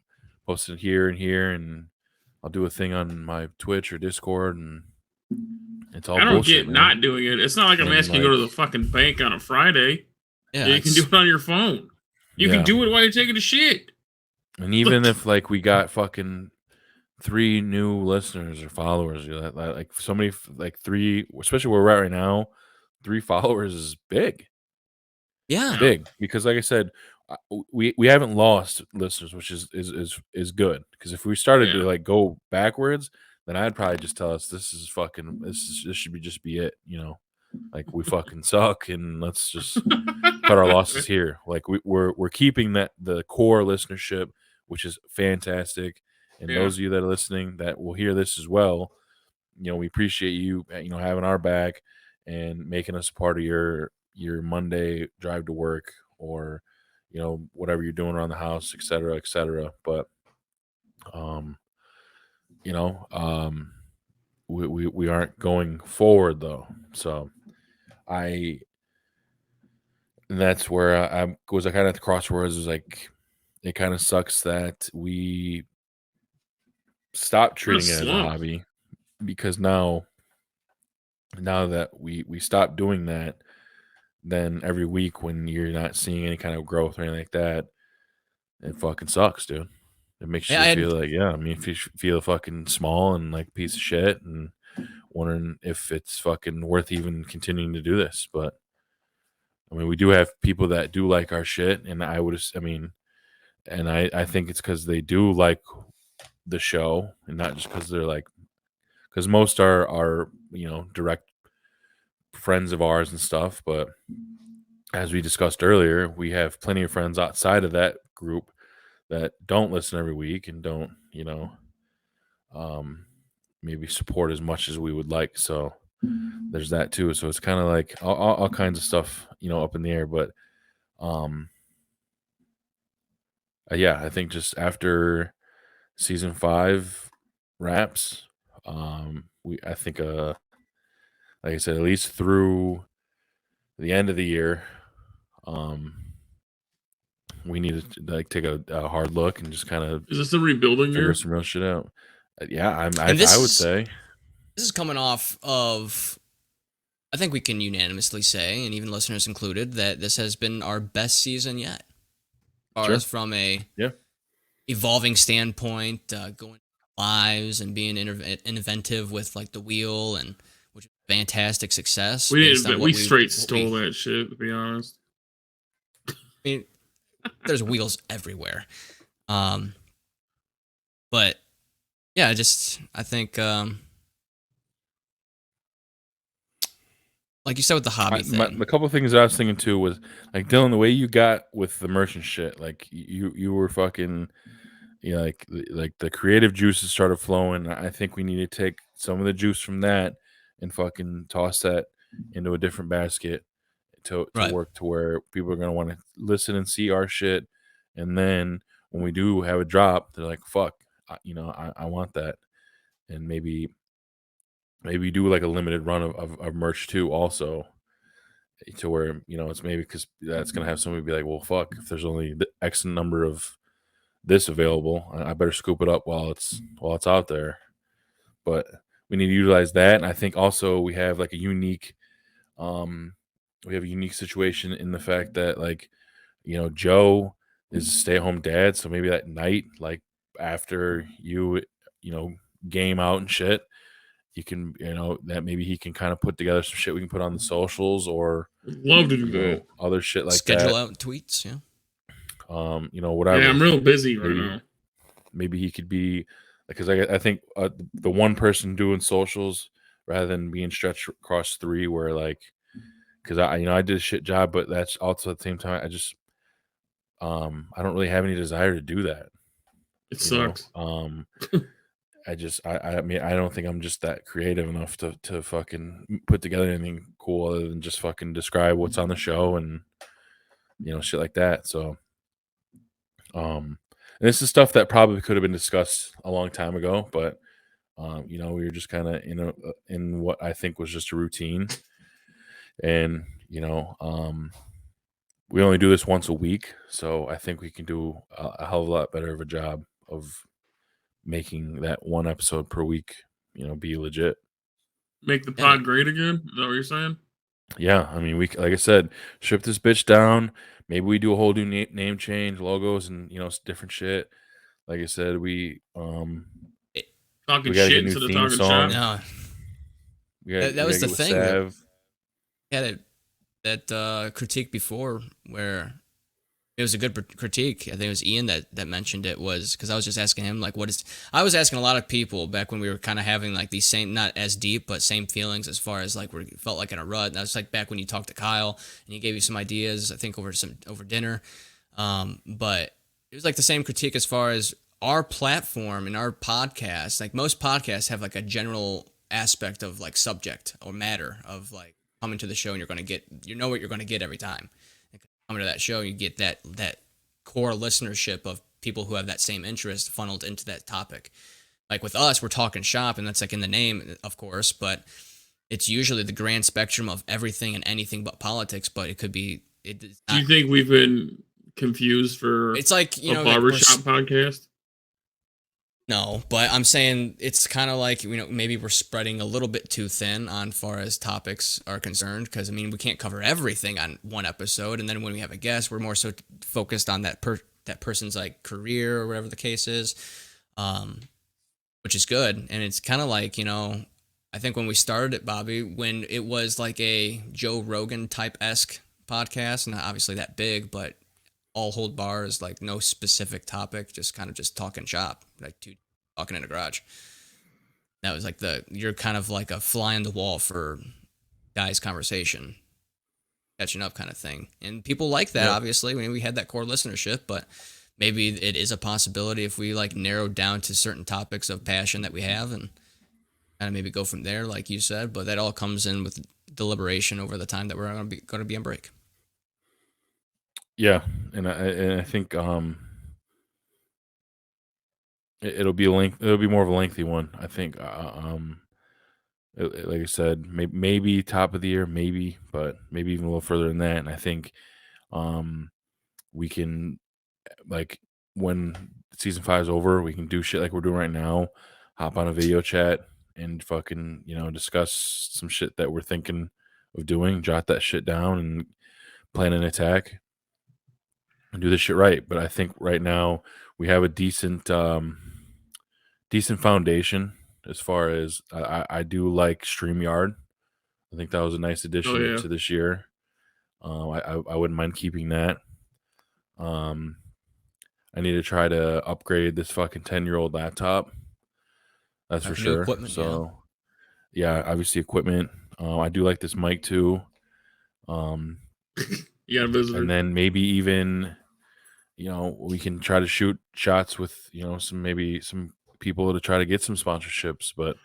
post it here and here, and I'll do a thing on my Twitch or Discord, and it's all I don't bullshit, get man. not doing it. It's not like I'm asking you to go to the fucking bank on a Friday. Yeah, you can do it on your phone. You can do it while you're taking a shit. And even if like we got fucking 3 new listeners or followers, like somebody like 3, especially where we're at right now, 3 followers is big. Yeah, big, because like I said, we haven't lost listeners, which is good, because if we started to like go backwards, then I'd probably just tell us this should just be it, like we fucking suck, and let's just cut our losses here. Like we're keeping the core listenership, which is fantastic, and those of you that are listening that will hear this as well, we appreciate you having our back and making us a part of your Monday drive to work, or whatever you're doing around the house, etc. But we aren't going forward though, so and that's where I was kind of at the crossroads. Is like, it kind of sucks that we stopped treating it as a hobby, because now that we stopped doing that, then every week when you're not seeing any kind of growth or anything like that, it fucking sucks, dude. It makes you feel like, if you feel fucking small and like a piece of shit, and wondering if it's fucking worth even continuing to do this. But I mean, we do have people that do like our shit, and I think it's because they do like the show, and not just because they're like, because most are direct friends of ours and stuff. But as we discussed earlier, we have plenty of friends outside of that group that don't listen every week and don't maybe support as much as we would like. So there's that too. So it's kind of like all kinds of stuff, up in the air. But yeah, I think just after season 5 wraps, I think like I said, at least through the end of the year, we need to like take a hard look and just kind of Is this the rebuilding figure year? some real shit out. Yeah, I would say this is coming off of, I think we can unanimously say, and even listeners included, that this has been our best season yet. As far as from a evolving standpoint, going lives and being inventive with like the wheel, and which is fantastic success. We straight stole that shit, to be honest. I mean, there's wheels everywhere. But yeah, I think like you said with the hobby thing. The couple of things I was thinking too was like, Dylan, the way you got with the merchant shit, like you were fucking, like the creative juices started flowing. I think we need to take some of the juice from that and fucking toss that into a different basket to work to where people are going to want to listen and see our shit. And then when we do have a drop, they're like, fuck, I want that. And maybe do like a limited run of merch too, also, to where it's maybe because that's gonna have somebody be like, well, fuck, if there's only the X number of this available, I better scoop it up while it's out there. But we need to utilize that, and I think also we have like a unique situation in the fact that, like, Joe is a stay-at-home dad, so maybe that night, like after you game out and shit, you can, that maybe he can kind of put together some shit we can put on the socials, or love to do that. Other shit like schedule that. out tweets, yeah. Whatever. Yeah, I'm real busy right now. Maybe he could be, because I think the one person doing socials rather than being stretched across 3, where like, because I did a shit job, but that's also at the same time I just I don't really have any desire to do that. It sucks. I mean, I don't think I'm just that creative enough to fucking put together anything cool other than just fucking describe what's on the show and shit like that. So and this is stuff that probably could have been discussed a long time ago, but we were just kind of in what I think was just a routine. And we only do this once a week, so I think we can do a hell of a lot better of a job of making that one episode per week, be legit. Make the pod great again? Is that what you're saying? Yeah, I mean, we, like I said, strip this bitch down. Maybe we do a whole new name change, logos, and different shit. Like I said, we talking we shit instead of talking shop. No, that was the thing. Had that critique before, where it was a good critique. I think it was Ian that mentioned it, was because I was just asking him, like, I was asking a lot of people back when we were kind of having like these same, not as deep, but same feelings as far as like we felt like in a rut. That was like back when you talked to Kyle and he gave you some ideas, I think over dinner. But it was like the same critique as far as our platform and our podcast. Like most podcasts have like a general aspect of like subject or matter of like coming to the show and you're going to get, what you're going to get every time. Coming to that show, you get that core listenership of people who have that same interest funneled into that topic. Like with us, we're talking shop, and that's like in the name, of course, but it's usually the grand spectrum of everything and anything but politics. But it could be. Do you think we've been confused for? It's like a barbershop podcast. No, but I'm saying it's kind of like, maybe we're spreading a little bit too thin on far as topics are concerned, because, I mean, we can't cover everything on one episode, and then when we have a guest, we're more so focused on that person's, like, career or whatever the case is, which is good, and it's kind of like, I think when we started it, Bobby, when it was like a Joe Rogan type-esque podcast, not obviously that big, but all hold bars, like no specific topic, just kind of just talking shop, like two talking in a garage. That was like you're kind of like a fly on the wall for guys' conversation, catching up kind of thing. And people like that, obviously. I mean, we had that core listenership, but maybe it is a possibility if we like narrowed down to certain topics of passion that we have and kind of maybe go from there, like you said. But that all comes in with deliberation over the time that we're going to be on break. Yeah, and I think it'll be it'll be more of a lengthy one. I think like I said, maybe top of the year, maybe, but maybe even a little further than that. And I think we can, like, when season 5 is over, we can do shit like we're doing right now, hop on a video chat and fucking, discuss some shit that we're thinking of doing, jot that shit down and plan an attack and do this shit right. But I think right now we have a decent foundation as far as I do like StreamYard. I think that was a nice addition to this year. I wouldn't mind keeping that. I need to try to upgrade this fucking 10-year-old laptop. That's for sure. So, yeah, obviously equipment. I do like this mic too. Yeah, visitor. And then maybe even, we can try to shoot shots with, some people to try to get some sponsorships. But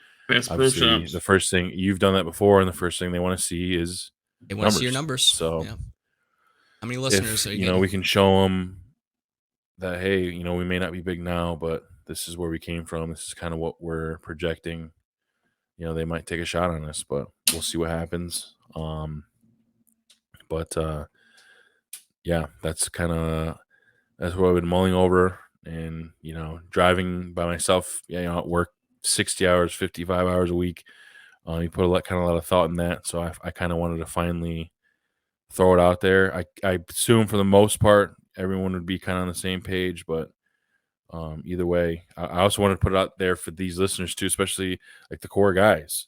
obviously, the first thing you've done that before, and the first thing they want to see is they want to see your numbers. So, how many listeners are you getting? We can show them that, hey, we may not be big now, but this is where we came from. This is kind of what we're projecting. They might take a shot on us, but we'll see what happens. Yeah, that's what I've been mulling over, and driving by myself. At work 60 hours, 55 hours a week. You put a lot of thought in that, so I kind of wanted to finally throw it out there. I assume for the most part everyone would be kind of on the same page, but either way, I also wanted to put it out there for these listeners too, especially like the core guys,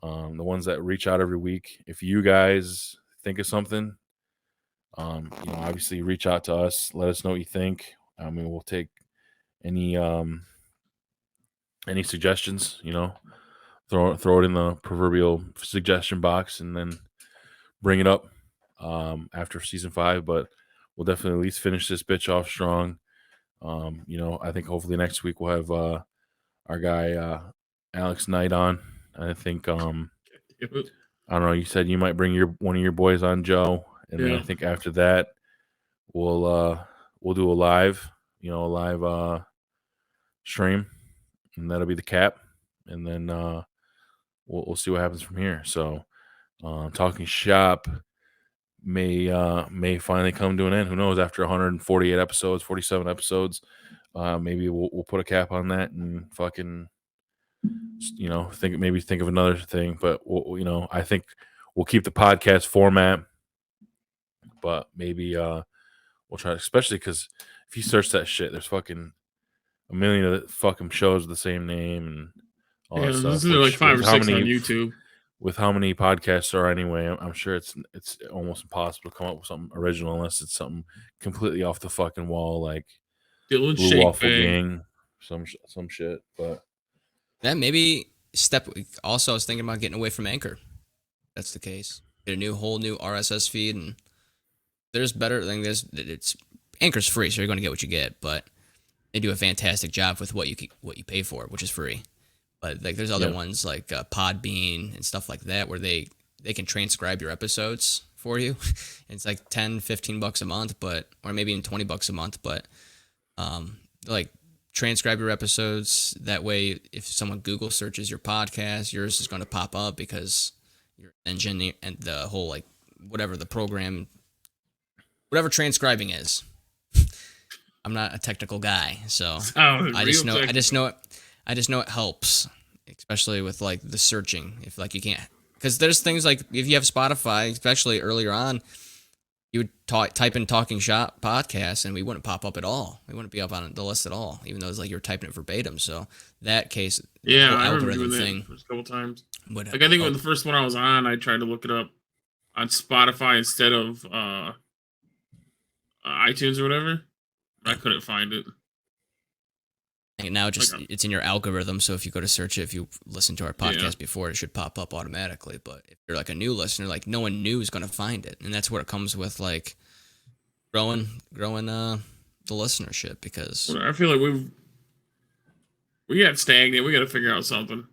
the ones that reach out every week. If you guys think of something, obviously reach out to us. Let us know what you think. I mean, we'll take any suggestions. Throw it in the proverbial suggestion box, and then bring it up after season 5. But we'll definitely at least finish this bitch off strong. I think hopefully next week we'll have our guy Alex Knight on. I think I don't know. You said you might bring one of your boys on, Joe, and then I think after that we'll do a live stream, and that'll be the cap, and then we'll see what happens from here. So talking shop may finally come to an end. Who knows? After 148 episodes, 47 episodes, maybe we'll put a cap on that and fucking think of another thing. But I think we'll keep the podcast format, but maybe we'll try, especially because if you search that shit, there's fucking a million of the fucking shows with the same name and all that stuff. This is like 5 or 6 on YouTube. With how many podcasts are anyway, I'm sure it's almost impossible to come up with something original unless it's something completely off the fucking wall, like Dylan Blue Shake Waffle Bang. Gang, some shit. But maybe also, I was thinking about getting away from Anchor. That's the case. Get a whole new RSS feed, and there's better thing. It's Anchor's free, so you're going to get what you get, but they do a fantastic job with what you pay for, which is free. But like, there's other ones like Podbean and stuff like that where they can transcribe your episodes for you. It's like $10-15 a month, or maybe even $20 a month. But like, transcribe your episodes. That way, if someone Google searches your podcast, yours is going to pop up because your engine and the whole, like, whatever the program, whatever transcribing is. I'm not a technical guy, so I just know it helps, especially with like the searching. If like you can't, because there's things like if you have Spotify, especially earlier on, you would type in Talking Shop podcast and we wouldn't pop up at all. We wouldn't be up on the list at all, even though it's like you're typing it verbatim. So that case, Yeah, whole I remember algorithm doing thing that a couple times. would Like I think when the first one I was on, I tried to look it up on Spotify instead of iTunes or whatever. I couldn't find it. and now it's in your algorithm. So if you go to search it, if you listen to our podcast before, it should pop up automatically. But if you're like a new listener, like no one new is going to find it, and that's where it comes with like growing the listenership, because I feel like we got stagnant. We got to figure out something.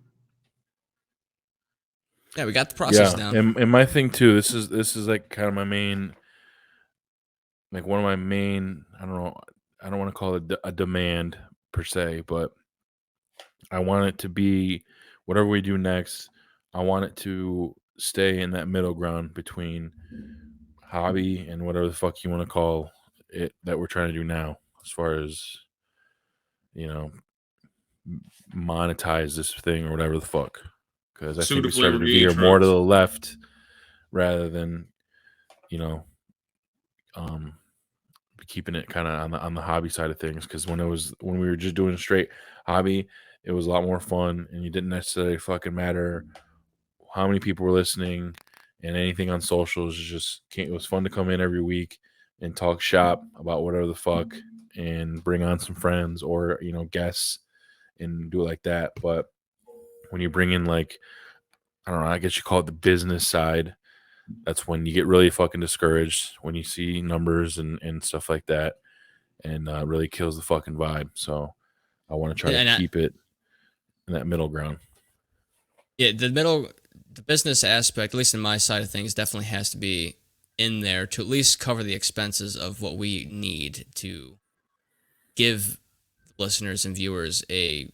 yeah, we got the process down. And my thing too, this is like kind of my main, like one of my main, I don't know, I don't want to call it a demand per se, but I want it to be whatever we do next, I want it to stay in that middle ground between hobby and whatever the fuck you want to call it that we're trying to do now, as far as, you know, monetize this thing or whatever the fuck. Because I think we started to veer more to the left rather than, you know, keeping it kind of on the hobby side of things. Because when we were just doing a straight hobby, it was a lot more fun, and you didn't necessarily fucking matter how many people were listening, and anything on socials. It was fun to come in every week and talk shop about whatever the fuck, and bring on some friends or, you know, guests, and do it like that. But when you bring in, like, I don't know, I guess you call it the business side, that's when you get really fucking discouraged, when you see numbers and stuff like that, and really kills the fucking vibe. So I want to try to keep it in that middle ground. Yeah, the business aspect, at least in my side of things, definitely has to be in there to at least cover the expenses of what we need to give listeners and viewers a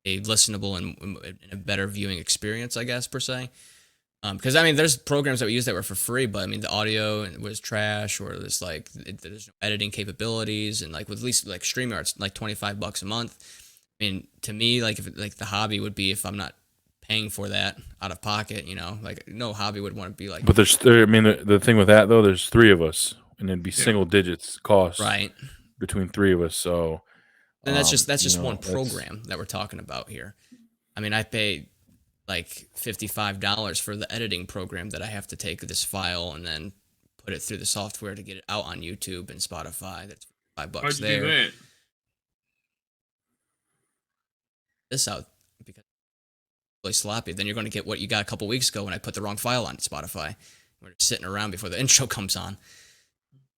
listenable and a better viewing experience, I guess, per se. Because I mean, there's programs that we use that were for free, but I mean, the audio was trash, or there's no editing capabilities, and like with at least like StreamYard's like $25 a month. I mean, to me, like the hobby would be if I'm not paying for that out of pocket, you know, like no hobby would want to be like. But I mean, the thing with that though, there's three of us, and it'd be single digits cost right between three of us. So, and that's just one program that we're talking about here. I mean, I pay like $55 for the editing program that I have to take this file and then put it through the software to get it out on YouTube and Spotify. That's $5 How'd you there. do that? This out because it's really sloppy. Then you're going to get what you got a couple weeks ago when I put the wrong file on Spotify. We're sitting around before the intro comes on.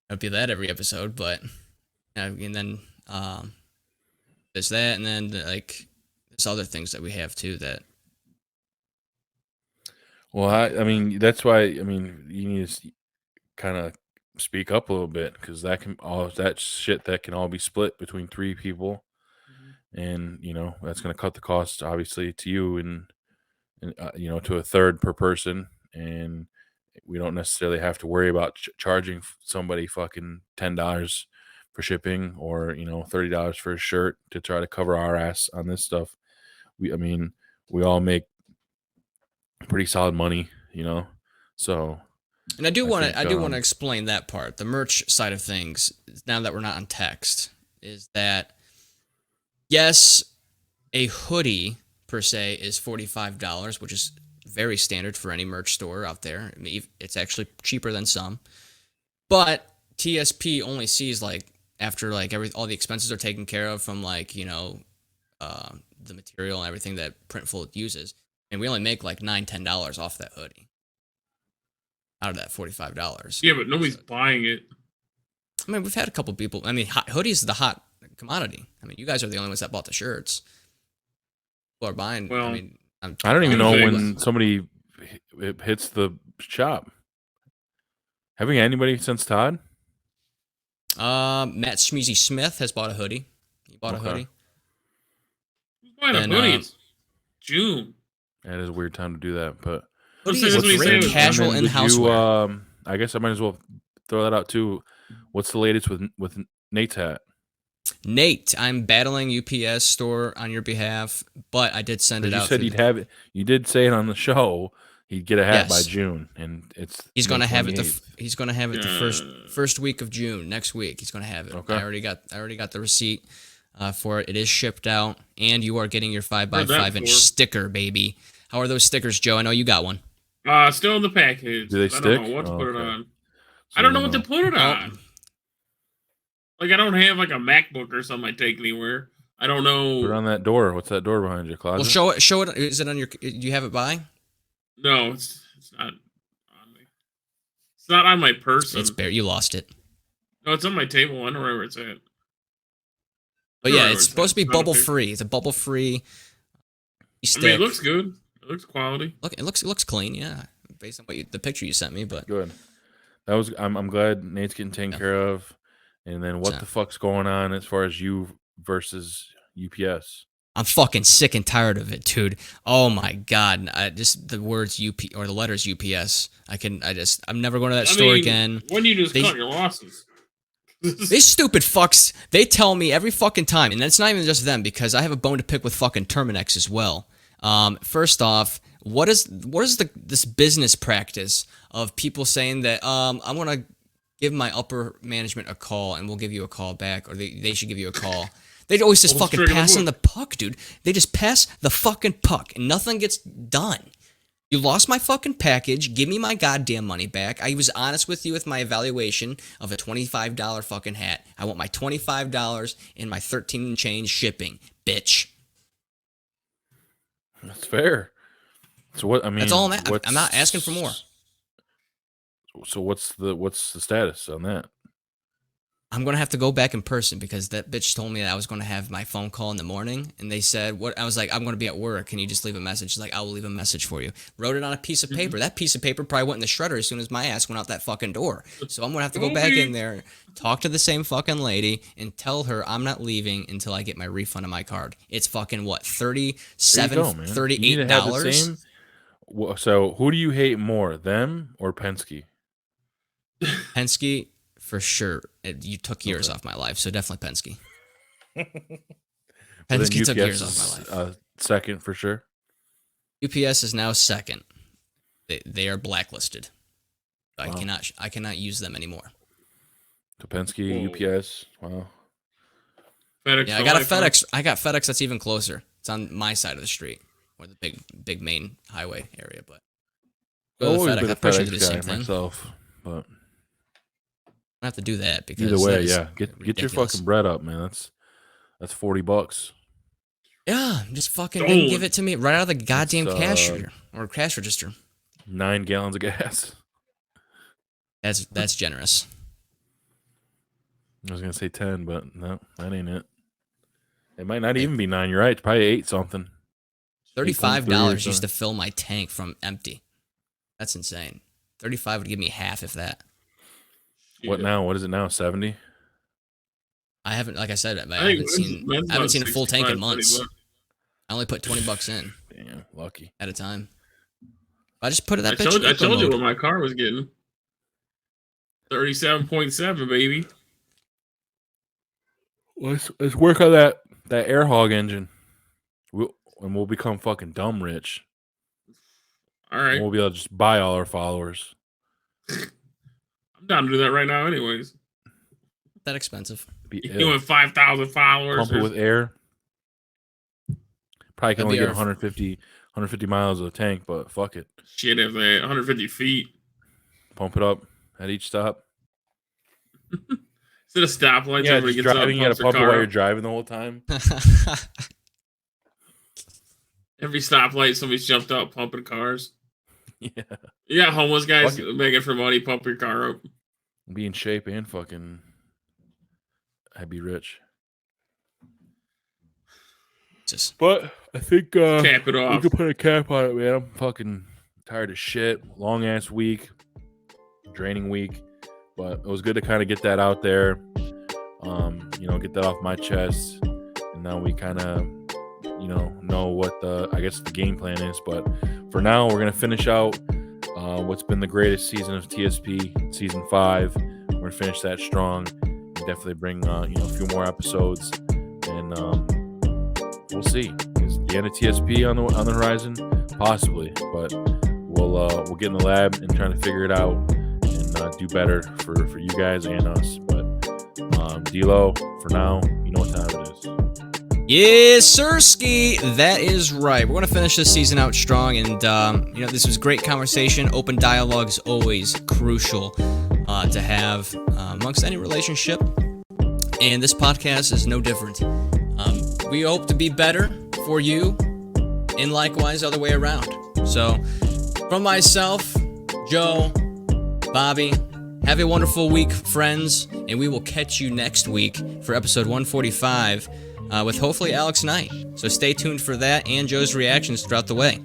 It'll be that every episode, but and then there's that, and then like there's other things that we have too that. Well, I mean, that's why, I mean, you need to kind of speak up a little bit, because that shit that can all be split between three people, and, you know, that's going to cut the cost obviously to you and you know, to a third per person, and we don't necessarily have to worry about charging somebody fucking $10 for shipping, or, you know, $30 for a shirt to try to cover our ass on this stuff. I mean, we all make pretty solid money, you know. So, and I do want to explain that part, the merch side of things. Now that we're not on text, is that yes, a hoodie per se is $45, which is very standard for any merch store out there. I mean, it's actually cheaper than some, but TSP only sees like after like all the expenses are taken care of from like, you know, the material and everything that Printful uses. And we only make like $9-10 off that hoodie out of that $45. Yeah, but nobody's buying it. I mean, we've had a couple people. I mean, hoodies is the hot commodity. I mean, you guys are the only ones that bought the shirts. People are buying. Well, I mean, I don't even know when somebody hits the shop. Having anybody since Todd? Matt Schmeezy Smith has bought a hoodie. He bought a hoodie. Who's buying a hoodie? It's June. That is a weird time to do that, but hoodie is a great casual in-house wear. I guess I might as well throw that out too. What's the latest with Nate's hat? Nate, I'm battling UPS store on your behalf, but I did send it out. You said you'd have it. You did say it on the show. he'd get a hat by Yes. June, and He's gonna have it. 28th. He's gonna have it the first week of June next week. He's gonna have it. Okay. I already got the receipt for it. It is shipped out, and you are getting your 5x5 that inch for? sticker, baby. How are those stickers, Joe? I know you got one. Still in the package. Do they I stick? don't know what to put it okay. on. So I don't know you what to put it on. Like, I don't have like a MacBook or something I take anywhere. I don't know. Put it on that door. What's that door behind your closet? Well, show it. Is it on your? Do you have it by? No, it's not on me. It's not on my person. It's bare. You lost it. No, it's on my table. I don't know where it's at. But Sure, yeah, I it's was supposed to be saying, it's not bubble okay. free. It's a bubble free stick. I mean, it looks good. It looks quality. Look, it looks clean. Yeah, based on the picture you sent me. But Good. That was. I'm glad Nate's getting taken care of. And then what Yeah. the fuck's going on as far as you versus UPS? I'm fucking sick and tired of it, dude. Oh my god, just the words UP or the letters UPS. I'm never going to that store again. When you just They- cut your losses. These stupid fucks, they tell me every fucking time, and it's not even just them, because I have a bone to pick with fucking Terminex as well. First off, what is this business practice of people saying that I want to give my upper management a call and we'll give you a call back, or they should give you a call. They always just Well, fucking straight in the pass on book. the puck, dude. They just pass the fucking puck and nothing gets done. You lost my fucking package. Give me my goddamn money back. I was honest with you with my evaluation of a $25 fucking hat. I want my $25 and my 13 and change shipping, bitch. That's fair. So what? I mean, That's all I'm not asking for more. So what's the status on that? I'm going to have to go back in person because that bitch told me that I was going to have my phone call in the morning. And they said, what? I was like, I'm going to be at work. Can you just leave a message? She's like, I will leave a message for you. Wrote it on a piece of paper. That piece of paper probably went in the shredder as soon as my ass went out that fucking door. So I'm going to have to go back in there, talk to the same fucking lady, and tell her I'm not leaving until I get my refund on my card. It's fucking what, $37, $38? So who do you hate more, them or Penske? Penske, for sure. You took years off my life, so definitely Penske. Penske took years off my life. Second for sure. UPS is now second. They are blacklisted. Wow. I cannot use them anymore. To Penske, UPS. Wow. FedEx. Yeah, I got a FedEx. I got FedEx that's even closer. It's on my side of the street, or the big main highway area. But go to I've FedEx. been I a push you FedEx to do the same guy thing. myself, but I have to do that because either way, that is yeah, get your ridiculous. fucking bread up, man. That's $40. Yeah, just fucking Don't. give it to me right out of the goddamn It's, cash register. 9 gallons of gas. That's generous. I was gonna say 10, but no, that ain't it. It might not even be 9. You're right. It's probably 8 something. $35 used to fill my tank from empty. That's insane. 35 would give me half, if that. What now? What is it now? 70? I haven't, like I said, I I haven't seen a full tank in 65, months. $20. I only put $20 in Damn, lucky. at a time. I just put that I bitch. told you mode. what my car was getting. 37.7, baby. Let's work on that air hog engine. We'll become fucking dumb rich. All right. We'll be able to just buy all our followers. I'm down to do that right now, anyways. That expensive. Be You ill. doing 5,000 followers. Pump it with air. Probably can That'd only be get our- 150 miles of the tank, but fuck it. Shit, if they 150 feet. Pump it up at each stop. Instead of stoplights, Yeah, everybody just gets up, driving. You gotta pumps their pump it while car you're up. driving the whole time. Every stoplight, somebody's jumped up pumping cars. Yeah. You got homeless guys Fuck it. begging for money, pump your car up. Be in shape and fucking. I'd be rich. Just But I think Cap it we off. could put a cap on it, man. I'm fucking tired of shit. Long ass week, draining week, but it was good to kind of get that out there. Get that off my chest, and now we kind of, know what the game plan is. But for now, we're gonna finish out what's been the greatest season of TSP, season 5. We're gonna finish that strong. And definitely bring a few more episodes, and we'll see. Is the end of TSP on the horizon? Possibly, but we'll get in the lab and try to figure it out and do better for you guys and us. But D-Lo, for now, you know what time it is. Yes, sirski. That is right. We're going to finish this season out strong, and this was great conversation. Open dialogue is always crucial to have amongst any relationship, and this podcast is no different. We hope to be better for you, and likewise other way around. So, from myself, Joe, Bobby, have a wonderful week, friends, and we will catch you next week for episode 145 with hopefully Alex Knight. So stay tuned for that and Joe's reactions throughout the way.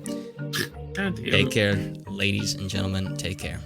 God damn Take it. care, ladies and gentlemen. Take care.